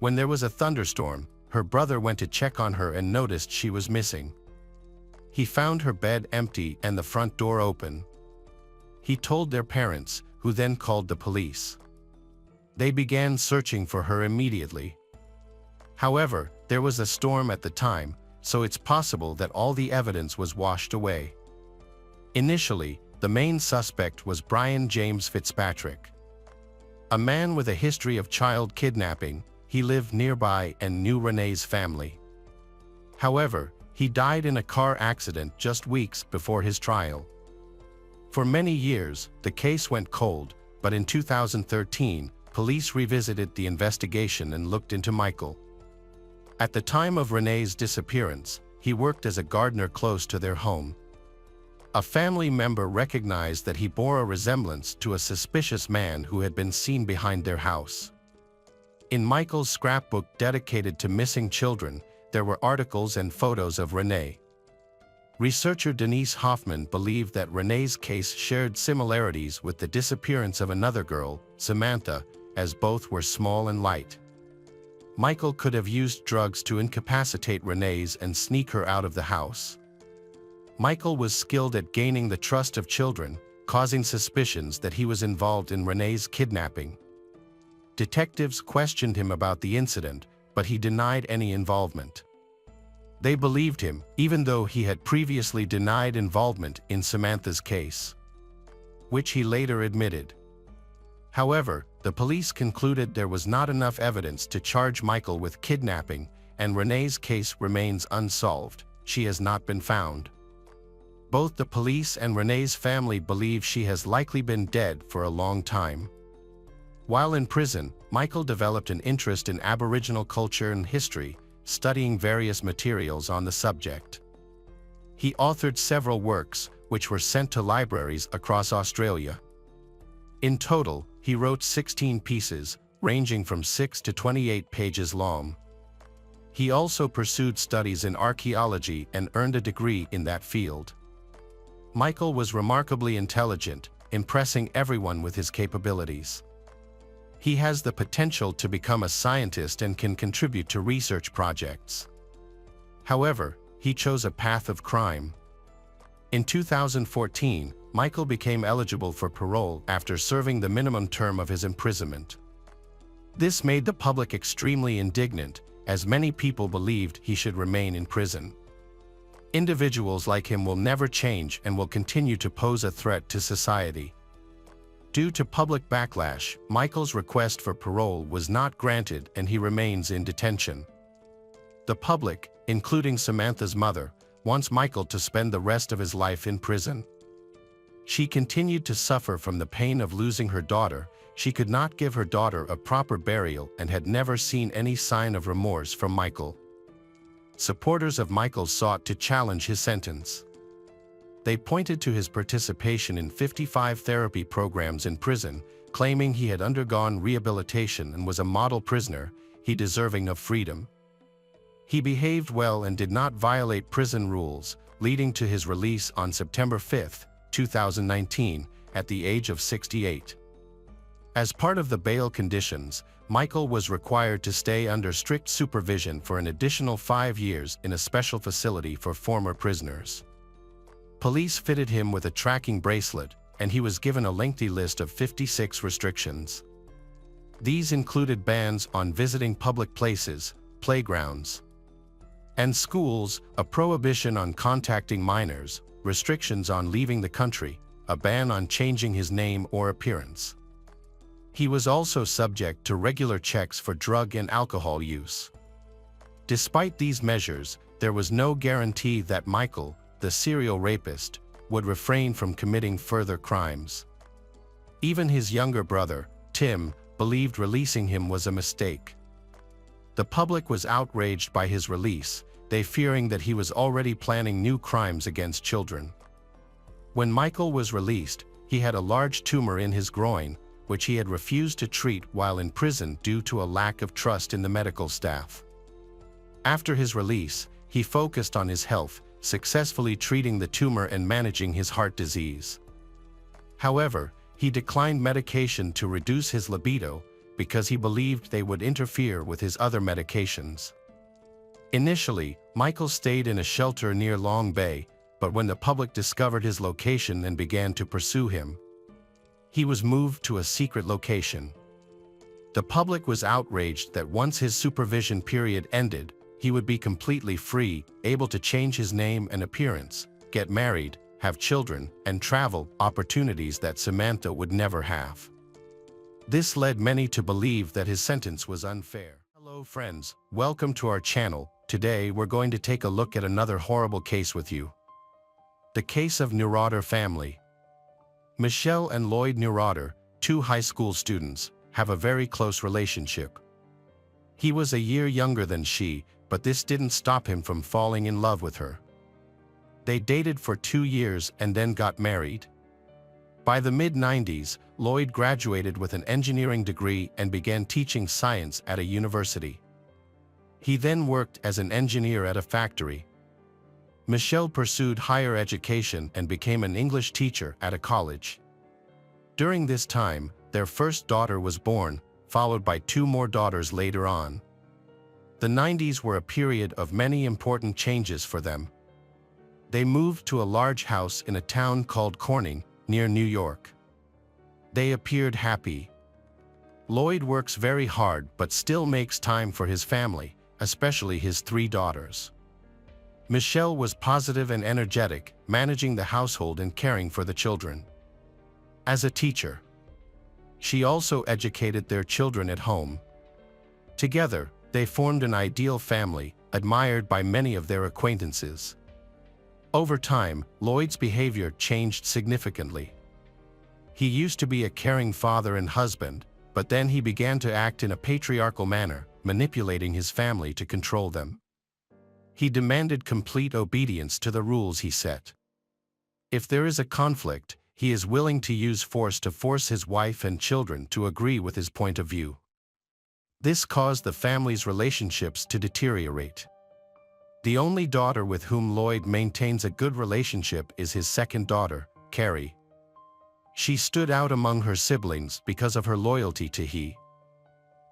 When there was a thunderstorm, her brother went to check on her and noticed she was missing. He found her bed empty and the front door open. He told their parents, who then called the police. They began searching for her immediately. However, there was a storm at the time, so it's possible that all the evidence was washed away. Initially, the main suspect was Brian James Fitzpatrick, a man with a history of child kidnapping. He lived nearby and knew Renee's family. However, he died in a car accident just weeks before his trial. For many years, the case went cold, but in 2013, police revisited the investigation and looked into Michael. At the time of Renee's disappearance, he worked as a gardener close to their home. A family member recognized that he bore a resemblance to a suspicious man who had been seen behind their house. In Michael's scrapbook dedicated to missing children, there were articles and photos of Renee. Researcher Denise Hoffman believed that Renee's case shared similarities with the disappearance of another girl, Samantha, as both were small and light. Michael could have used drugs to incapacitate Renee's and sneak her out of the house. Michael was skilled at gaining the trust of children, causing suspicions that he was involved in Renee's kidnapping. Detectives questioned him about the incident, but he denied any involvement. They believed him, even though he had previously denied involvement in Samantha's case, which he later admitted. However, the police concluded there was not enough evidence to charge Michael with kidnapping, and Renee's case remains unsolved. She has not been found. Both the police and Renee's family believe she has likely been dead for a long time. While in prison, Michael developed an interest in Aboriginal culture and history, studying various materials on the subject. He authored several works, which were sent to libraries across Australia. In total, he wrote 16 pieces, ranging from 6 to 28 pages long. He also pursued studies in archaeology and earned a degree in that field. Michael was remarkably intelligent, impressing everyone with his capabilities. He has the potential to become a scientist and can contribute to research projects. However, he chose a path of crime. In 2014, Michael became eligible for parole after serving the minimum term of his imprisonment. This made the public extremely indignant, as many people believed he should remain in prison. Individuals like him will never change and will continue to pose a threat to society. Due to public backlash, Michael's request for parole was not granted and he remains in detention. The public, including Samantha's mother, wants Michael to spend the rest of his life in prison. She continued to suffer from the pain of losing her daughter. She could not give her daughter a proper burial and had never seen any sign of remorse from Michael. Supporters of Michael sought to challenge his sentence. They pointed to his participation in 55 therapy programs in prison, claiming he had undergone rehabilitation and was a model prisoner, he deserving of freedom. He behaved well and did not violate prison rules, leading to his release on September 5, 2019, at the age of 68. As part of the bail conditions, Michael was required to stay under strict supervision for an additional 5 years in a special facility for former prisoners. Police fitted him with a tracking bracelet, and he was given a lengthy list of 56 restrictions. These included bans on visiting public places, playgrounds, and schools, a prohibition on contacting minors, restrictions on leaving the country, a ban on changing his name or appearance. He was also subject to regular checks for drug and alcohol use. Despite these measures, there was no guarantee that Michael, the serial rapist, would refrain from committing further crimes. Even his younger brother, Tim, believed releasing him was a mistake. The public was outraged by his release, they fearing that he was already planning new crimes against children. When Michael was released, he had a large tumor in his groin, which he had refused to treat while in prison due to a lack of trust in the medical staff. After his release, he focused on his health, successfully treating the tumor and managing his heart disease. However, he declined medication to reduce his libido because he believed they would interfere with his other medications. Initially, Michael stayed in a shelter near Long Bay, but when the public discovered his location and began to pursue him, he was moved to a secret location. The public was outraged that once his supervision period ended, he would be completely free, able to change his name and appearance, get married, have children, and travel, opportunities that Samantha would never have. This led many to believe that his sentence was unfair. Hello friends, welcome to our channel. Today we're going to take a look at another horrible case with you. The case of Neurotter family. Michelle and Lloyd Neurotter, two high school students, have a very close relationship. He was a year younger than she, but this didn't stop him from falling in love with her. They dated for 2 years and then got married. By the mid-90s, Lloyd graduated with an engineering degree and began teaching science at a university. He then worked as an engineer at a factory. Michelle pursued higher education and became an English teacher at a college. During this time, their first daughter was born, followed by 2 more daughters later on. The 90s were a period of many important changes for them. They moved to a large house in a town called Corning, near New York. They appeared happy. Lloyd works very hard but still makes time for his family, especially his 3 daughters. Michelle was positive and energetic, managing the household and caring for the children. As a teacher, she also educated their children at home. Together, they formed an ideal family, admired by many of their acquaintances. Over time, Lloyd's behavior changed significantly. He used to be a caring father and husband, but then he began to act in a patriarchal manner, manipulating his family to control them. He demanded complete obedience to the rules he set. If there is a conflict, he is willing to use force to force his wife and children to agree with his point of view. This caused the family's relationships to deteriorate. The only daughter with whom Lloyd maintains a good relationship is his second daughter, Carrie. She stood out among her siblings because of her loyalty to he.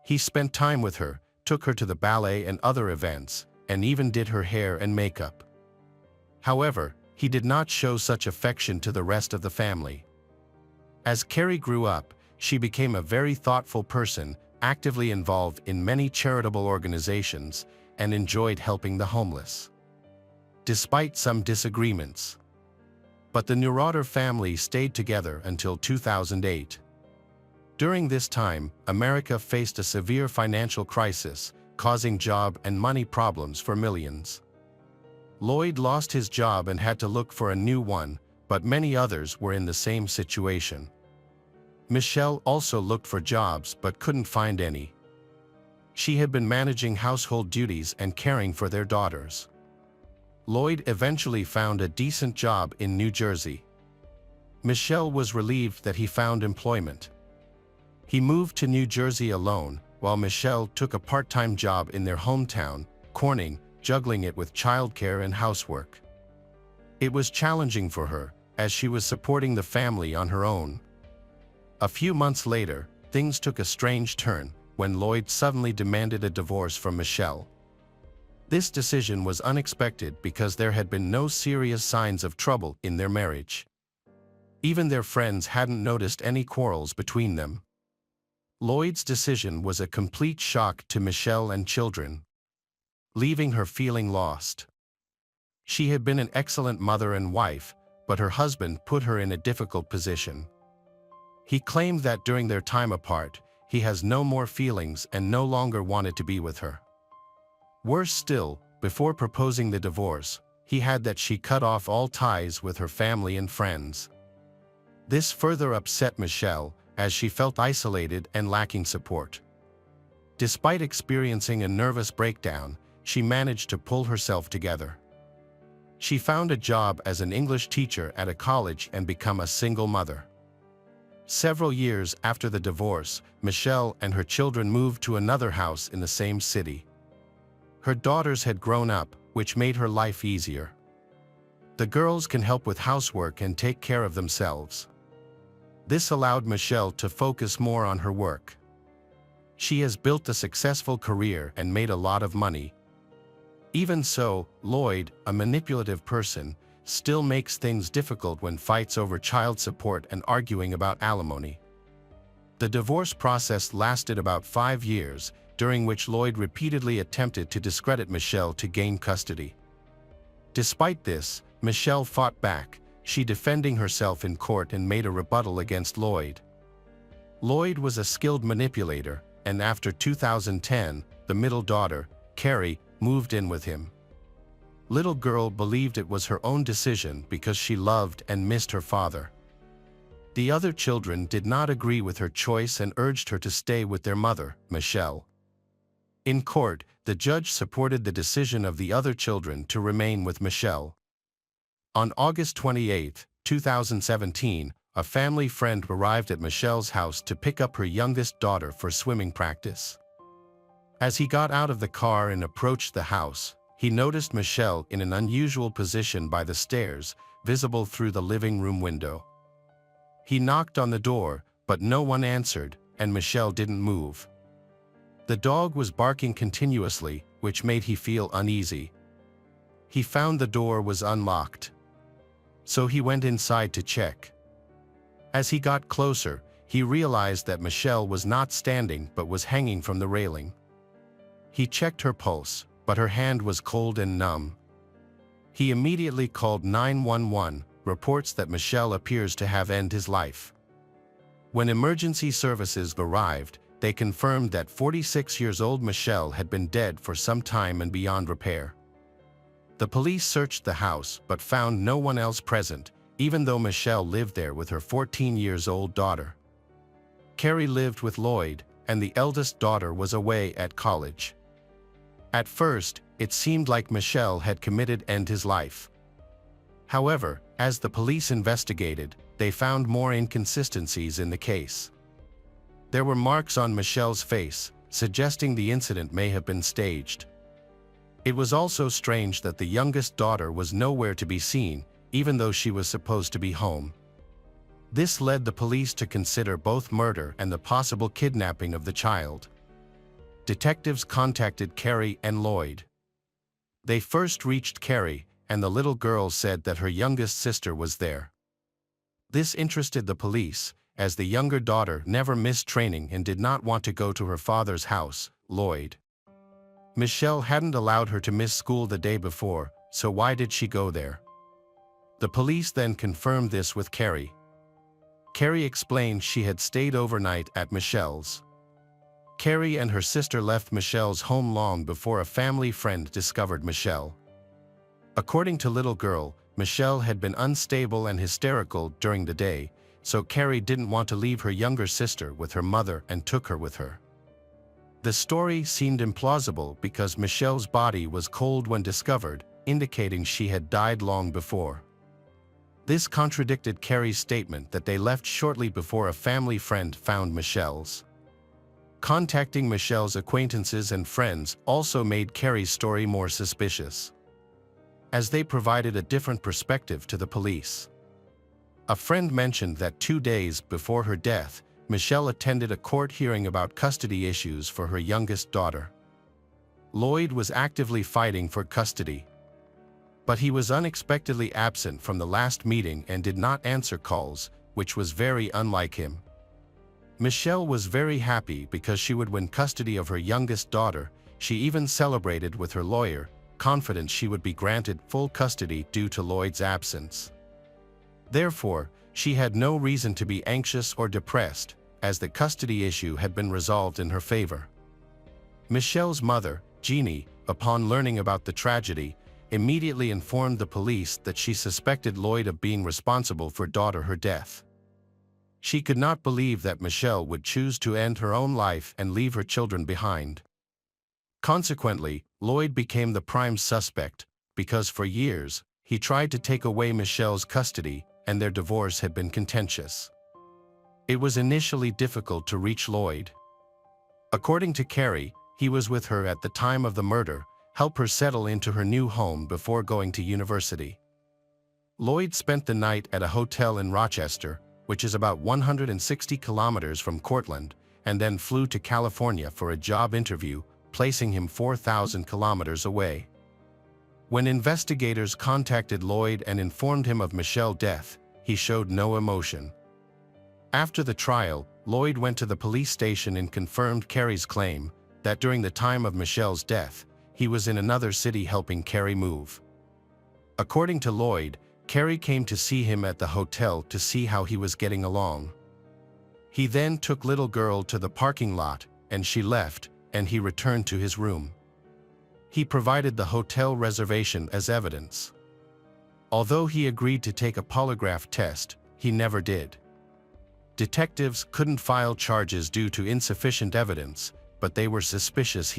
He spent time with her, took her to the ballet and other events, and even did her hair and makeup. However, he did not show such affection to the rest of the family. As Carrie grew up, she became a very thoughtful person, actively involved in many charitable organizations, and enjoyed helping the homeless. Despite some disagreements. But the Neurotter family stayed together until 2008. During this time, America faced a severe financial crisis, causing job and money problems for millions. Lloyd lost his job and had to look for a new one, but many others were in the same situation. Michelle also looked for jobs but couldn't find any. She had been managing household duties and caring for their daughters. Lloyd eventually found a decent job in New Jersey. Michelle was relieved that he found employment. He moved to New Jersey alone, while Michelle took a part-time job in their hometown, Corning, juggling it with childcare and housework. It was challenging for her, as she was supporting the family on her own. A few months later, things took a strange turn when Lloyd suddenly demanded a divorce from Michelle. This decision was unexpected because there had been no serious signs of trouble in their marriage. Even their friends hadn't noticed any quarrels between them. Lloyd's decision was a complete shock to Michelle and children, leaving her feeling lost. She had been an excellent mother and wife, but her husband put her in a difficult position. He claimed that during their time apart, he has no more feelings and no longer wanted to be with her. Worse still, before proposing the divorce, he had that she cut off all ties with her family and friends. This further upset Michelle, as she felt isolated and lacking support. Despite experiencing a nervous breakdown, she managed to pull herself together. She found a job as an English teacher at a college and became a single mother. Several years after the divorce, Michelle and her children moved to another house in the same city. Her daughters had grown up, which made her life easier. The girls can help with housework and take care of themselves. This allowed Michelle to focus more on her work. She has built a successful career and made a lot of money. Even so, Lloyd, a manipulative person, still makes things difficult when fights over child support and arguing about alimony. The divorce process lasted about 5 years, during which Lloyd repeatedly attempted to discredit Michelle to gain custody. Despite this, Michelle fought back, she defending herself in court and made a rebuttal against Lloyd. Lloyd was a skilled manipulator, and after 2010, the middle daughter, Carrie, moved in with him. Little girl believed it was her own decision because she loved and missed her father. The other children did not agree with her choice and urged her to stay with their mother, Michelle. In court, the judge supported the decision of the other children to remain with Michelle. On August 28, 2017, a family friend arrived at Michelle's house to pick up her youngest daughter for swimming practice. As he got out of the car and approached the house, he noticed Michelle in an unusual position by the stairs, visible through the living room window. He knocked on the door, but no one answered, and Michelle didn't move. The dog was barking continuously, which made him feel uneasy. He found the door was unlocked. So he went inside to check. As he got closer, he realized that Michelle was not standing but was hanging from the railing. He checked her pulse, but her hand was cold and numb. He immediately called 911, reports that Michelle appears to have ended his life. When emergency services arrived, they confirmed that 46-year-old Michelle had been dead for some time and beyond repair. The police searched the house but found no one else present, even though Michelle lived there with her 14-year-old daughter. Carrie lived with Lloyd, and the eldest daughter was away at college. At first, it seemed like Michelle had committed to end his life. However, as the police investigated, they found more inconsistencies in the case. There were marks on Michelle's face, suggesting the incident may have been staged. It was also strange that the youngest daughter was nowhere to be seen, even though she was supposed to be home. This led the police to consider both murder and the possible kidnapping of the child. Detectives contacted Carrie and Lloyd. They first reached Carrie, and the little girl said that her youngest sister was there. This interested the police, as the younger daughter never missed training and did not want to go to her father's house, Lloyd. Michelle hadn't allowed her to miss school the day before, so why did she go there? The police then confirmed this with Carrie. Carrie explained she had stayed overnight at Michelle's. Carrie and her sister left Michelle's home long before a family friend discovered Michelle. According to little girl, Michelle had been unstable and hysterical during the day, so Carrie didn't want to leave her younger sister with her mother and took her with her. The story seemed implausible because Michelle's body was cold when discovered, indicating she had died long before. This contradicted Carrie's statement that they left shortly before a family friend found Michelle's. Contacting Michelle's acquaintances and friends also made Carrie's story more suspicious, as they provided a different perspective to the police. A friend mentioned that 2 days before her death, Michelle attended a court hearing about custody issues for her youngest daughter. Lloyd was actively fighting for custody, but he was unexpectedly absent from the last meeting and did not answer calls, which was very unlike him. Michelle was very happy because she would win custody of her youngest daughter. She even celebrated with her lawyer, confident she would be granted full custody due to Lloyd's absence. Therefore, she had no reason to be anxious or depressed, as the custody issue had been resolved in her favor. Michelle's mother, Jeannie, upon learning about the tragedy, immediately informed the police that she suspected Lloyd of being responsible for her death. She could not believe that Michelle would choose to end her own life and leave her children behind. Consequently, Lloyd became the prime suspect, because for years, he tried to take away Michelle's custody, and their divorce had been contentious. It was initially difficult to reach Lloyd. According to Carrie, he was with her at the time of the murder, help her settle into her new home before going to university. Lloyd spent the night at a hotel in Rochester, which is about 160 kilometers from Cortland, and then flew to California for a job interview, placing him 4,000 kilometers away. When investigators contacted Lloyd and informed him of Michelle's death, he showed no emotion. After the trial, Lloyd went to the police station and confirmed Carrie's claim that during the time of Michelle's death, he was in another city helping Carrie move. According to Lloyd, Carrie came to see him at the hotel to see how he was getting along. He then took little girl to the parking lot, and she left, and he returned to his room. He provided the hotel reservation as evidence. Although he agreed to take a polygraph test, he never did. Detectives couldn't file charges due to insufficient evidence, but they were suspicious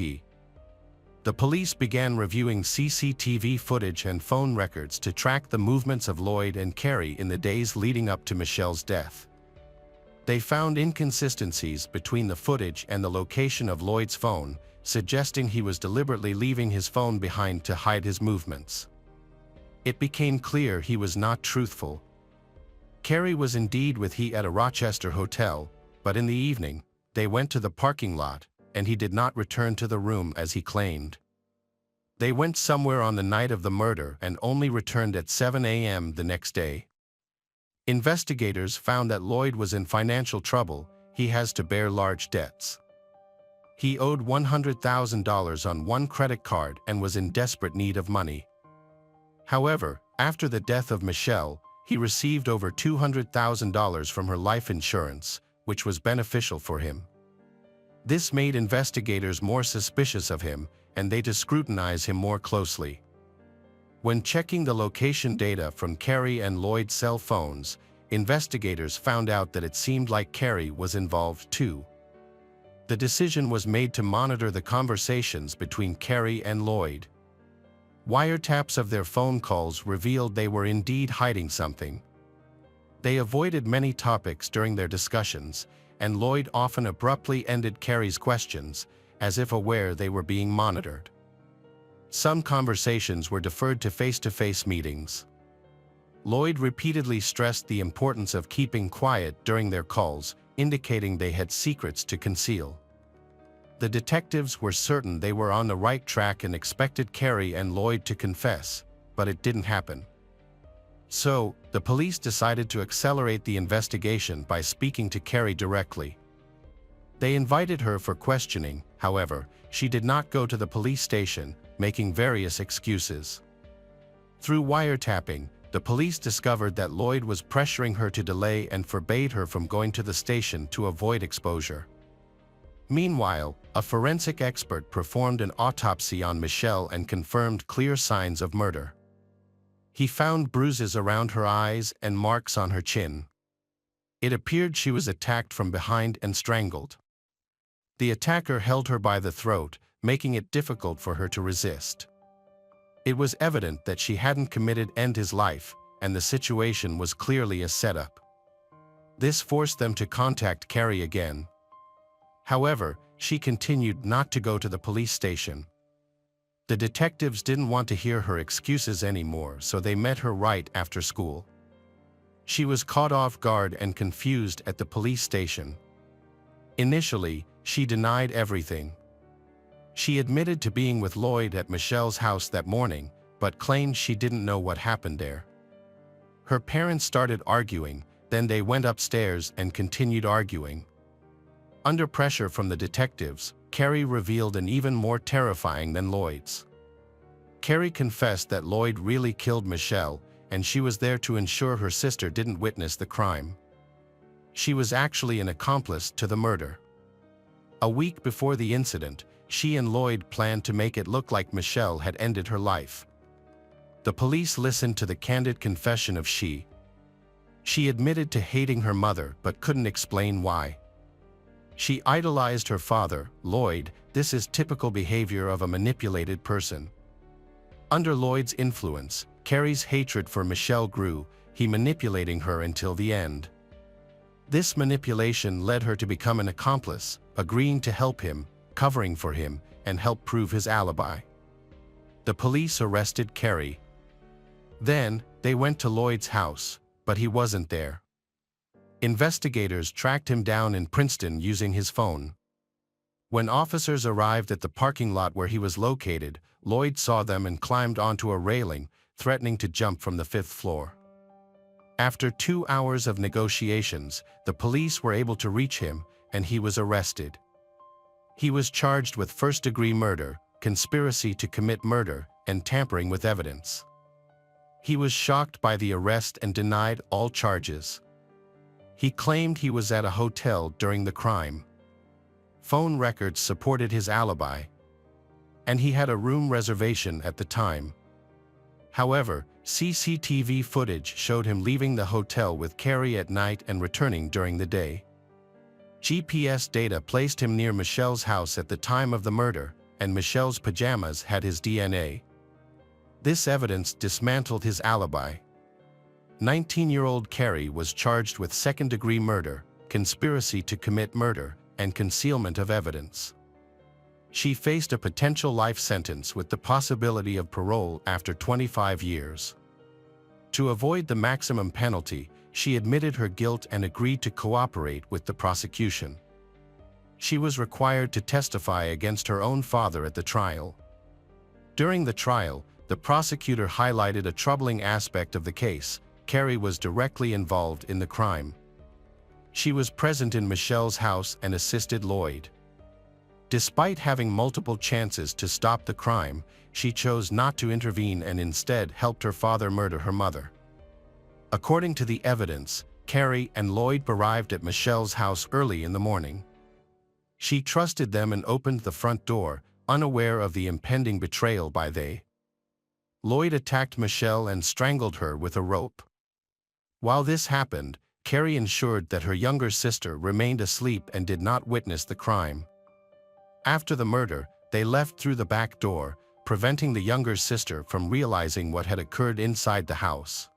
The police began reviewing CCTV footage and phone records to track the movements of Lloyd and Carrie in the days leading up to Michelle's death. They found inconsistencies between the footage and the location of Lloyd's phone, suggesting he was deliberately leaving his phone behind to hide his movements. It became clear he was not truthful. Carrie was indeed with he at a Rochester hotel, but in the evening, they went to the parking lot, and he did not return to the room as he claimed. They went somewhere on the night of the murder and only returned at 7 a.m. the next day. Investigators found that Lloyd was in financial trouble. He has to bear large debts. He owed $100,000 on one credit card and was in desperate need of money. However, after the death of Michelle, he received over $200,000 from her life insurance, which was beneficial for him. This made investigators more suspicious of him, and they to scrutinize him more closely. When checking the location data from Carrie and Lloyd's cell phones, investigators found out that it seemed like Carrie was involved too. The decision was made to monitor the conversations between Carrie and Lloyd. Wiretaps of their phone calls revealed they were indeed hiding something. They avoided many topics during their discussions, and Lloyd often abruptly ended Carrie's questions, as if aware they were being monitored. Some conversations were deferred to face-to-face meetings. Lloyd repeatedly stressed the importance of keeping quiet during their calls, indicating they had secrets to conceal. The detectives were certain they were on the right track and expected Carrie and Lloyd to confess, but it didn't happen. So, the police decided to accelerate the investigation by speaking to Carrie directly. They invited her for questioning. However, she did not go to the police station, making various excuses. Through wiretapping, the police discovered that Lloyd was pressuring her to delay and forbade her from going to the station to avoid exposure. Meanwhile, a forensic expert performed an autopsy on Michelle and confirmed clear signs of murder. He found bruises around her eyes and marks on her chin. It appeared she was attacked from behind and strangled. The attacker held her by the throat, making it difficult for her to resist. It was evident that she hadn't committed to end his life, and the situation was clearly a setup. This forced them to contact Carrie again. However, She continued not to go to the police station. The detectives didn't want to hear her excuses anymore, so they met her right after school. She was caught off guard and confused at the police station. Initially, she denied everything. She admitted to being with Lloyd at Michelle's house that morning, but claimed she didn't know what happened there. Her parents started arguing, then they went upstairs and continued arguing. Under pressure from the detectives, Carrie revealed an even more terrifying than Lloyd's. Carrie confessed that Lloyd really killed Michelle, and she was there to ensure her sister didn't witness the crime. She was actually an accomplice to the murder. A week before the incident, she and Lloyd planned to make it look like Michelle had ended her life. The police listened to the candid confession of she. She admitted to hating her mother but couldn't explain why. She idolized her father, Lloyd. This is typical behavior of a manipulated person. Under Lloyd's influence, Carrie's hatred for Michelle grew, he manipulating her until the end. This manipulation led her to become an accomplice, agreeing to help him, covering for him, and help prove his alibi. The police arrested Carrie. Then, they went to Lloyd's house, but he wasn't there. Investigators tracked him down in Princeton using his phone. When officers arrived at the parking lot where he was located, Lloyd saw them and climbed onto a railing, threatening to jump from the 5th floor. After 2 hours of negotiations, the police were able to reach him, and he was arrested. He was charged with first-degree murder, conspiracy to commit murder, and tampering with evidence. He was shocked by the arrest and denied all charges. He claimed he was at a hotel during the crime. Phone records supported his alibi, and he had a room reservation at the time. However, CCTV footage showed him leaving the hotel with Carrie at night and returning during the day. GPS data placed him near Michelle's house at the time of the murder, and Michelle's pajamas had his DNA. This evidence dismantled his alibi. 19-year-old Carrie was charged with second-degree murder, conspiracy to commit murder, and concealment of evidence. She faced a potential life sentence with the possibility of parole after 25 years. To avoid the maximum penalty, she admitted her guilt and agreed to cooperate with the prosecution. She was required to testify against her own father at the trial. During the trial, the prosecutor highlighted a troubling aspect of the case: Carrie was directly involved in the crime. She was present in Michelle's house and assisted Lloyd. Despite having multiple chances to stop the crime, she chose not to intervene and instead helped her father murder her mother. According to the evidence, Carrie and Lloyd arrived at Michelle's house early in the morning. She trusted them and opened the front door, unaware of the impending betrayal by they. Lloyd attacked Michelle and strangled her with a rope. While this happened, Carrie ensured that her younger sister remained asleep and did not witness the crime. After the murder, they left through the back door, preventing the younger sister from realizing what had occurred inside the house.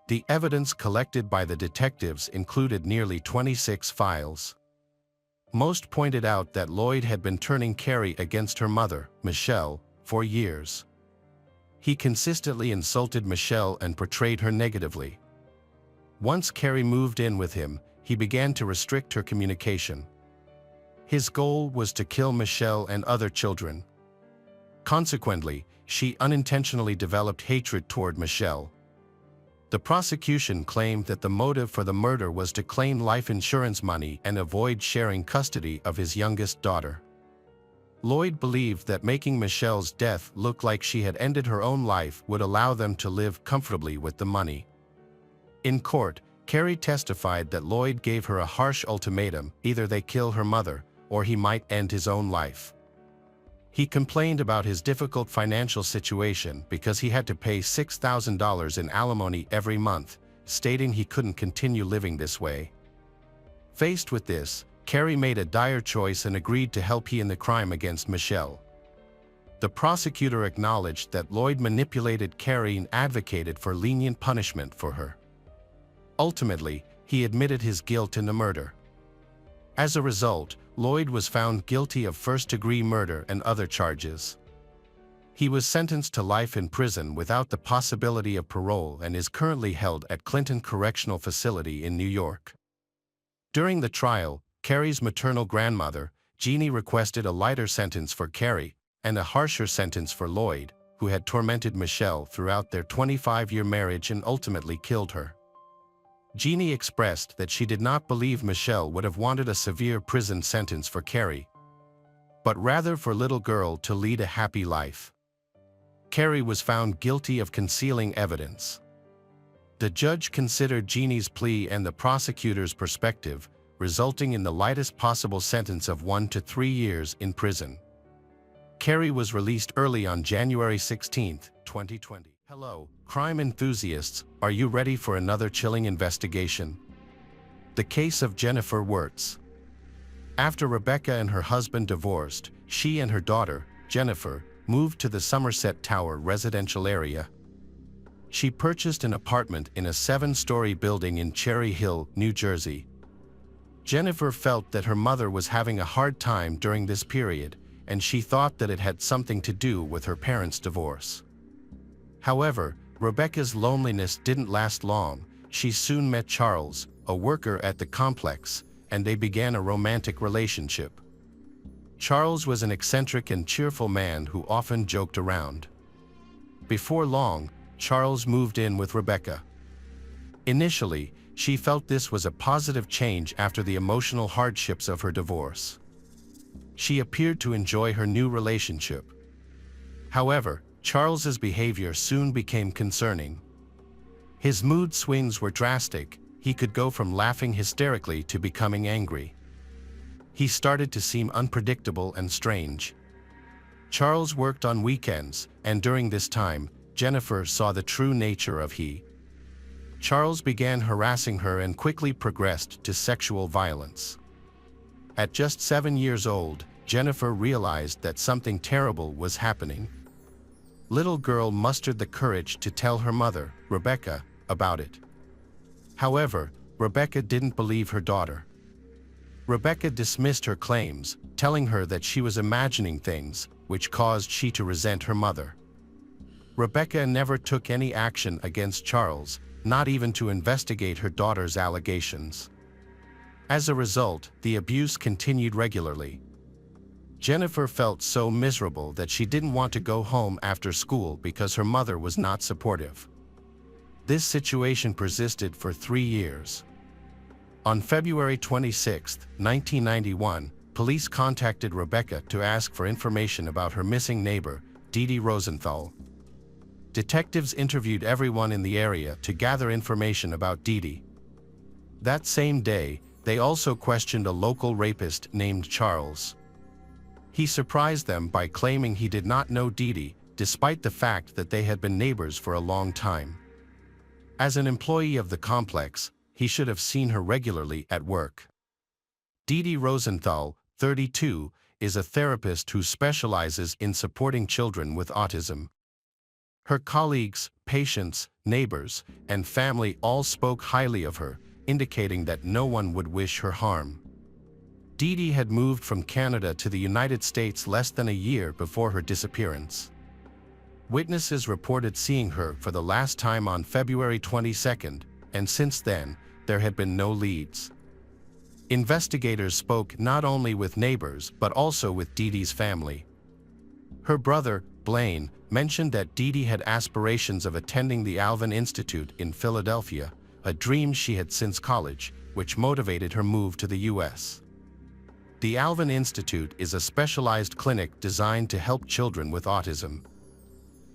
The evidence collected by the detectives included nearly 26 files. Most pointed out that Lloyd had been turning Carrie against her mother, Michelle, for years. He consistently insulted Michelle and portrayed her negatively. Once Carrie moved in with him, he began to restrict her communication. His goal was to kill Michelle and other children. Consequently, she unintentionally developed hatred toward Michelle. The prosecution claimed that the motive for the murder was to claim life insurance money and avoid sharing custody of his youngest daughter. Lloyd believed that making Michelle's death look like she had ended her own life would allow them to live comfortably with the money. In court, Carrie testified that Lloyd gave her a harsh ultimatum: either they kill her mother, or he might end his own life. He complained about his difficult financial situation because he had to pay $6,000 in alimony every month, stating he couldn't continue living this way. Faced with this, Carrie made a dire choice and agreed to help in the crime against Michelle. The prosecutor acknowledged that Lloyd manipulated Carrie and advocated for lenient punishment for her. Ultimately, he admitted his guilt in the murder. As a result, Lloyd was found guilty of first-degree murder and other charges. He was sentenced to life in prison without the possibility of parole and is currently held at Clinton Correctional Facility in New York. During the trial, Carrie's maternal grandmother, Jeannie, requested a lighter sentence for Carrie and a harsher sentence for Lloyd, who had tormented Michelle throughout their 25-year marriage and ultimately killed her. Jeannie expressed that she did not believe Michelle would have wanted a severe prison sentence for Carrie, but rather for little girl to lead a happy life. Carrie was found guilty of concealing evidence. The judge considered Jeannie's plea and the prosecutor's perspective, resulting in the lightest possible sentence of 1 to 3 years in prison. Carrie was released early on January 16, 2020. Hello, crime enthusiasts, are you ready for another chilling investigation? The case of Jennifer Wirtz. After Rebecca and her husband divorced, she and her daughter, Jennifer, moved to the Somerset Tower residential area. She purchased an apartment in a 7-story building in Cherry Hill, New Jersey. Jennifer felt that her mother was having a hard time during this period, and she thought that it had something to do with her parents' divorce. However, Rebecca's loneliness didn't last long. She soon met Charles, a worker at the complex, and they began a romantic relationship. Charles was an eccentric and cheerful man who often joked around. Before long, Charles moved in with Rebecca. Initially, she felt this was a positive change after the emotional hardships of her divorce. She appeared to enjoy her new relationship. However, Charles's behavior soon became concerning. His mood swings were drastic. He could go from laughing hysterically to becoming angry. He started to seem unpredictable and strange. Charles worked on weekends, and during this time, Jennifer saw the true nature of he. Charles began harassing her and quickly progressed to sexual violence. At just 7 years old, Jennifer realized that something terrible was happening. Little girl mustered the courage to tell her mother, Rebecca, about it. However, Rebecca didn't believe her daughter. Rebecca dismissed her claims, telling her that she was imagining things, which caused she to resent her mother. Rebecca never took any action against Charles, not even to investigate her daughter's allegations. As a result, the abuse continued regularly. Jennifer felt so miserable that she didn't want to go home after school because her mother was not supportive. This situation persisted for 3 years. On February 26, 1991, police contacted Rebecca to ask for information about her missing neighbor, Dee Dee Rosenthal. Detectives interviewed everyone in the area to gather information about Dee Dee. That same day, they also questioned a local rapist named Charles. He surprised them by claiming he did not know Dee Dee, despite the fact that they had been neighbors for a long time. As an employee of the complex, he should have seen her regularly at work. Dee Dee Rosenthal, 32, is a therapist who specializes in supporting children with autism. Her colleagues, patients, neighbors, and family all spoke highly of her, indicating that no one would wish her harm. Dee Dee had moved from Canada to the United States less than a year before her disappearance. Witnesses reported seeing her for the last time on February 22, and since then, there had been no leads. Investigators spoke not only with neighbors but also with Dee Dee's family. Her brother, Blaine, mentioned that Dee Dee had aspirations of attending the Alvin Institute in Philadelphia, a dream she had since college, which motivated her move to the U.S. The Alvin Institute is a specialized clinic designed to help children with autism.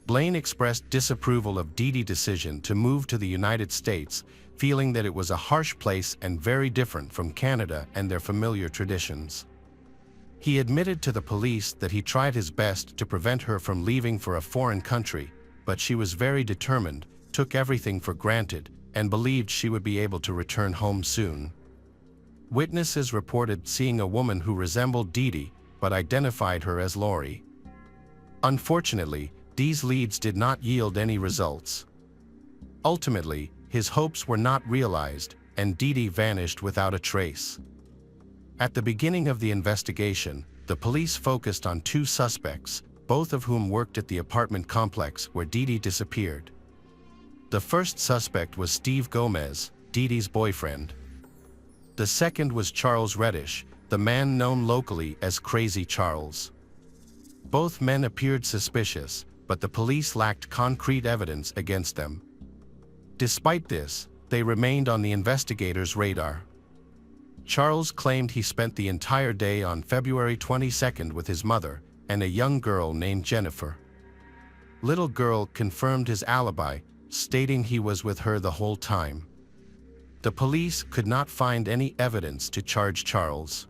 Blaine expressed disapproval of Dee Dee's decision to move to the United States, feeling that it was a harsh place and very different from Canada and their familiar traditions. He admitted to the police that he tried his best to prevent her from leaving for a foreign country, but she was very determined, took everything for granted, and believed she would be able to return home soon. Witnesses reported seeing a woman who resembled Dee Dee, but identified her as Lori. Unfortunately, these leads did not yield any results. Ultimately, his hopes were not realized, and Dee Dee vanished without a trace. At the beginning of the investigation, the police focused on two suspects, both of whom worked at the apartment complex where Dee Dee disappeared. The first suspect was Steve Gomez, Dee Dee's boyfriend. The second was Charles Reddish, the man known locally as Crazy Charles. Both men appeared suspicious, but the police lacked concrete evidence against them. Despite this, they remained on the investigators' radar. Charles claimed he spent the entire day on February 22nd with his mother and a young girl named Jennifer. Little girl confirmed his alibi, stating he was with her the whole time. The police could not find any evidence to charge Charles.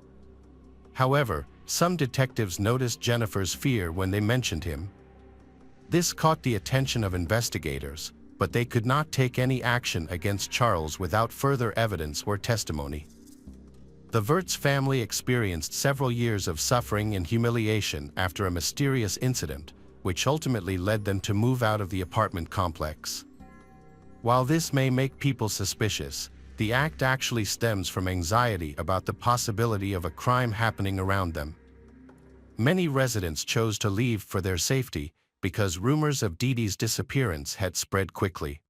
However, some detectives noticed Jennifer's fear when they mentioned him. This caught the attention of investigators, but they could not take any action against Charles without further evidence or testimony. The Wirtz family experienced several years of suffering and humiliation after a mysterious incident, which ultimately led them to move out of the apartment complex. While this may make people suspicious, the act actually stems from anxiety about the possibility of a crime happening around them. Many residents chose to leave for their safety because rumors of Dee Dee's disappearance had spread quickly.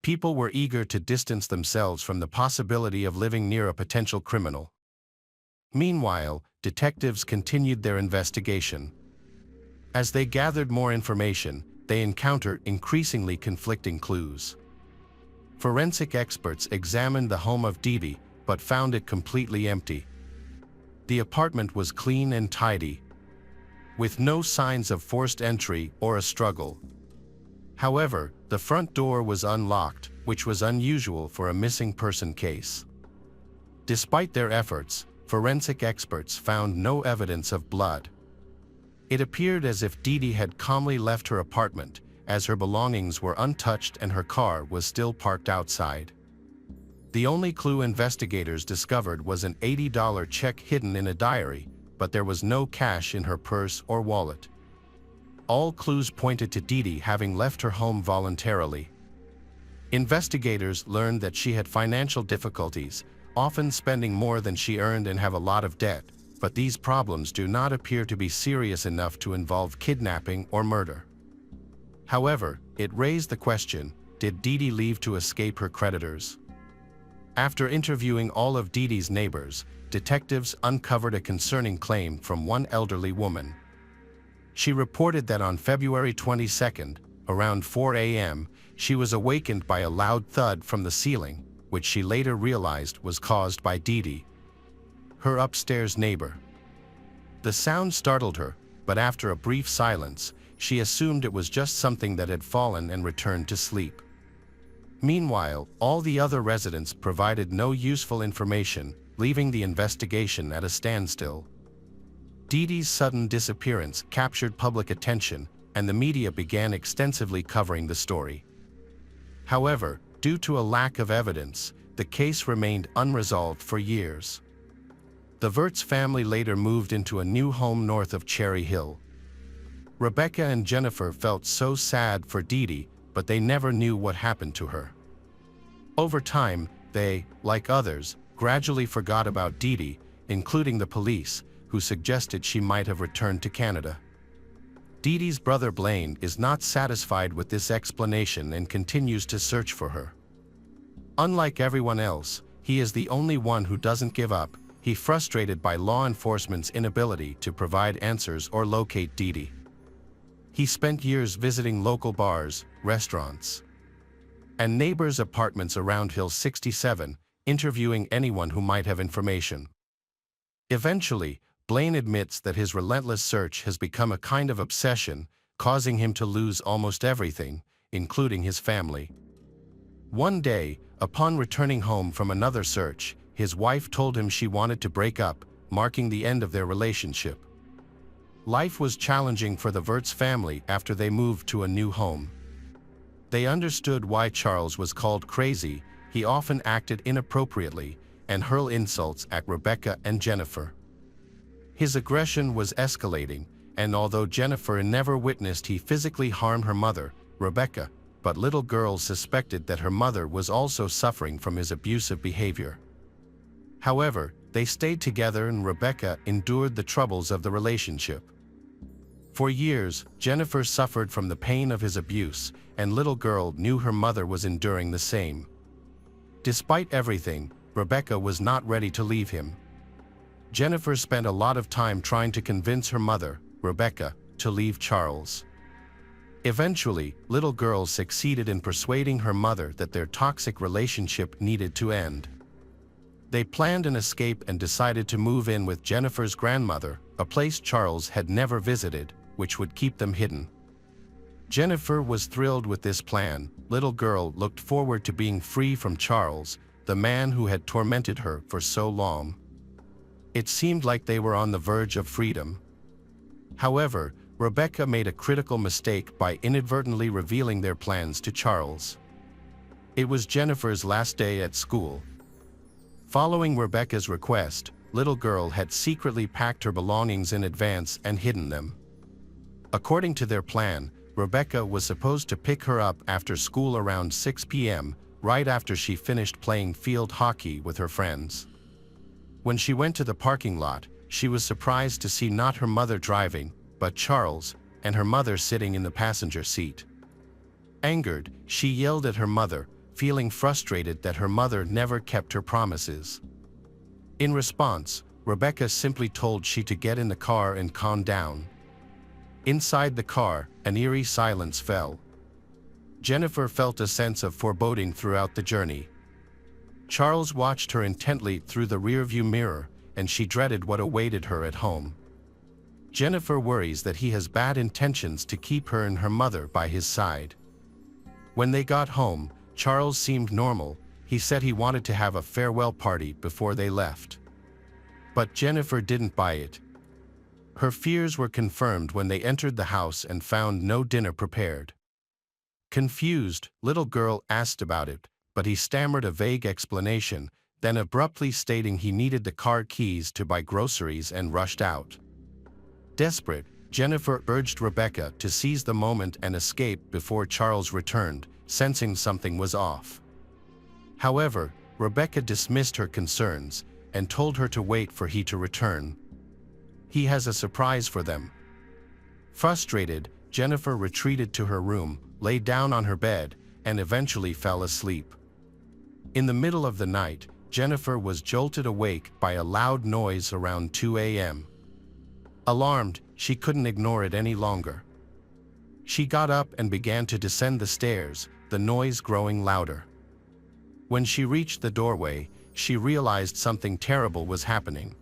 People were eager to distance themselves from the possibility of living near a potential criminal. Meanwhile, detectives continued their investigation. As they gathered more information, they encountered increasingly conflicting clues. Forensic experts examined the home of Dee Dee, but found it completely empty. The apartment was clean and tidy, with no signs of forced entry or a struggle. However, the front door was unlocked, which was unusual for a missing person case. Despite their efforts, forensic experts found no evidence of blood. It appeared as if Dee Dee had calmly left her apartment, as her belongings were untouched and her car was still parked outside. The only clue investigators discovered was an $80 check hidden in a diary, but there was no cash in her purse or wallet. All clues pointed to Dee Dee having left her home voluntarily. Investigators learned that she had financial difficulties, often spending more than she earned and have a lot of debt, but these problems do not appear to be serious enough to involve kidnapping or murder. However, it raised the question, did Dee Dee leave to escape her creditors? After interviewing all of Dee Dee's neighbors, detectives uncovered a concerning claim from one elderly woman. She reported that on February 22nd, around 4 a.m., she was awakened by a loud thud from the ceiling, which she later realized was caused by Dee Dee, her upstairs neighbor. The sound startled her, but after a brief silence, she assumed it was just something that had fallen and returned to sleep. Meanwhile, all the other residents provided no useful information, leaving the investigation at a standstill. Dee Dee's sudden disappearance captured public attention, and the media began extensively covering the story. However, due to a lack of evidence, the case remained unresolved for years. The Wirtz family later moved into a new home north of Cherry Hill. Rebecca and Jennifer felt so sad for Dee Dee, but they never knew what happened to her. Over time, they, like others, gradually forgot about Dee Dee, including the police, who suggested she might have returned to Canada. Dee Dee's brother Blaine is not satisfied with this explanation and continues to search for her. Unlike everyone else, he is the only one who doesn't give up. He's frustrated by law enforcement's inability to provide answers or locate Dee Dee. He spent years visiting local bars, restaurants, and neighbors' apartments around Hill 67, interviewing anyone who might have information. Eventually, Blaine admits that his relentless search has become a kind of obsession, causing him to lose almost everything, including his family. One day, upon returning home from another search, his wife told him she wanted to break up, marking the end of their relationship. Life was challenging for the Wirtz family after they moved to a new home. They understood why Charles was called crazy. He often acted inappropriately and hurled insults at Rebecca and Jennifer. His aggression was escalating, and although Jennifer never witnessed he physically harmed her mother, Rebecca, but little girls suspected that her mother was also suffering from his abusive behavior. However, they stayed together and Rebecca endured the troubles of the relationship. For years, Jennifer suffered from the pain of his abuse, and little girl knew her mother was enduring the same. Despite everything, Rebecca was not ready to leave him. Jennifer spent a lot of time trying to convince her mother, Rebecca, to leave Charles. Eventually, little girl succeeded in persuading her mother that their toxic relationship needed to end. They planned an escape and decided to move in with Jennifer's grandmother, a place Charles had never visited, which would keep them hidden. Jennifer was thrilled with this plan. Little girl looked forward to being free from Charles, the man who had tormented her for so long. It seemed like they were on the verge of freedom. However, Rebecca made a critical mistake by inadvertently revealing their plans to Charles. It was Jennifer's last day at school. Following Rebecca's request, little girl had secretly packed her belongings in advance and hidden them. According to their plan, Rebecca was supposed to pick her up after school around 6 p.m., right after she finished playing field hockey with her friends. When she went to the parking lot, she was surprised to see not her mother driving, but Charles, and her mother sitting in the passenger seat. Angered, she yelled at her mother, feeling frustrated that her mother never kept her promises. In response, Rebecca simply told she to get in the car and calm down. Inside the car, an eerie silence fell. Jennifer felt a sense of foreboding throughout the journey. Charles watched her intently through the rearview mirror, and she dreaded what awaited her at home. Jennifer worries that he has bad intentions to keep her and her mother by his side. When they got home, Charles seemed normal. He said he wanted to have a farewell party before they left. But Jennifer didn't buy it. Her fears were confirmed when they entered the house and found no dinner prepared. Confused, little girl asked about it, but he stammered a vague explanation, then abruptly stating he needed the car keys to buy groceries and rushed out. Desperate, Jennifer urged Rebecca to seize the moment and escape before Charles returned, sensing something was off. However, Rebecca dismissed her concerns and told her to wait for he to return. He has a surprise for them. Frustrated, Jennifer retreated to her room, lay down on her bed, and eventually fell asleep. In the middle of the night, Jennifer was jolted awake by a loud noise around 2 a.m. Alarmed, she couldn't ignore it any longer. She got up and began to descend the stairs, the noise growing louder. When she reached the doorway, she realized something terrible was happening.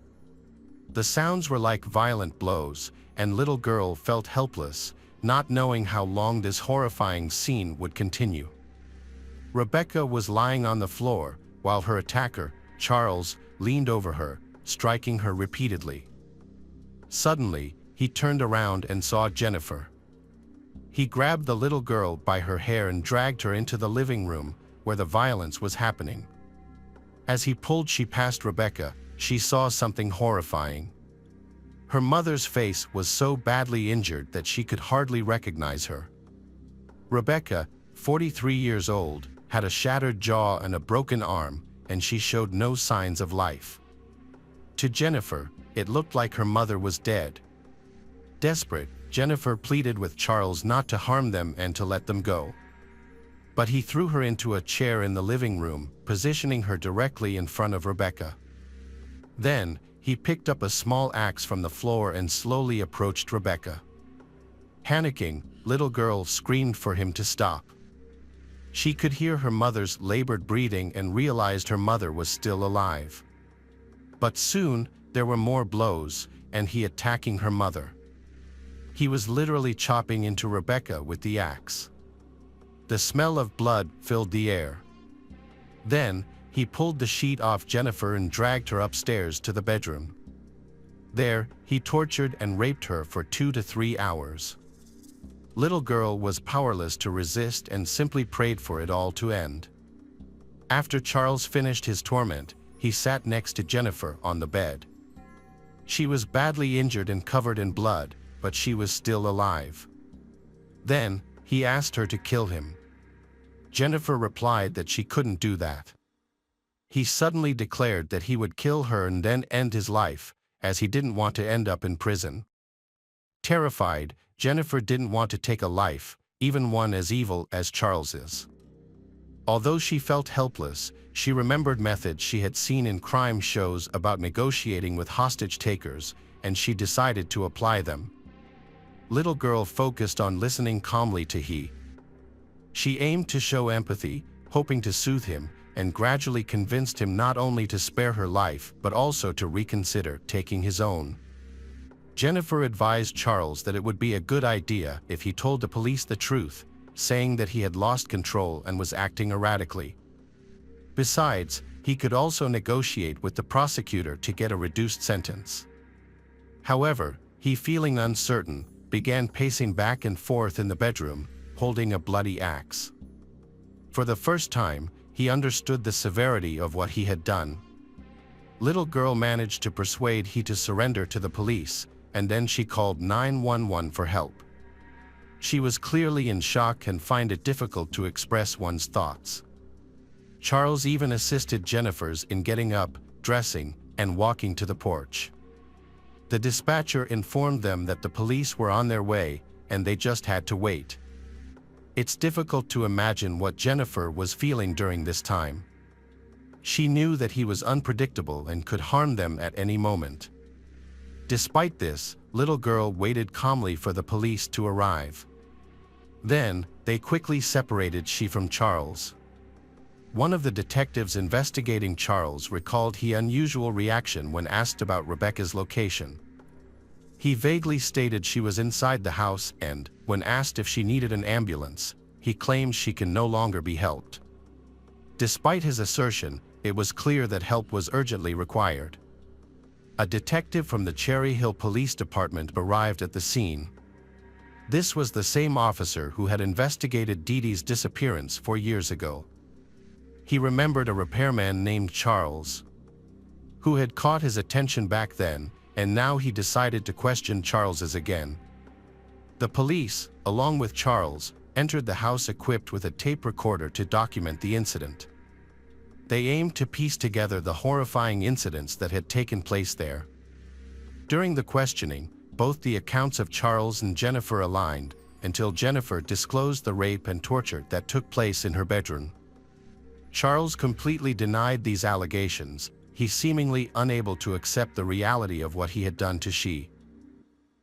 The sounds were like violent blows, and little girl felt helpless, not knowing how long this horrifying scene would continue. Rebecca was lying on the floor, while her attacker, Charles, leaned over her, striking her repeatedly. Suddenly, he turned around and saw Jennifer. He grabbed the little girl by her hair and dragged her into the living room, where the violence was happening. As he pulled she past Rebecca, she saw something horrifying. Her mother's face was so badly injured that she could hardly recognize her. Rebecca, 43 years old, had a shattered jaw and a broken arm, and she showed no signs of life. To Jennifer, it looked like her mother was dead. Desperate, Jennifer pleaded with Charles not to harm them and to let them go. But he threw her into a chair in the living room, positioning her directly in front of Rebecca. Then, he picked up a small axe from the floor and slowly approached Rebecca. Panicking, little girl screamed for him to stop. She could hear her mother's labored breathing and realized her mother was still alive. But soon, there were more blows, and he attacking her mother. He was literally chopping into Rebecca with the axe. The smell of blood filled the air. Then, he pulled the sheet off Jennifer and dragged her upstairs to the bedroom. There, he tortured and raped her for 2 to 3 hours. Little girl was powerless to resist and simply prayed for it all to end. After Charles finished his torment, he sat next to Jennifer on the bed. She was badly injured and covered in blood, but she was still alive. Then, he asked her to kill him. Jennifer replied that she couldn't do that. He suddenly declared that he would kill her and then end his life, as he didn't want to end up in prison. Terrified, Jennifer didn't want to take a life, even one as evil as Charles's. Although she felt helpless, she remembered methods she had seen in crime shows about negotiating with hostage takers, and she decided to apply them. Little girl focused on listening calmly to he. She aimed to show empathy, hoping to soothe him, and gradually convinced him not only to spare her life but also to reconsider taking his own. Jennifer advised Charles that it would be a good idea if he told the police the truth, saying that he had lost control and was acting erratically. Besides, he could also negotiate with the prosecutor to get a reduced sentence. However, he, feeling uncertain, began pacing back and forth in the bedroom, holding a bloody axe. For the first time, he understood the severity of what he had done. Little girl managed to persuade he to surrender to the police, and then she called 911 for help. She was clearly in shock and found it difficult to express one's thoughts. Charles even assisted Jennifer's in getting up, dressing, and walking to the porch. The dispatcher informed them that the police were on their way, and they just had to wait. It's difficult to imagine what Jennifer was feeling during this time. She knew that he was unpredictable and could harm them at any moment. Despite this, little girl waited calmly for the police to arrive. Then, they quickly separated she from Charles. One of the detectives investigating Charles recalled his unusual reaction when asked about Rebecca's location. He vaguely stated she was inside the house and, when asked if she needed an ambulance, he claimed she can no longer be helped. Despite his assertion, it was clear that help was urgently required. A detective from the Cherry Hill Police Department arrived at the scene. This was the same officer who had investigated Dee Dee's disappearance 4 years ago. He remembered a repairman named Charles, who had caught his attention back then, and now he decided to question Charles's again. The police, along with Charles, entered the house equipped with a tape recorder to document the incident. They aimed to piece together the horrifying incidents that had taken place there. During the questioning, both the accounts of Charles and Jennifer aligned, until Jennifer disclosed the rape and torture that took place in her bedroom. Charles completely denied these allegations, he seemingly unable to accept the reality of what he had done to she.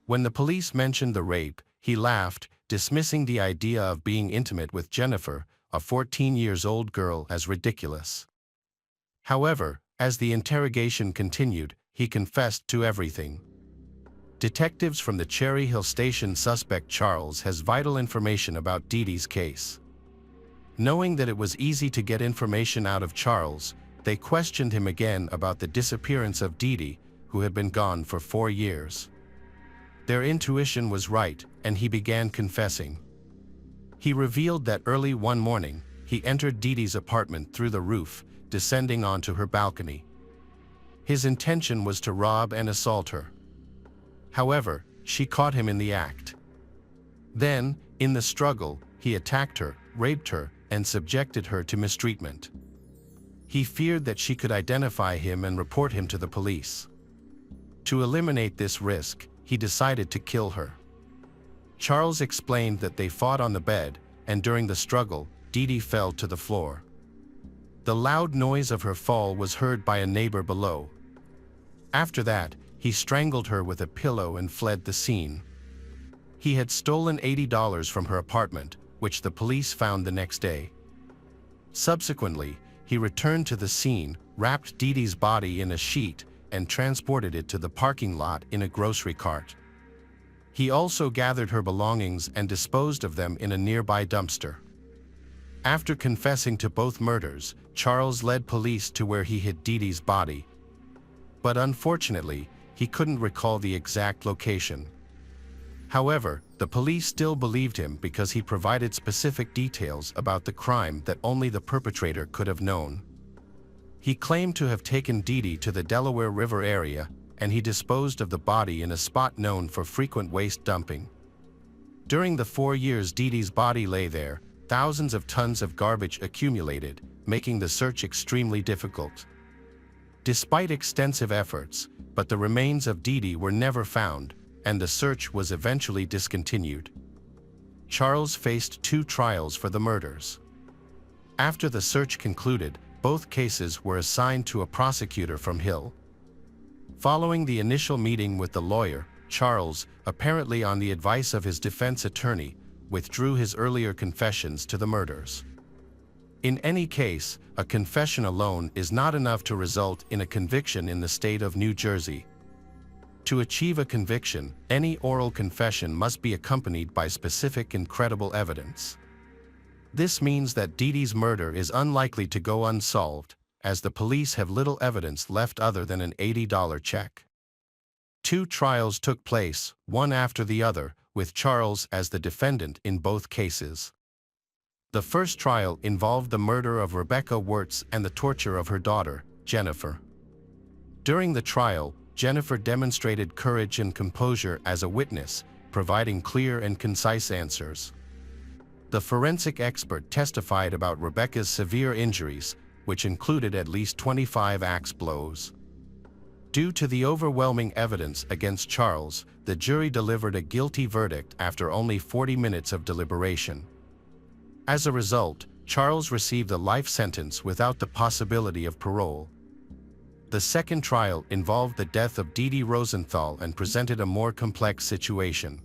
When the police mentioned the rape, he laughed, dismissing the idea of being intimate with Jennifer, a 14-year-old girl, as ridiculous. However, as the interrogation continued, he confessed to everything. Detectives from the Cherry Hill station suspect Charles has vital information about Dee Dee's case. Knowing that it was easy to get information out of Charles, they questioned him again about the disappearance of Dee Dee, who had been gone for 4 years. Their intuition was right, and he began confessing. He revealed that early one morning, he entered Dee Dee's apartment through the roof, descending onto her balcony. His intention was to rob and assault her. However, she caught him in the act. Then, in the struggle, he attacked her, raped her, and subjected her to mistreatment. He feared that she could identify him and report him to the police. To eliminate this risk, he decided to kill her. Charles explained that they fought on the bed, and during the struggle, Dee Dee fell to the floor. The loud noise of her fall was heard by a neighbor below. After that, he strangled her with a pillow and fled the scene. He had stolen $80 from her apartment, which the police found the next day. Subsequently, he returned to the scene, wrapped Dee Dee's body in a sheet, and transported it to the parking lot in a grocery cart. He also gathered her belongings and disposed of them in a nearby dumpster. After confessing to both murders, Charles led police to where he hid Dee Dee's body. But unfortunately, he couldn't recall the exact location. However, the police still believed him because he provided specific details about the crime that only the perpetrator could have known. He claimed to have taken Dee Dee to the Delaware River area, and he disposed of the body in a spot known for frequent waste dumping. During the 4 years Dee Dee's body lay there, thousands of tons of garbage accumulated, making the search extremely difficult. Despite extensive efforts, but the remains of Dee Dee were never found, and the search was eventually discontinued. Charles faced 2 trials for the murders. After the search concluded, both cases were assigned to a prosecutor from Hill. Following the initial meeting with the lawyer, Charles, apparently on the advice of his defense attorney, withdrew his earlier confessions to the murders. In any case, a confession alone is not enough to result in a conviction in the state of New Jersey. To achieve a conviction, any oral confession must be accompanied by specific and credible evidence. This means that Dee Dee's murder is unlikely to go unsolved, as the police have little evidence left other than an $80 check. 2 trials took place, one after the other, with Charles as the defendant in both cases. The first trial involved the murder of Rebecca Wirtz and the torture of her daughter, Jennifer. During the trial, Jennifer demonstrated courage and composure as a witness, providing clear and concise answers. The forensic expert testified about Rebecca's severe injuries, which included at least 25 axe blows. Due to the overwhelming evidence against Charles, the jury delivered a guilty verdict after only 40 minutes of deliberation. As a result, Charles received a life sentence without the possibility of parole. The second trial involved the death of Dee Dee Rosenthal and presented a more complex situation.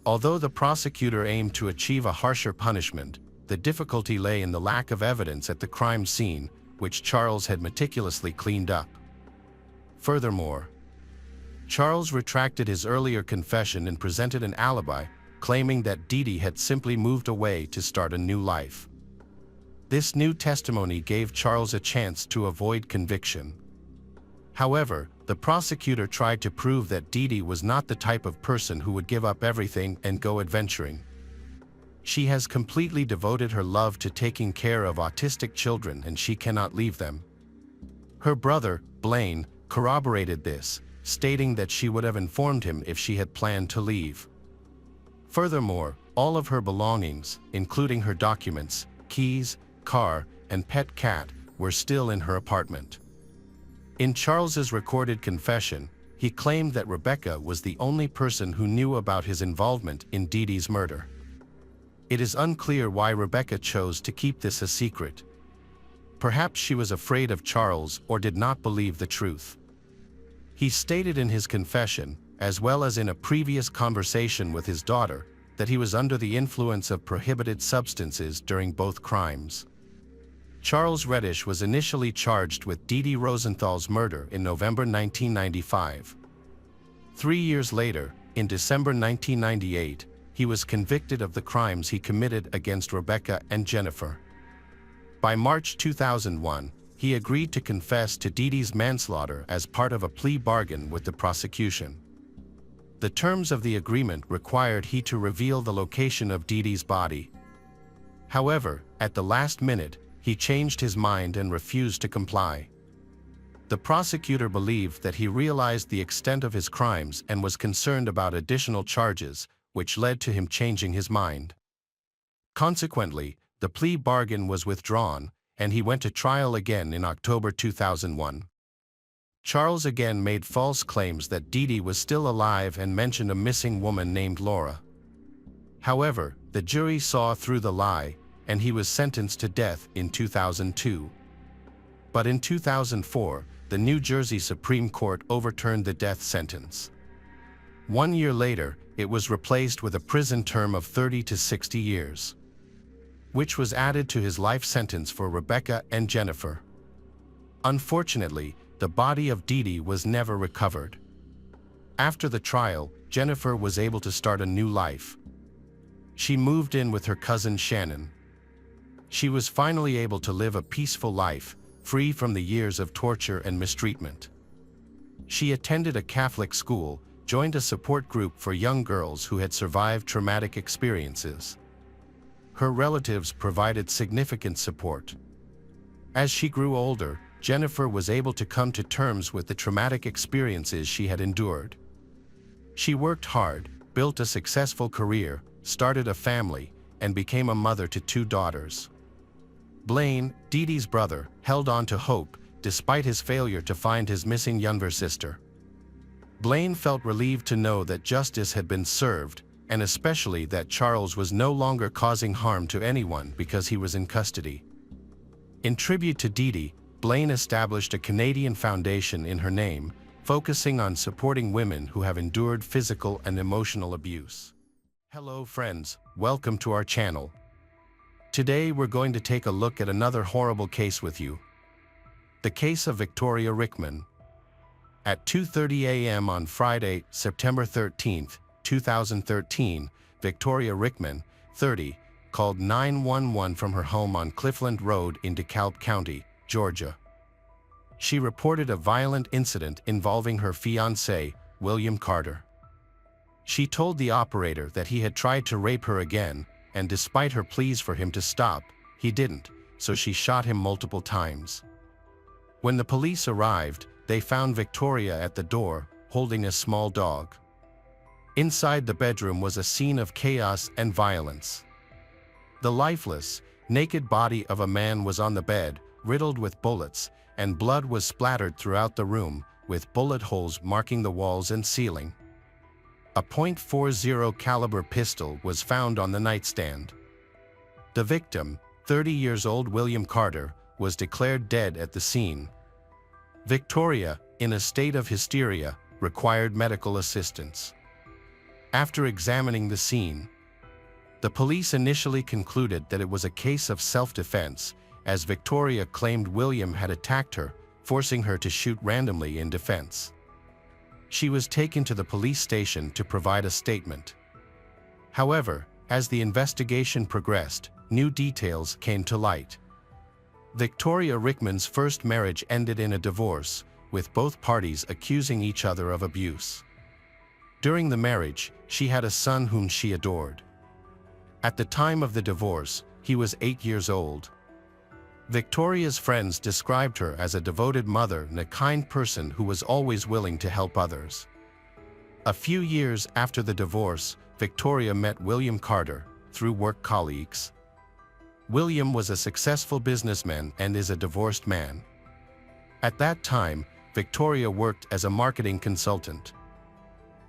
Although the prosecutor aimed to achieve a harsher punishment, the difficulty lay in the lack of evidence at the crime scene, which Charles had meticulously cleaned up. Furthermore, Charles retracted his earlier confession and presented an alibi, claiming that Dee Dee had simply moved away to start a new life. This new testimony gave Charles a chance to avoid conviction. However, the prosecutor tried to prove that Dee Dee was not the type of person who would give up everything and go adventuring. She has completely devoted her love to taking care of autistic children and she cannot leave them. Her brother, Blaine, corroborated this, stating that she would have informed him if she had planned to leave. Furthermore, all of her belongings, including her documents, keys, car, and pet cat, were still in her apartment. In Charles's recorded confession, he claimed that Rebecca was the only person who knew about his involvement in Dee Dee's murder. It is unclear why Rebecca chose to keep this a secret. Perhaps she was afraid of Charles or did not believe the truth. He stated in his confession, as well as in a previous conversation with his daughter, that he was under the influence of prohibited substances during both crimes. Charles Reddish was initially charged with Dee Dee Rosenthal's murder in November 1995. 3 years later, in December 1998, he was convicted of the crimes he committed against Rebecca and Jennifer. By March 2001, he agreed to confess to Dee Dee's manslaughter as part of a plea bargain with the prosecution. The terms of the agreement required he to reveal the location of Dee Dee's body. However, at the last minute, he changed his mind and refused to comply. The prosecutor believed that he realized the extent of his crimes and was concerned about additional charges, which led to him changing his mind. Consequently, the plea bargain was withdrawn, and he went to trial again in October 2001. Charles again made false claims that Dee Dee was still alive and mentioned a missing woman named Laura. However, the jury saw through the lie, and he was sentenced to death in 2002. But in 2004, the New Jersey Supreme Court overturned the death sentence. 1 year later, it was replaced with a prison term of 30 to 60 years, which was added to his life sentence for Rebecca and Jennifer. Unfortunately, the body of Dee Dee was never recovered. After the trial, Jennifer was able to start a new life. She moved in with her cousin Shannon. She was finally able to live a peaceful life, free from the years of torture and mistreatment. She attended a Catholic school, joined a support group for young girls who had survived traumatic experiences. Her relatives provided significant support. As she grew older, Jennifer was able to come to terms with the traumatic experiences she had endured. She worked hard, built a successful career, started a family, and became a mother to 2 daughters. Blaine, Dee Dee's brother, held on to hope despite his failure to find his missing younger sister. Blaine felt relieved to know that justice had been served, and especially that Charles was no longer causing harm to anyone because he was in custody. In tribute to Dee Dee, Blaine established a Canadian foundation in her name, focusing on supporting women who have endured physical and emotional abuse. Hello friends, welcome to our channel. Today we're going to take a look at another horrible case with you. The case of Victoria Rickman. At 2:30 a.m. on Friday, September 13, 2013, Victoria Rickman, 30, called 911 from her home on Cliffland Road in DeKalb County, Georgia. She reported a violent incident involving her fiancé, William Carter. She told the operator that he had tried to rape her again, and despite her pleas for him to stop, he didn't, so she shot him multiple times. When the police arrived, they found Victoria at the door, holding a small dog. Inside the bedroom was a scene of chaos and violence. The lifeless, naked body of a man was on the bed, riddled with bullets, and blood was splattered throughout the room, with bullet holes marking the walls and ceiling. A .40 caliber pistol was found on the nightstand. The victim, 30 years old William Carter, was declared dead at the scene. Victoria, in a state of hysteria, required medical assistance. After examining the scene, the police initially concluded that it was a case of self-defense, as Victoria claimed William had attacked her, forcing her to shoot randomly in defense. She was taken to the police station to provide a statement. However, as the investigation progressed, new details came to light. Victoria Rickman's first marriage ended in a divorce, with both parties accusing each other of abuse. During the marriage, she had a son whom she adored. At the time of the divorce, he was 8 years old. Victoria's friends described her as a devoted mother and a kind person who was always willing to help others. A few years after the divorce, Victoria met William Carter through work colleagues. William was a successful businessman and is a divorced man. At that time, Victoria worked as a marketing consultant.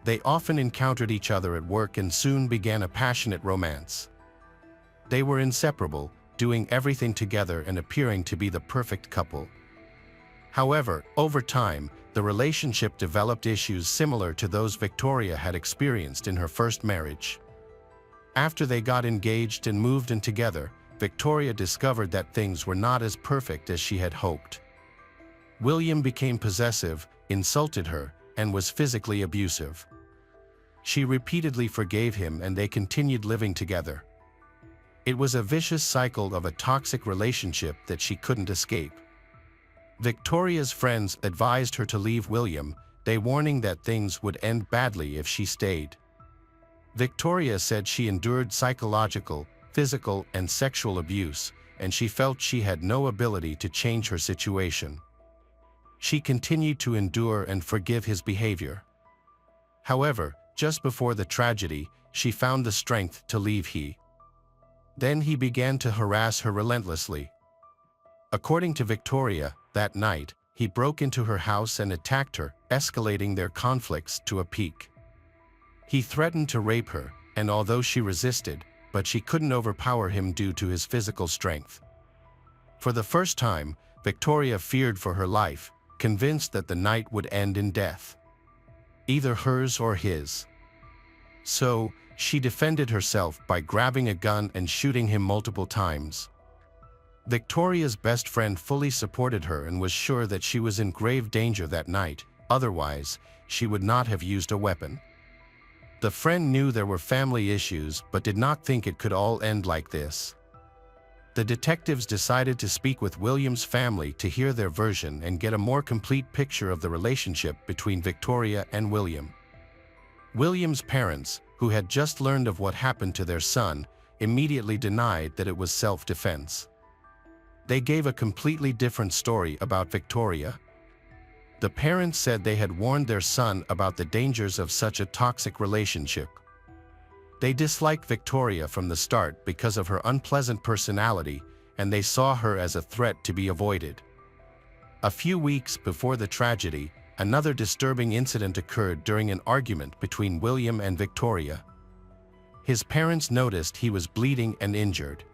They often encountered each other at work and soon began a passionate romance. They were inseparable, doing everything together and appearing to be the perfect couple. However, over time, the relationship developed issues similar to those Victoria had experienced in her first marriage. After they got engaged and moved in together, Victoria discovered that things were not as perfect as she had hoped. William became possessive, insulted her, and was physically abusive. She repeatedly forgave him and they continued living together. It was a vicious cycle of a toxic relationship that she couldn't escape. Victoria's friends advised her to leave William, they warning that things would end badly if she stayed. Victoria said she endured psychological, physical, and sexual abuse, and she felt she had no ability to change her situation. She continued to endure and forgive his behavior. However, just before the tragedy, she found the strength to leave. Then he began to harass her relentlessly. According to Victoria, that night, he broke into her house and attacked her, escalating their conflicts to a peak. He threatened to rape her, and although she resisted, but she couldn't overpower him due to his physical strength. For the first time, Victoria feared for her life, convinced that the night would end in death. Either hers or his. So, she defended herself by grabbing a gun and shooting him multiple times. Victoria's best friend fully supported her and was sure that she was in grave danger that night, otherwise, she would not have used a weapon. The friend knew there were family issues but did not think it could all end like this. The detectives decided to speak with William's family to hear their version and get a more complete picture of the relationship between Victoria and William. William's parents, who had just learned of what happened to their son, immediately denied that it was self-defense. They gave a completely different story about Victoria. The parents said they had warned their son about the dangers of such a toxic relationship. They disliked Victoria from the start because of her unpleasant personality, and they saw her as a threat to be avoided. A few weeks before the tragedy, another disturbing incident occurred during an argument between William and Victoria. His parents noticed he was bleeding and injured.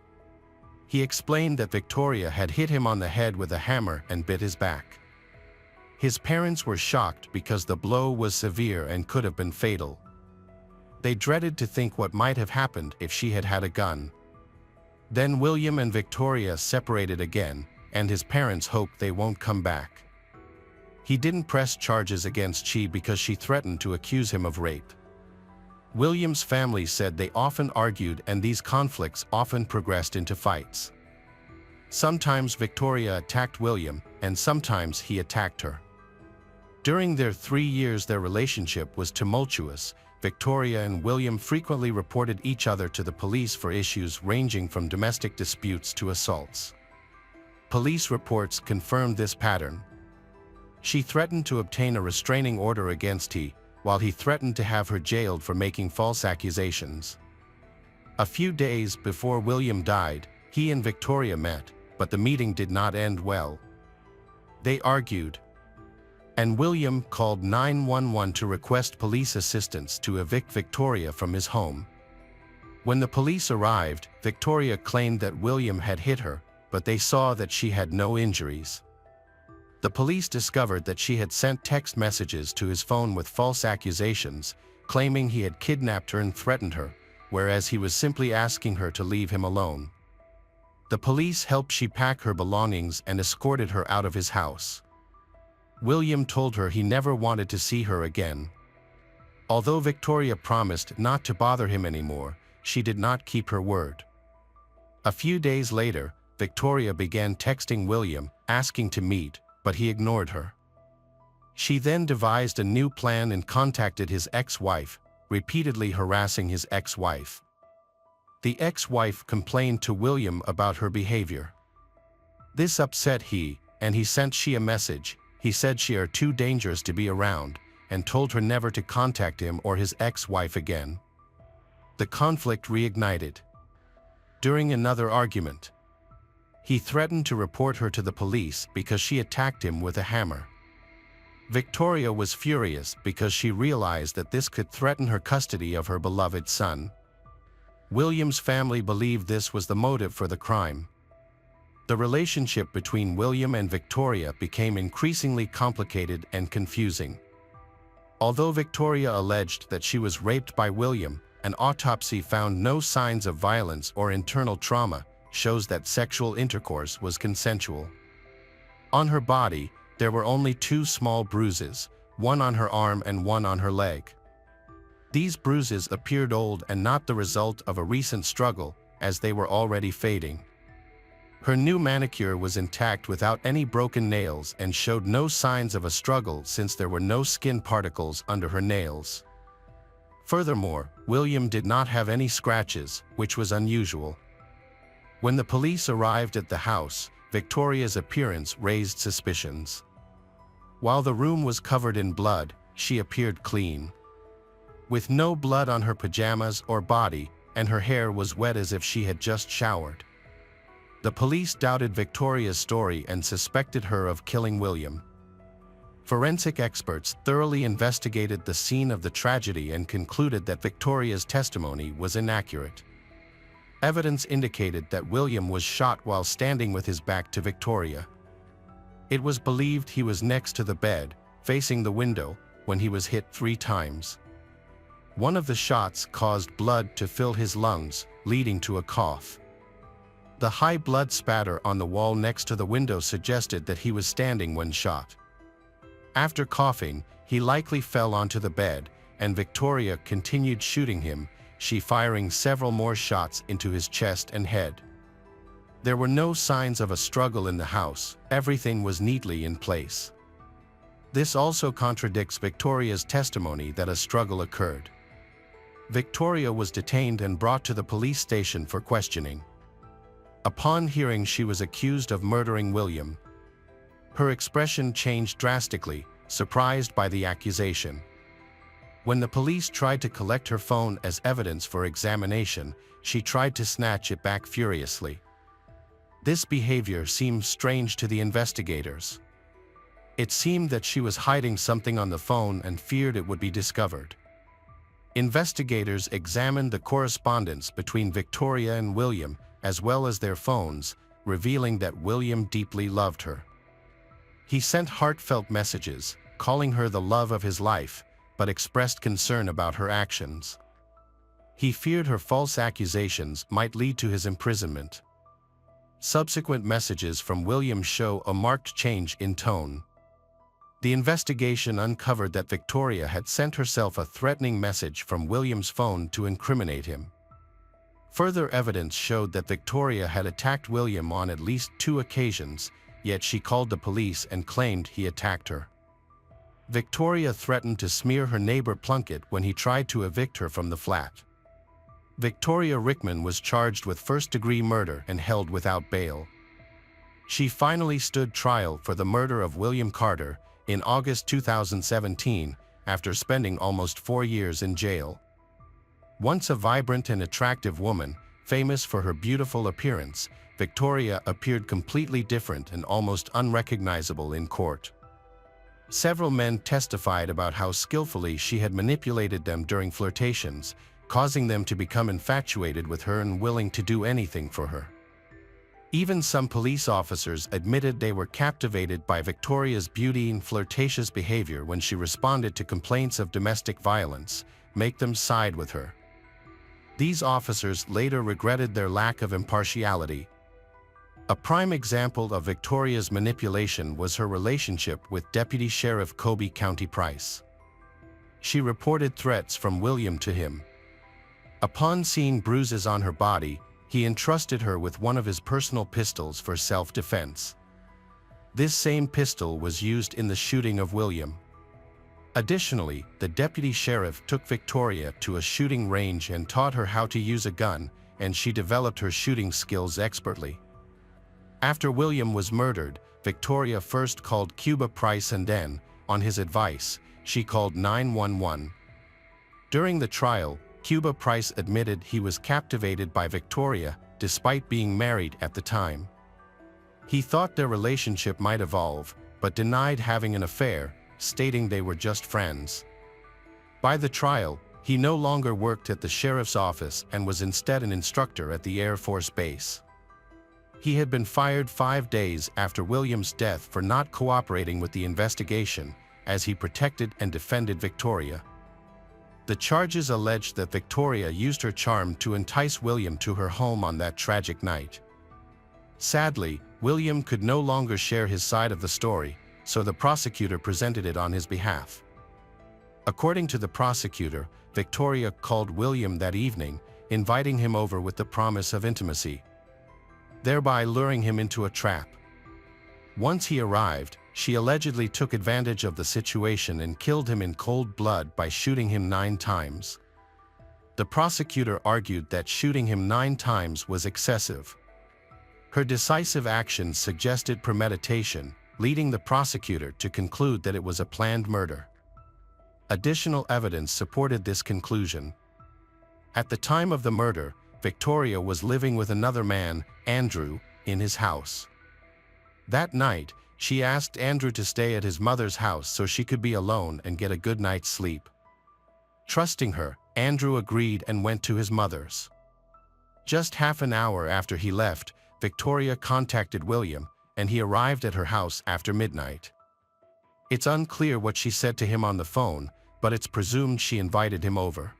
He explained that Victoria had hit him on the head with a hammer and bit his back. His parents were shocked because the blow was severe and could have been fatal. They dreaded to think what might have happened if she had had a gun. Then William and Victoria separated again, and his parents hope they won't come back. He didn't press charges against she because she threatened to accuse him of rape. William's family said they often argued and these conflicts often progressed into fights. Sometimes Victoria attacked William, and sometimes he attacked her. During their 3 years their relationship was tumultuous. Victoria and William frequently reported each other to the police for issues ranging from domestic disputes to assaults. Police reports confirmed this pattern. She threatened to obtain a restraining order against he, while he threatened to have her jailed for making false accusations. A few days before William died, he and Victoria met, but the meeting did not end well. They argued, and William called 911 to request police assistance to evict Victoria from his home. When the police arrived, Victoria claimed that William had hit her, but they saw that she had no injuries. The police discovered that she had sent text messages to his phone with false accusations, claiming he had kidnapped her and threatened her, whereas he was simply asking her to leave him alone. The police helped she pack her belongings and escorted her out of his house. William told her he never wanted to see her again. Although Victoria promised not to bother him anymore, she did not keep her word. A few days later, Victoria began texting William, asking to meet, but he ignored her. She then devised a new plan and contacted his ex-wife, repeatedly harassing his ex-wife. The ex-wife complained to William about her behavior. This upset he, and he sent she a message. He said she are too dangerous to be around, and told her never to contact him or his ex-wife again. The conflict reignited. During another argument, he threatened to report her to the police because she attacked him with a hammer. Victoria was furious because she realized that this could threaten her custody of her beloved son. William's family believed this was the motive for the crime. The relationship between William and Victoria became increasingly complicated and confusing. Although Victoria alleged that she was raped by William, an autopsy found no signs of violence or internal trauma, shows that sexual intercourse was consensual. On her body, there were only 2 small bruises, one on her arm and one on her leg. These bruises appeared old and not the result of a recent struggle, as they were already fading. Her new manicure was intact without any broken nails and showed no signs of a struggle since there were no skin particles under her nails. Furthermore, William did not have any scratches, which was unusual. When the police arrived at the house, Victoria's appearance raised suspicions. While the room was covered in blood, she appeared clean. With no blood on her pajamas or body, and her hair was wet as if she had just showered. The police doubted Victoria's story and suspected her of killing William. Forensic experts thoroughly investigated the scene of the tragedy and concluded that Victoria's testimony was inaccurate. Evidence indicated that William was shot while standing with his back to Victoria. It was believed he was next to the bed, facing the window, when he was hit 3 times. One of the shots caused blood to fill his lungs, leading to a cough. The high blood spatter on the wall next to the window suggested that he was standing when shot. After coughing, he likely fell onto the bed, and Victoria continued shooting him, she firing several more shots into his chest and head. There were no signs of a struggle in the house, everything was neatly in place. This also contradicts Victoria's testimony that a struggle occurred. Victoria was detained and brought to the police station for questioning. Upon hearing she was accused of murdering William, her expression changed drastically, surprised by the accusation. When the police tried to collect her phone as evidence for examination, she tried to snatch it back furiously. This behavior seemed strange to the investigators. It seemed that she was hiding something on the phone and feared it would be discovered. Investigators examined the correspondence between Victoria and William, as well as their phones, revealing that William deeply loved her. He sent heartfelt messages, calling her the love of his life, but expressed concern about her actions. He feared her false accusations might lead to his imprisonment. Subsequent messages from William show a marked change in tone. The investigation uncovered that Victoria had sent herself a threatening message from William's phone to incriminate him. Further evidence showed that Victoria had attacked William on at least 2 occasions, yet she called the police and claimed he attacked her. Victoria threatened to smear her neighbor Plunkett when he tried to evict her from the flat. Victoria Rickman was charged with first-degree murder and held without bail. She finally stood trial for the murder of William Carter in August 2017 after spending almost 4 years in jail. Once a vibrant and attractive woman, famous for her beautiful appearance, Victoria appeared completely different and almost unrecognizable in court. Several men testified about how skillfully she had manipulated them during flirtations, causing them to become infatuated with her and willing to do anything for her. Even some police officers admitted they were captivated by Victoria's beauty and flirtatious behavior when she responded to complaints of domestic violence, make them side with her. These officers later regretted their lack of impartiality. A prime example of Victoria's manipulation was her relationship with Deputy Sheriff Kobe County Price. She reported threats from William to him. Upon seeing bruises on her body, he entrusted her with one of his personal pistols for self-defense. This same pistol was used in the shooting of William. Additionally, the deputy sheriff took Victoria to a shooting range and taught her how to use a gun, and she developed her shooting skills expertly. After William was murdered, Victoria first called Cuba Price and then, on his advice, she called 911. During the trial, Cuba Price admitted he was captivated by Victoria despite being married at the time. He thought their relationship might evolve, but denied having an affair, stating they were just friends. By the trial, he no longer worked at the sheriff's office and was instead an instructor at the Air Force Base. He had been fired 5 days after William's death for not cooperating with the investigation, as he protected and defended Victoria. The charges alleged that Victoria used her charm to entice William to her home on that tragic night. Sadly, William could no longer share his side of the story, so the prosecutor presented it on his behalf. According to the prosecutor, Victoria called William that evening, inviting him over with the promise of intimacy, thereby luring him into a trap. Once he arrived, she allegedly took advantage of the situation and killed him in cold blood by shooting him 9 times. The prosecutor argued that shooting him 9 times was excessive. Her decisive actions suggested premeditation, leading the prosecutor to conclude that it was a planned murder. Additional evidence supported this conclusion. At the time of the murder, Victoria was living with another man, Andrew, in his house. That night, she asked Andrew to stay at his mother's house so she could be alone and get a good night's sleep. Trusting her, Andrew agreed and went to his mother's. Just half an hour after he left, Victoria contacted William, and he arrived at her house after midnight. It's unclear what she said to him on the phone, but it's presumed she invited him over.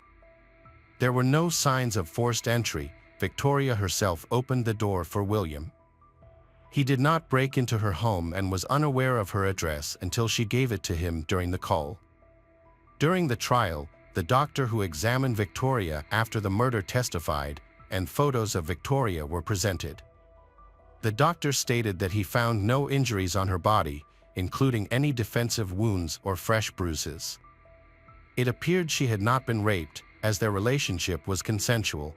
There were no signs of forced entry. Victoria herself opened the door for William. He did not break into her home and was unaware of her address until she gave it to him during the call. During the trial, the doctor who examined Victoria after the murder testified, and photos of Victoria were presented. The doctor stated that he found no injuries on her body, including any defensive wounds or fresh bruises. It appeared she had not been raped, as their relationship was consensual.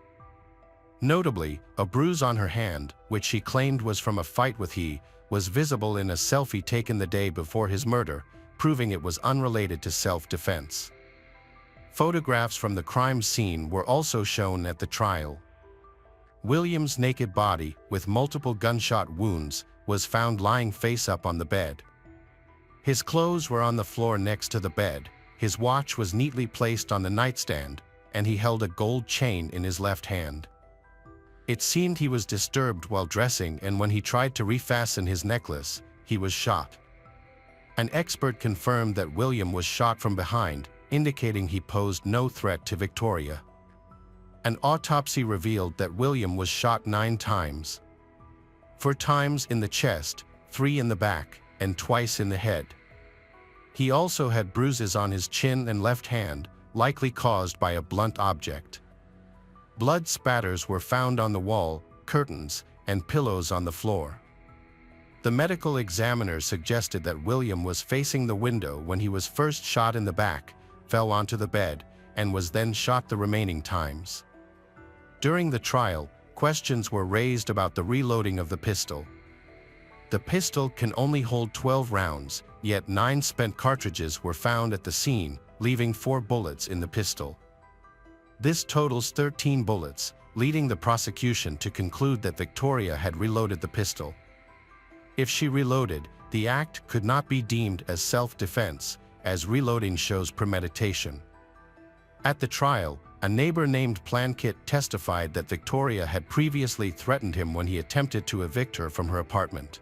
Notably, a bruise on her hand, which she claimed was from a fight with he, was visible in a selfie taken the day before his murder, proving it was unrelated to self-defense. Photographs from the crime scene were also shown at the trial. William's naked body, with multiple gunshot wounds, was found lying face up on the bed. His clothes were on the floor next to the bed, his watch was neatly placed on the nightstand, and he held a gold chain in his left hand. It seemed he was disturbed while dressing, and when he tried to refasten his necklace, he was shot. An expert confirmed that William was shot from behind, indicating he posed no threat to Victoria. An autopsy revealed that William was shot 9 times. 4 times in the chest, 3 in the back, and twice in the head. He also had bruises on his chin and left hand, likely caused by a blunt object. Blood spatters were found on the wall, curtains, and pillows on the floor. The medical examiner suggested that William was facing the window when he was first shot in the back, fell onto the bed, and was then shot the remaining times. During the trial, questions were raised about the reloading of the pistol. The pistol can only hold 12 rounds, yet 9 spent cartridges were found at the scene, leaving 4 bullets in the pistol. This totals 13 bullets, leading the prosecution to conclude that Victoria had reloaded the pistol. If she reloaded, the act could not be deemed as self-defense, as reloading shows premeditation. At the trial, a neighbor named Plankett testified that Victoria had previously threatened him when he attempted to evict her from her apartment.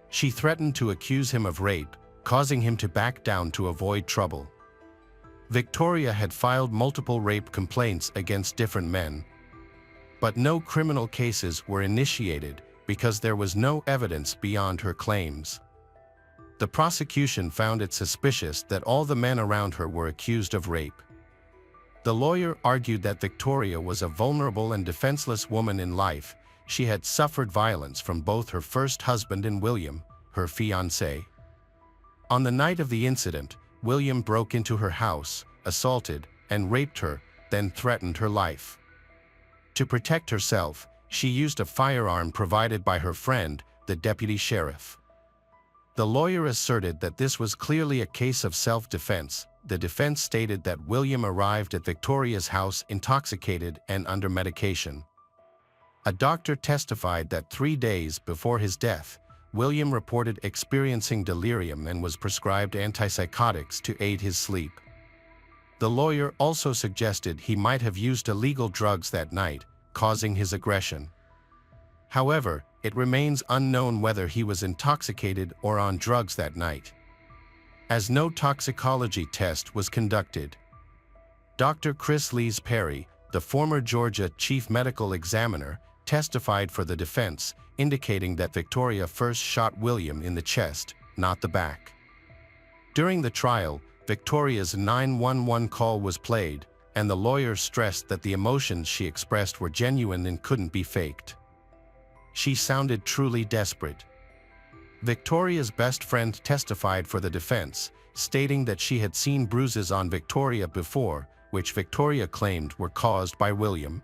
She threatened to accuse him of rape, causing him to back down to avoid trouble. Victoria had filed multiple rape complaints against different men. But no criminal cases were initiated because there was no evidence beyond her claims. The prosecution found it suspicious that all the men around her were accused of rape. The lawyer argued that Victoria was a vulnerable and defenseless woman in life. She had suffered violence from both her first husband and William, her fiancé. On the night of the incident, William broke into her house, assaulted, and raped her, then threatened her life. To protect herself, she used a firearm provided by her friend, the deputy sheriff. The lawyer asserted that this was clearly a case of self-defense. The defense stated that William arrived at Victoria's house intoxicated and under medication. A doctor testified that 3 days before his death, William reported experiencing delirium and was prescribed antipsychotics to aid his sleep. The lawyer also suggested he might have used illegal drugs that night, causing his aggression. However, it remains unknown whether he was intoxicated or on drugs that night, as no toxicology test was conducted. Dr. Chris Lees Perry, the former Georgia chief medical examiner, testified for the defense, indicating that Victoria first shot William in the chest, not the back. During the trial, Victoria's 911 call was played, and the lawyer stressed that the emotions she expressed were genuine and couldn't be faked. She sounded truly desperate. Victoria's best friend testified for the defense, stating that she had seen bruises on Victoria before, which Victoria claimed were caused by William.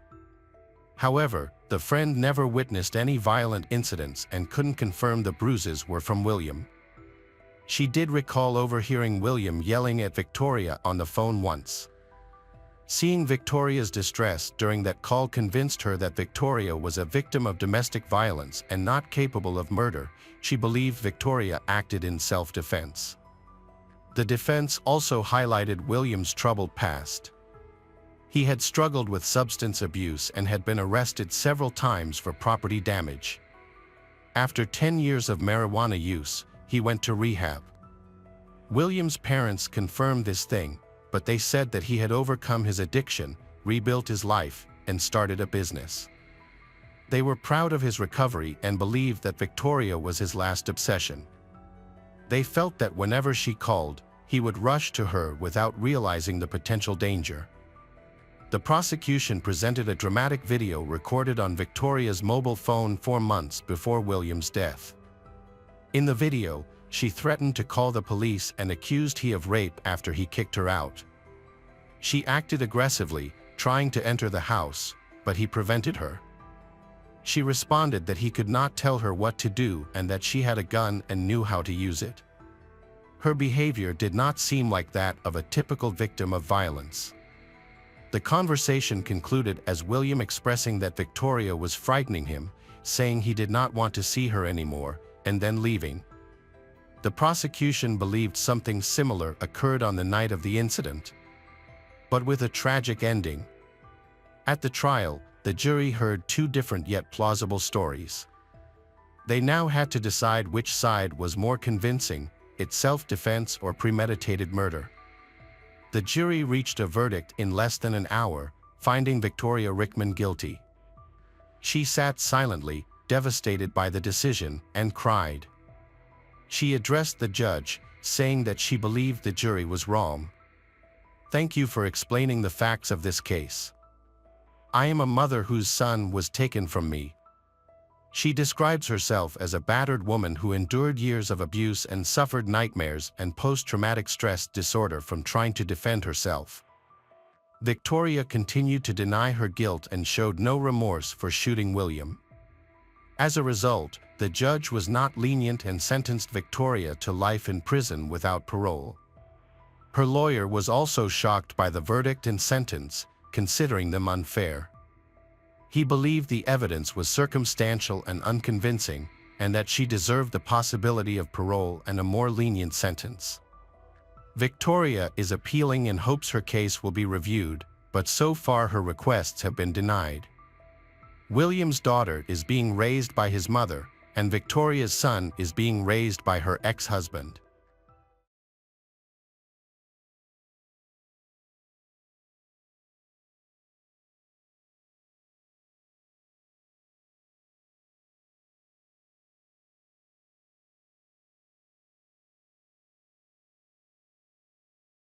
However, the friend never witnessed any violent incidents and couldn't confirm the bruises were from William. She did recall overhearing William yelling at Victoria on the phone once. Seeing Victoria's distress during that call convinced her that Victoria was a victim of domestic violence and not capable of murder. She believed Victoria acted in self-defense. The defense also highlighted William's troubled past. He had struggled with substance abuse and had been arrested several times for property damage. After 10 years of marijuana use, he went to rehab. William's parents confirmed this thing, but they said that he had overcome his addiction, rebuilt his life, and started a business. They were proud of his recovery and believed that Victoria was his last obsession. They felt that whenever she called, he would rush to her without realizing the potential danger. The prosecution presented a dramatic video recorded on Victoria's mobile phone 4 months before William's death. In the video, she threatened to call the police and accused him of rape after he kicked her out. She acted aggressively, trying to enter the house, but he prevented her. She responded that he could not tell her what to do and that she had a gun and knew how to use it. Her behavior did not seem like that of a typical victim of violence. The conversation concluded as William expressing that Victoria was frightening him, saying he did not want to see her anymore, and then leaving. The prosecution believed something similar occurred on the night of the incident, but with a tragic ending. At the trial, the jury heard two different yet plausible stories. They now had to decide which side was more convincing, its self-defense or premeditated murder. The jury reached a verdict in less than an hour, finding Victoria Rickman guilty. She sat silently, devastated by the decision, and cried. She addressed the judge, saying that she believed the jury was wrong. "Thank you for explaining the facts of this case. I am a mother whose son was taken from me." She describes herself as a battered woman who endured years of abuse and suffered nightmares and post-traumatic stress disorder from trying to defend herself. Victoria continued to deny her guilt and showed no remorse for shooting William. As a result, the judge was not lenient and sentenced Victoria to life in prison without parole. Her lawyer was also shocked by the verdict and sentence, considering them unfair. He believed the evidence was circumstantial and unconvincing, and that she deserved the possibility of parole and a more lenient sentence. Victoria is appealing and hopes her case will be reviewed, but so far her requests have been denied. William's daughter is being raised by his mother, and Victoria's son is being raised by her ex-husband.